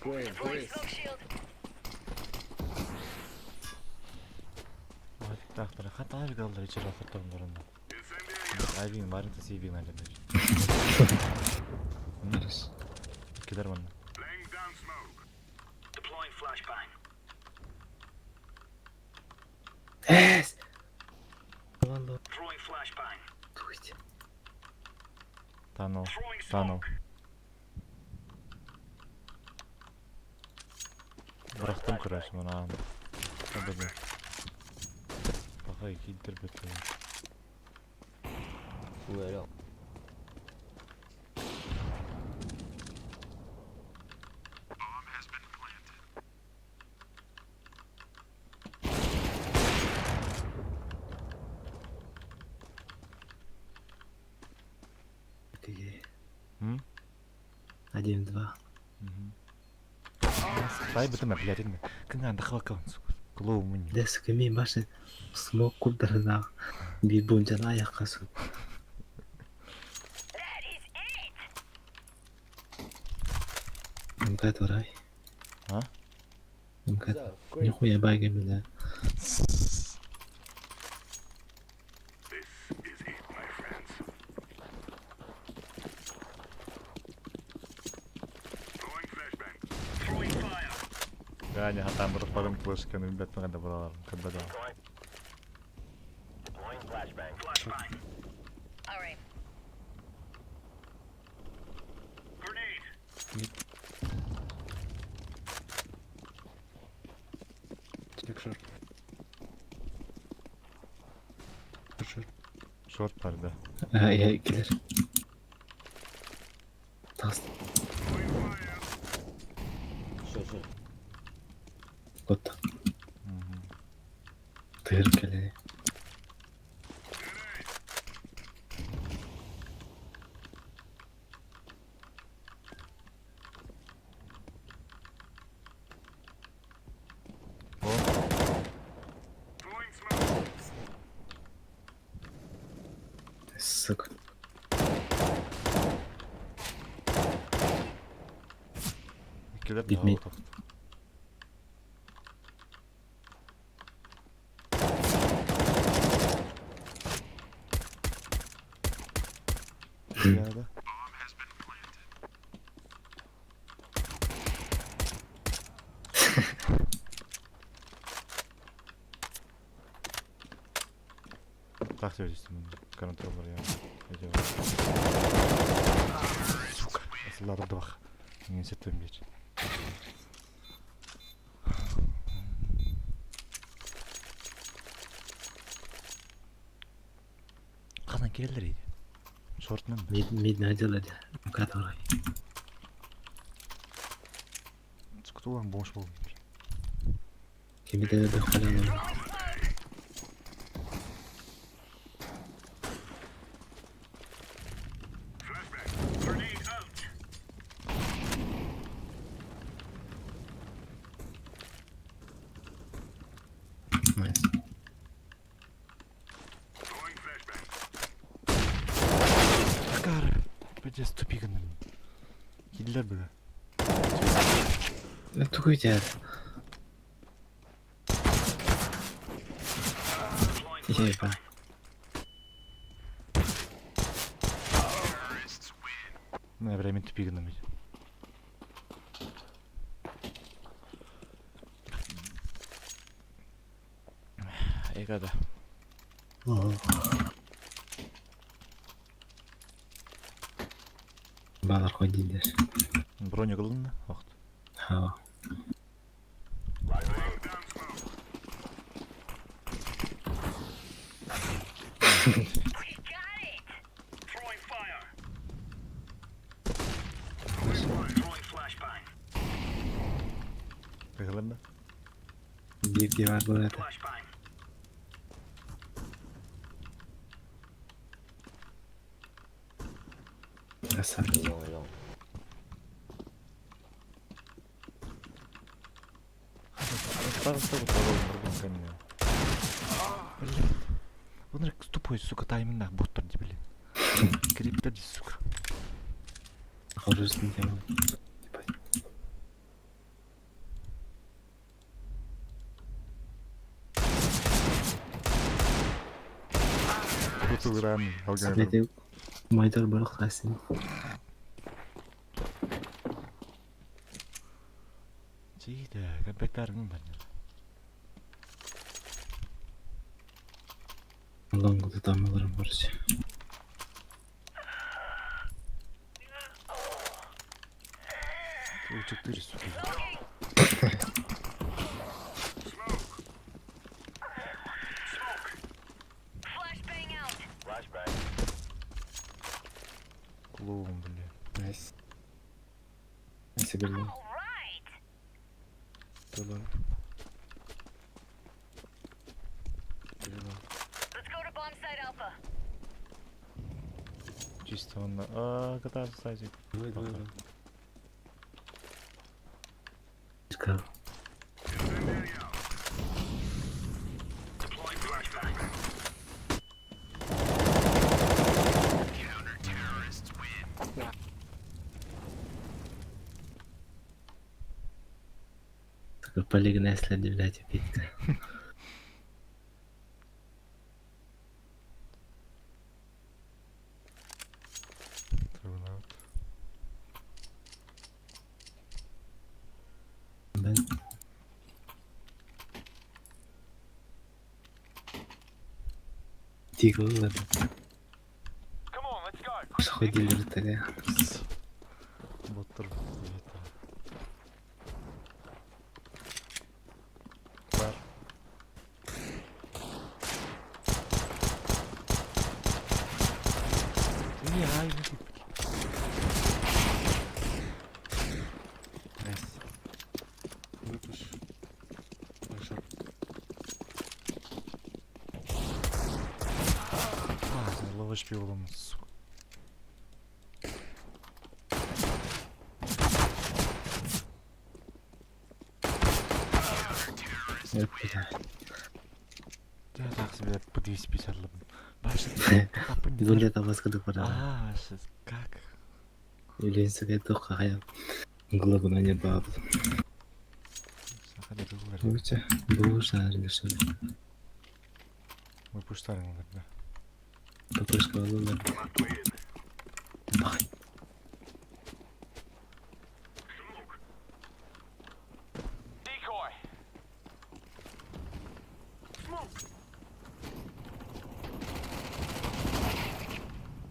Воин, выходи. Так, хата abi kaldı içeri atlarında. Ayvin var da CV bence de. Varız. Gider bana. Yes. Valla. Tuğçe. Tunnel. Bıraktım kıraşımı onu ağam. Hadi be. Bakay gittir bekleyin. Well. М? 1-2. Дай бы ты на блядь, как надо хвакал, сука. Клоу мне. Де скими башын смок кулдарына bir buncan ayakka su. МК Турай. А? МК. Нихуя багами, да. Ganya hatam berpaling plus kan ibet ada beralam kebadan. Short perde. Ya gelir. Tas. Şöyle. Gotta. Tır kele. Sık. İkiler Bitmeyin. Ya da. Так söyleyeceksin bunu. Kanıtı olur ya. Video var. Сука. Asıllarda bak. Yine settim geç. Kadan geliriydi. Short'un mu? Mid acıladı. Kadar. Sıkıntı olan boş olmuş. Kimi de falan. Nice. Bakar. Bence stupid'in. Gidiler böyle. Tuku içer. İyi ben. Ne времени stupid'in mi? Egada. Bağlar koy değiller. Броня kıldın mı? Vakt. Ha. Kıldın mı? Bir var burada. Nasıl? Long. Староста вот такой камень. Блин. Он тупой, сука, тайминг боттар, блин. Крипта, сука. Хожу делом. Буду грами, Смотрите, майтер был хасин. Чида, компьютер мин бар. Лонгду там алırım burası. У4, сука. Клоун, бля. Nice. Neyse bir Dolar. Чисто он... кататься, кстати. Çıkar. Такой полигон след, блядь, опять-то. Да. Тихо, ладно. Сходили тогда. Боттар. Не, ай, Выпуш. Хорошо. Ловишь пивом, сука. Yok bir daha. Я так себе по 250 лоб. Башня. Гуля там воскоду пора. Сейчас как? Или себе только хая. Главу на не баб. Лучше. Лучше, решили. Мы пуштали, наверное. Попрыскал,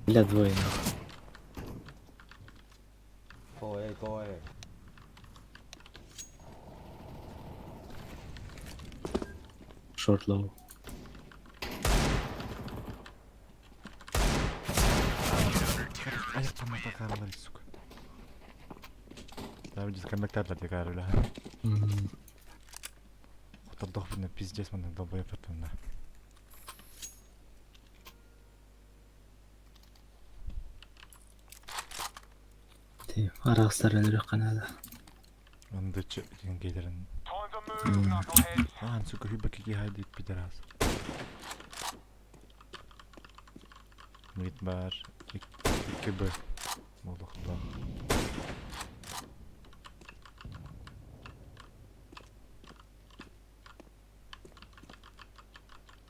Бля, двое нахуй. Go away. Short low. Ayaktan atak araları сука. Там дисконнекторлар тек арыла. Отдох блин, пиздец, мана долбоёб потом на. Тий, арагастар эле канада. Анда ч деген келерин. Сука, хиба кики хайдит пидорас. Мид бар. 2Б. Молдохда.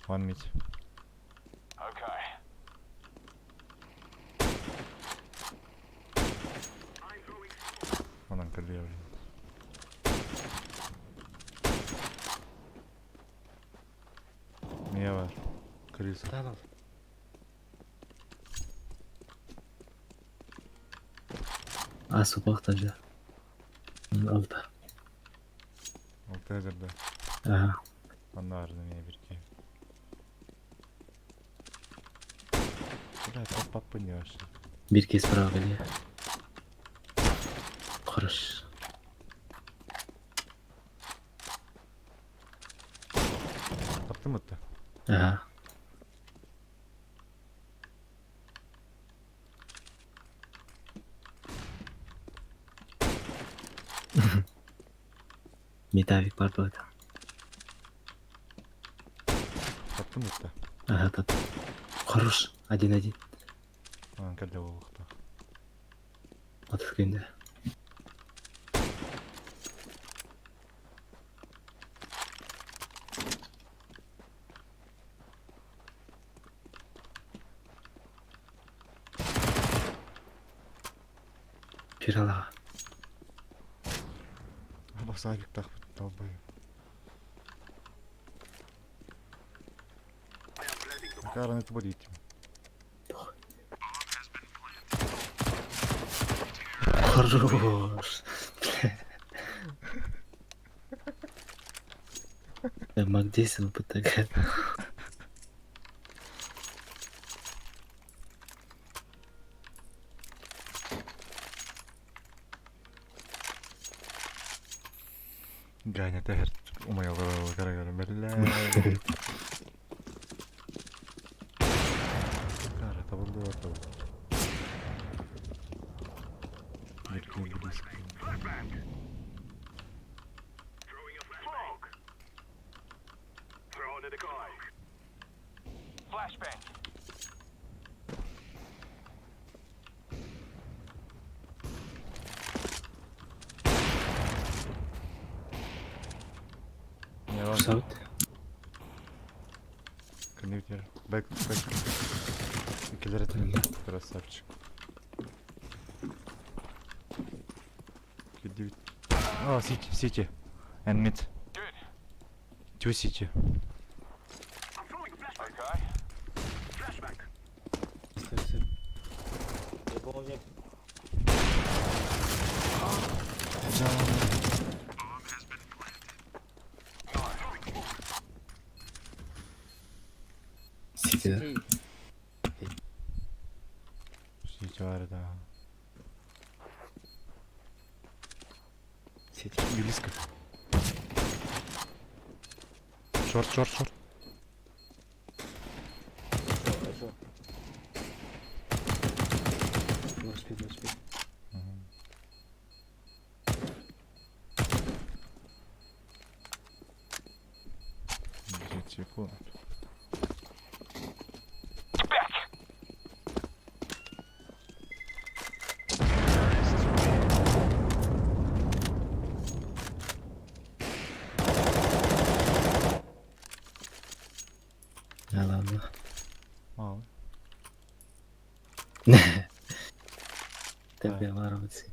One mid. Ondan kırıyor. Niye var? Kriz. Tamam. Асу бактажа. Алта. Altı hazırda. Ага. Onlar niye bir ki? Бля, папа не аж. Bir kez справа geliyor. Хорош. Taktın mı da? Ага. Метавик бар bu arada. Taktın mı da? Ага, тут. Хорош. 1-1. Lan kırdı o vakti. Отыз күйінде. Пиралаға. Bak sahip tak dalbayı. Каран это будет. Хорош. Макдейсон ПТГ. Ганя тахер умаялы караганы белле. Кара табылды атабы. Еркен близко. Saut. Коннектор. Бэк. Киллер это красавчик. Кидит. О, сити. And mid. Two city. Сити. City var da. Сити. Близко. Шорт. Не успей. Секунд. Да ладно. Мало. Тебе варваться.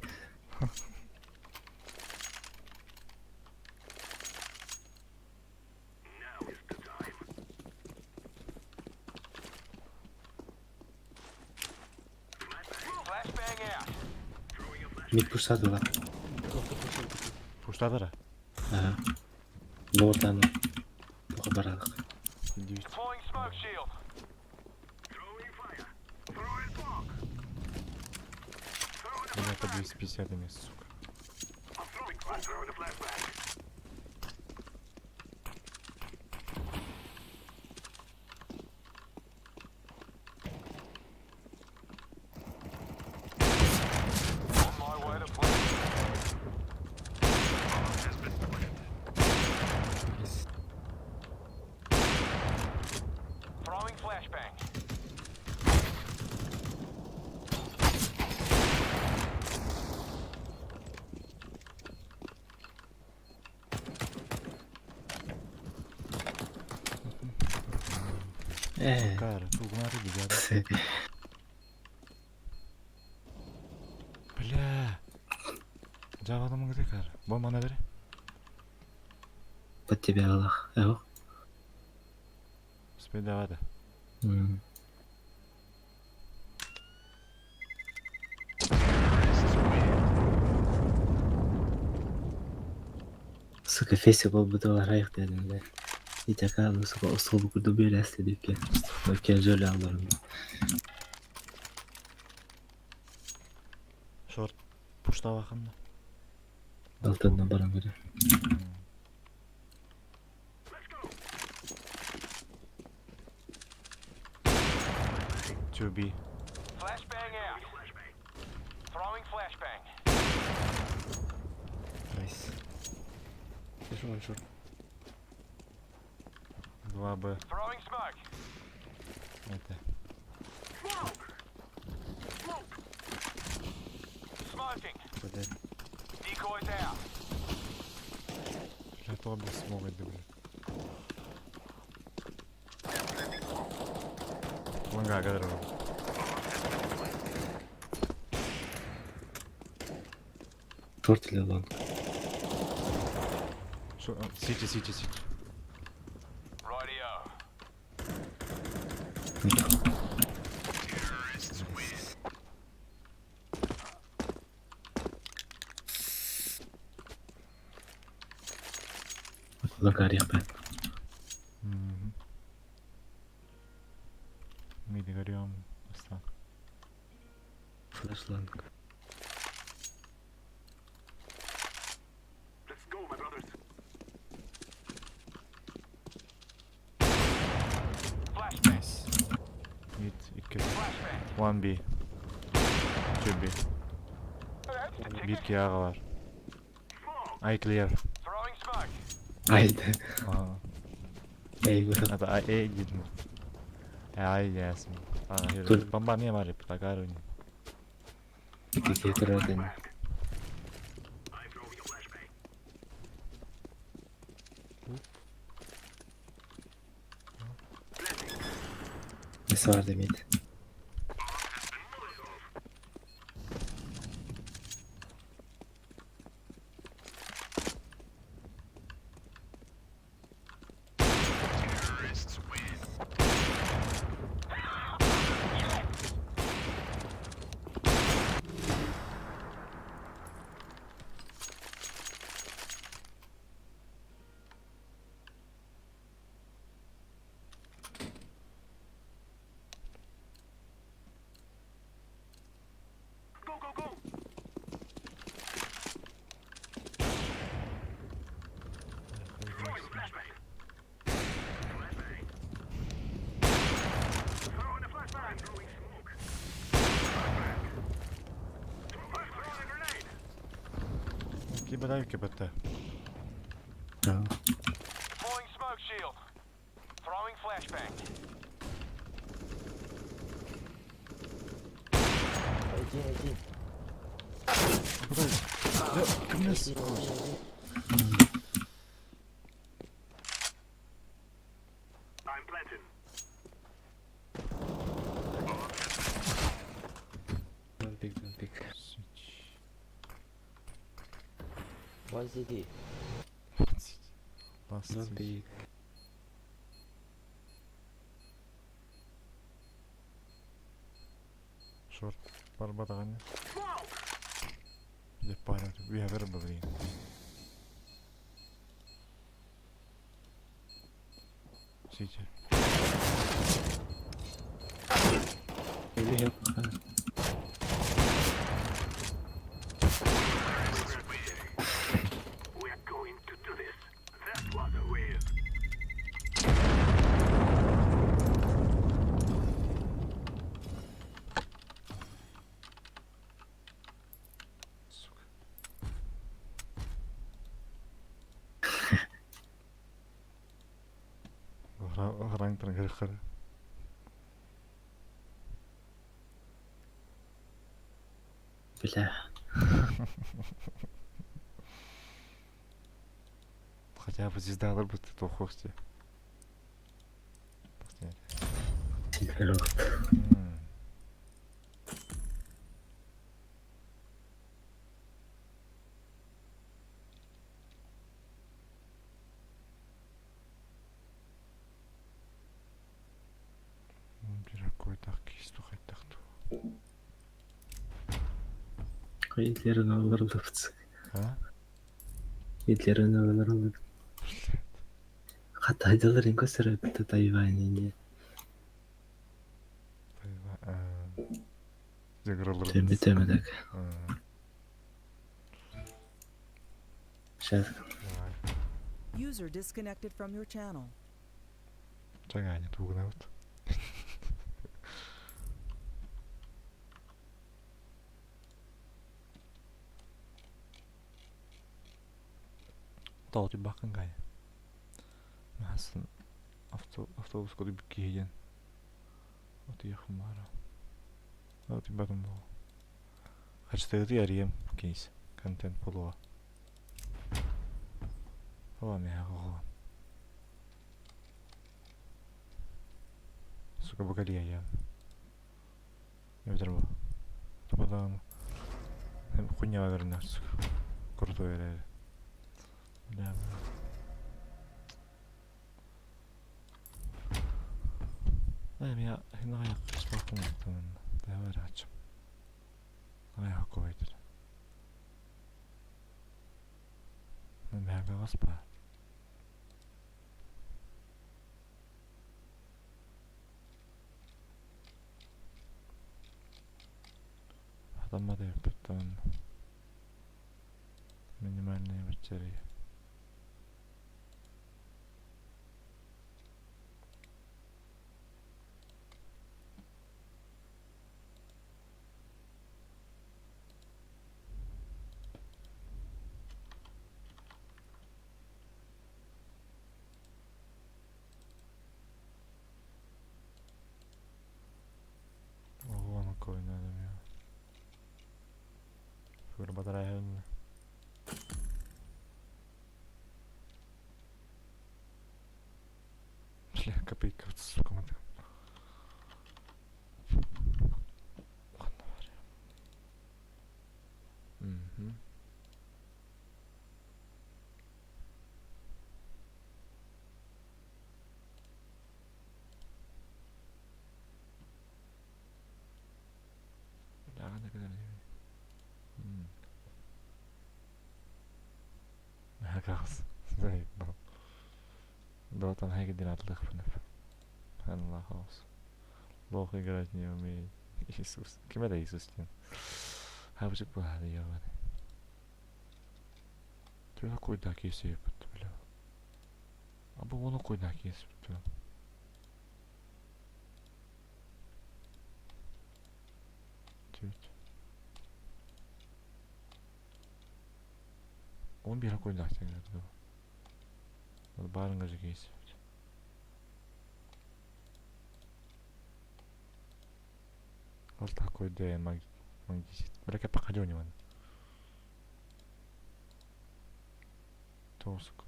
Mid pushadi ular. Pushladılar. Aha. Lord'dan to'g'ri boradi. Deploying smoke shield. Это 250 мест, сука. Throwing flashbang. Cara, угнали, ребята. Бля. Жабадым где, cara? Бомбаны бери. Под тебя, Аллах. Эх. Успей давай. Сука, фестивал бутылар аяқ dedim de. Итака, сука, ұстолы күрді берәсті депке. Өткен жөлі алдарым. Шорт пуштап акында. Алтындан барам көрі. To be. Flashbang out. Throwing flashbang. Nice. One shot. 2Б. Throwing smoke. Это. Smoking. Decoys out. Я то бы смог это, блядь. Ланга, гадро. Шорт или лонг? Сити. Radio. Лонг арих бе. Миди горем. Остан. Флэш лонг. Nice. Mid 2. 1B. 2B. 1 ağa var. I clear. Throwing smoke. Haydi. Aa. Eyvah. Hadi A gidin. Ay gelsin. Dur. Bomba niye var hep? Takar oyunu. İki kere dene. Nesi var demeydi. Кибадай КБТ. Deploying smoke shield. Throwing flashbang. Don't pick. One city. Don't pick. Шорт. Бар батаган. Де пара, я виробив її. Сіті. Или я пока. Охранник грехари. Бля. Хотя бы звезда работает, то хосте. Температура. Какой-то кисту хоть так-то. Гитлер'in öldürdü. Ha? Гитлер'in öldürdü. Hataydaların gösterip Tayvan'ı. Zegaralar. Temedek. Şef. User disconnected from your channel. Чакай, не тук навод. Толти бакан гай. Масын автобус коды бикейден. Вот я хумара. Вот и батон был. Хэштег ярим кейс. Контент полуа. О, мяго. Сука, багалия я. Не выдернул. То потом... Хуйня вернется. Крутой реально. Да. Я я спокойно там давай. Я какой-то. Я гаспа. Там надо потом минимальные батареи. Ого, на кой надо мне. Батарея. Бля, копейка вот сука мать. Ладно, варя. Да, да, да. Хакас. Заебал. Да, там Хэгдин отлыхнет. Аллах хаос. Лох играть не умеет. Иисус. Кем это Иисус? Хабжик пахали, ёбаный. Ты какой дак есть, бля? А бы он какой дак есть, бля? Чуть. Он bir какой дак тебе говорю. Вот барынга же есть. Вот такой да магнитит. Бля, как походил у него. Толско.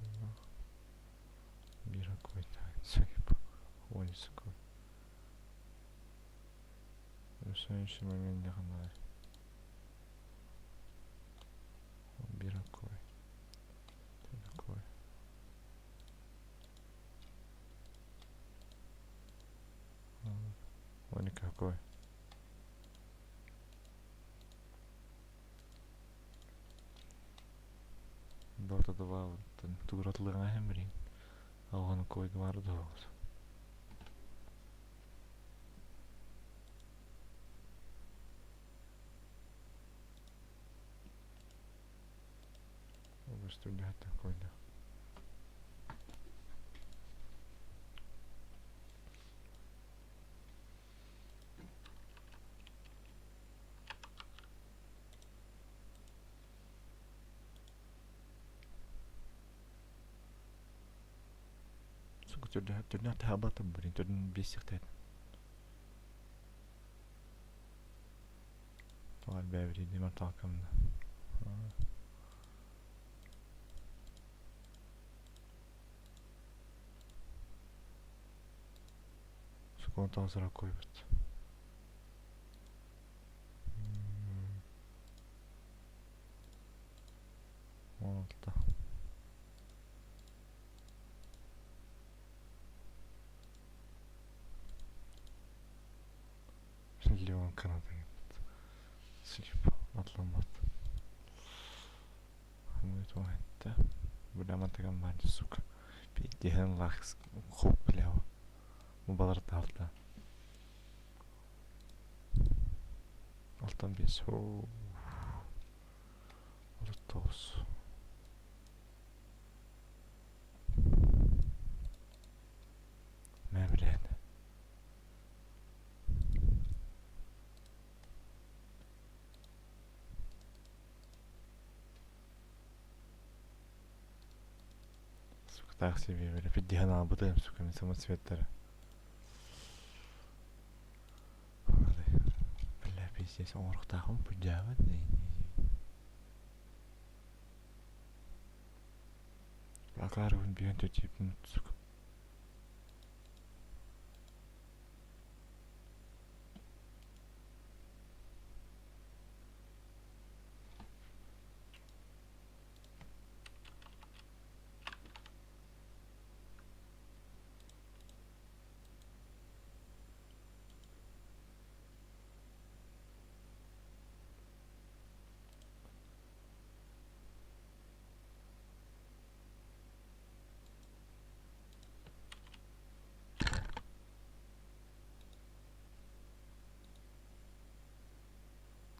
Bir какой-то. Цепь. Ой, сука. В следующий момент не хана. Bir какой. Такой. Он никакой. два тугратлыгына хемрин. Алганы койду барды болсо. Что ли такое, да? Сука, түрден табатым бірін, түрден бесіктен. Туғар бәвірі демір талқамды. Сука, он тазырақ қойбыт. Oldu. Leon kanadı gitti. Silip atlanmadı. Hamle tuvalette. Burada mantıkan bence suka. Bir diğerin laks kop bile o. Bu balar da altta. Alttan bir soğuk. Olur toz. Memlen. Сука, так себе, бля, поддигана обудаем, сука, мне самоцветтеры. Бля, пиздец, он рухтахом поддявает, не. Акарывын бүйен төтепін, сука.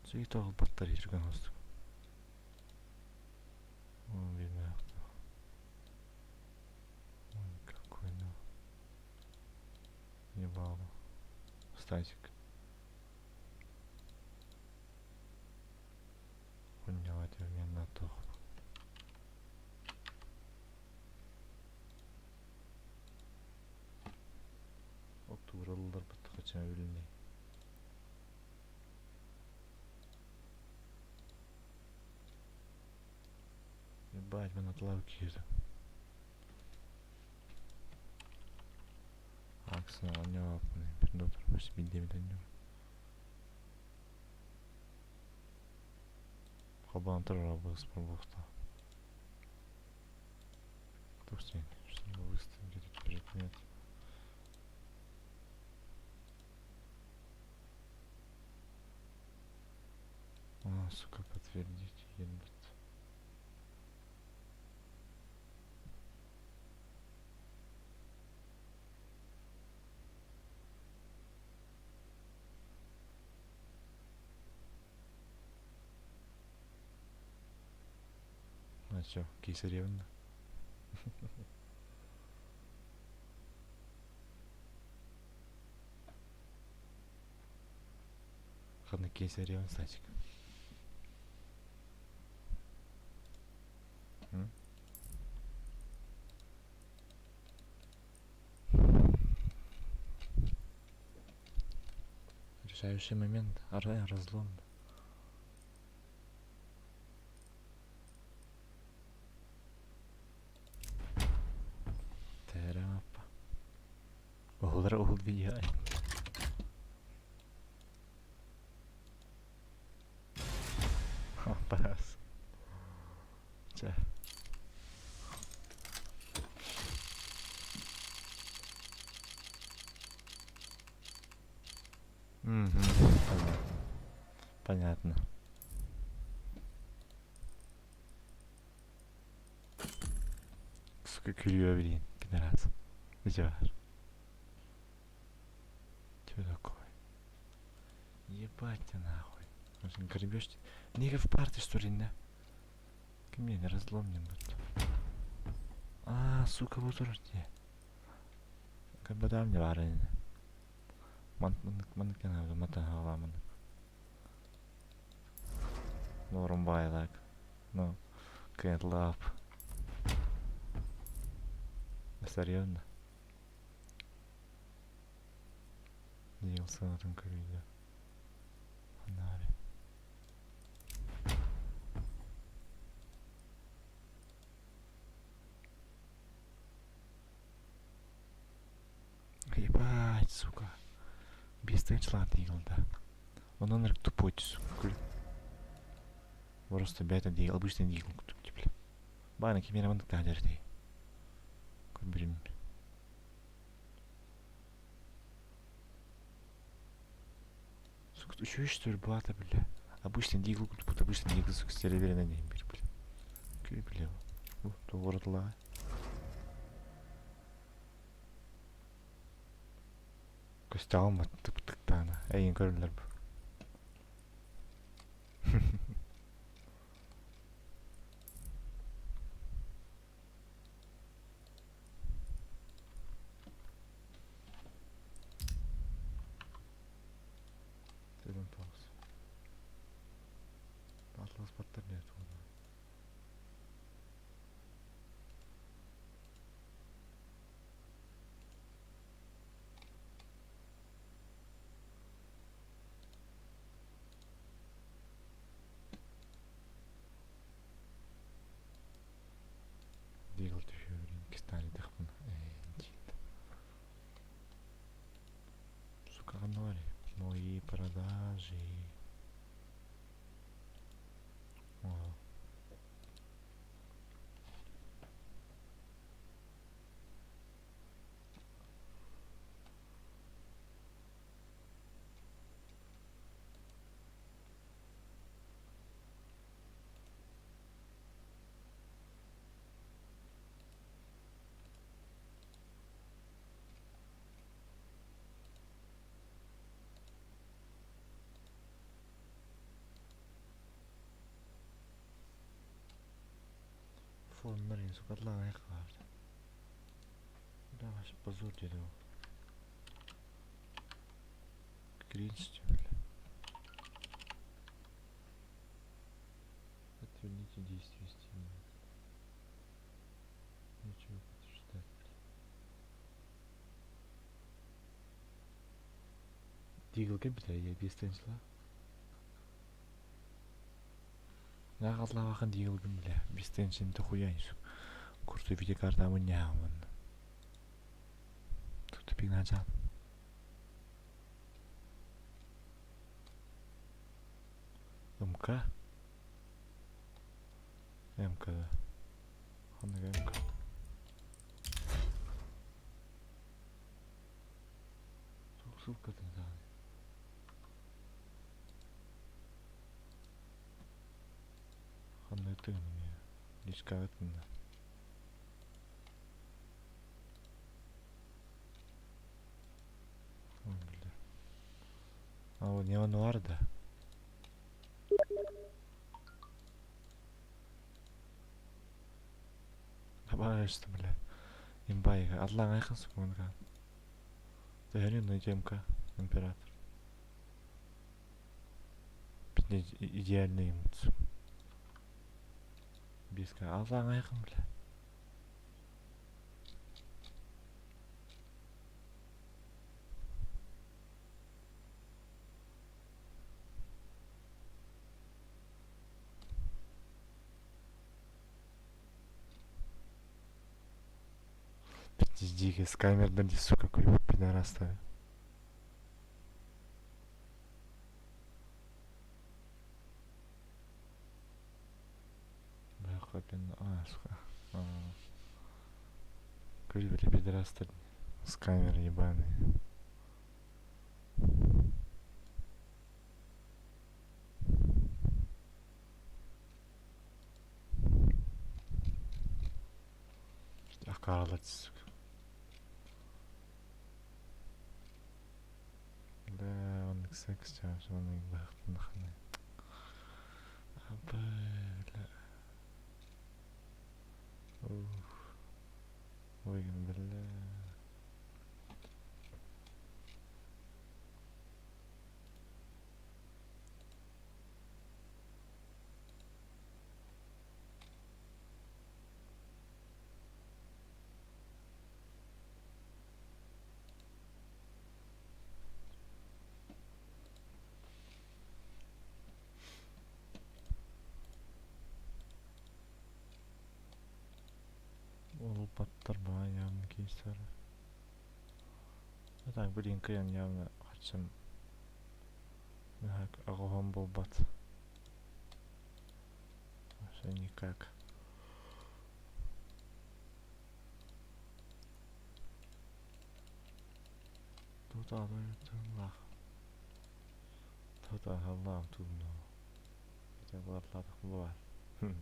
Sürekli tağıl battarı yürgen olsun. Onu bilmem. Какой, ну. Не bağlı. Статик. Поднялать в на то. Oturulur bu tıkaçına ürünü. Ебать, мы над лавки едем. Аксна, он не лапный. Пердотор, 89 днем. Хабан тоже работал с пробовта. Кто все? Что выставить где-то перед нет. А, сука, подтвердить, ебать. А чё, Кесаревна? Ханна Кесаревна, Сачик. Решающий момент, разлом. Терапа. Оğul bir Pas. Çe. Понятно. Külüyor bileyim. Bir раз. Нече бар? Чё такое? Ебать ты нахуй. Может, гребёшь? Нега в парте, что ли, да? Ко мне не разломнен будет. Сука, вот урождение. Как бы там не варено. Манекен авда, матан халаман. Норм байлак. No, can't laugh. Серьезно? Делся на том видео. Фонари. Ебать, сука. Без тенчла отъехал, да. Он номер тупой, сука. Просто бета değil, обычный değil. Bana kim yanımandık daha derdi. Birim. Сука, еще что ли бата, бля. Обычный дигл, тут обычный дигл, сука, с сервера на ней, бля. Кюй, бля. То воротла. Костяма, тык-тык-тана. Эй, инкорнер. Атлас баттар нет. Дигл düşüyor. Кистани тахпын. Сука, нори. Мои продажи. Fonların sokaklarına yakalardı. Yavaş pozor dedi o. Cringe böyle. Отверните действия стимула. Ничего подождать. Дигл капитал я без тенсла. Нағатла вақан дейгілгім біле, бестен сенді хуяйсу. Курсу видеокарта мұнявын. Тут пигнажан. МК? МК, да. Қанығы МК. Ссылка тыңдаған. Қандай тыңын не? Дискаветін да. О, не он варды. Табаешті, бля. Имбайға. Адлаң айқын сұқманға. Дәйелен МК. Император. Бітне идеальный емтсу. Бесқа. Адлаң айқын, бля. Дикий с камерой, сука, какой пидораста. Бля, хопин, сука. Какой пидораста с камерой ебаный. Karalatsız. Да, он секс сейчас, он и нахуй. Бля. Уф. Ой, бля. Ол баттарма явно кейстері. Так, блин, кыян явно хатшым. Мехак ағуам бол бат. Вообще никак. Тут алып Тут алып тумно. Хотя бы отладық бұл бар.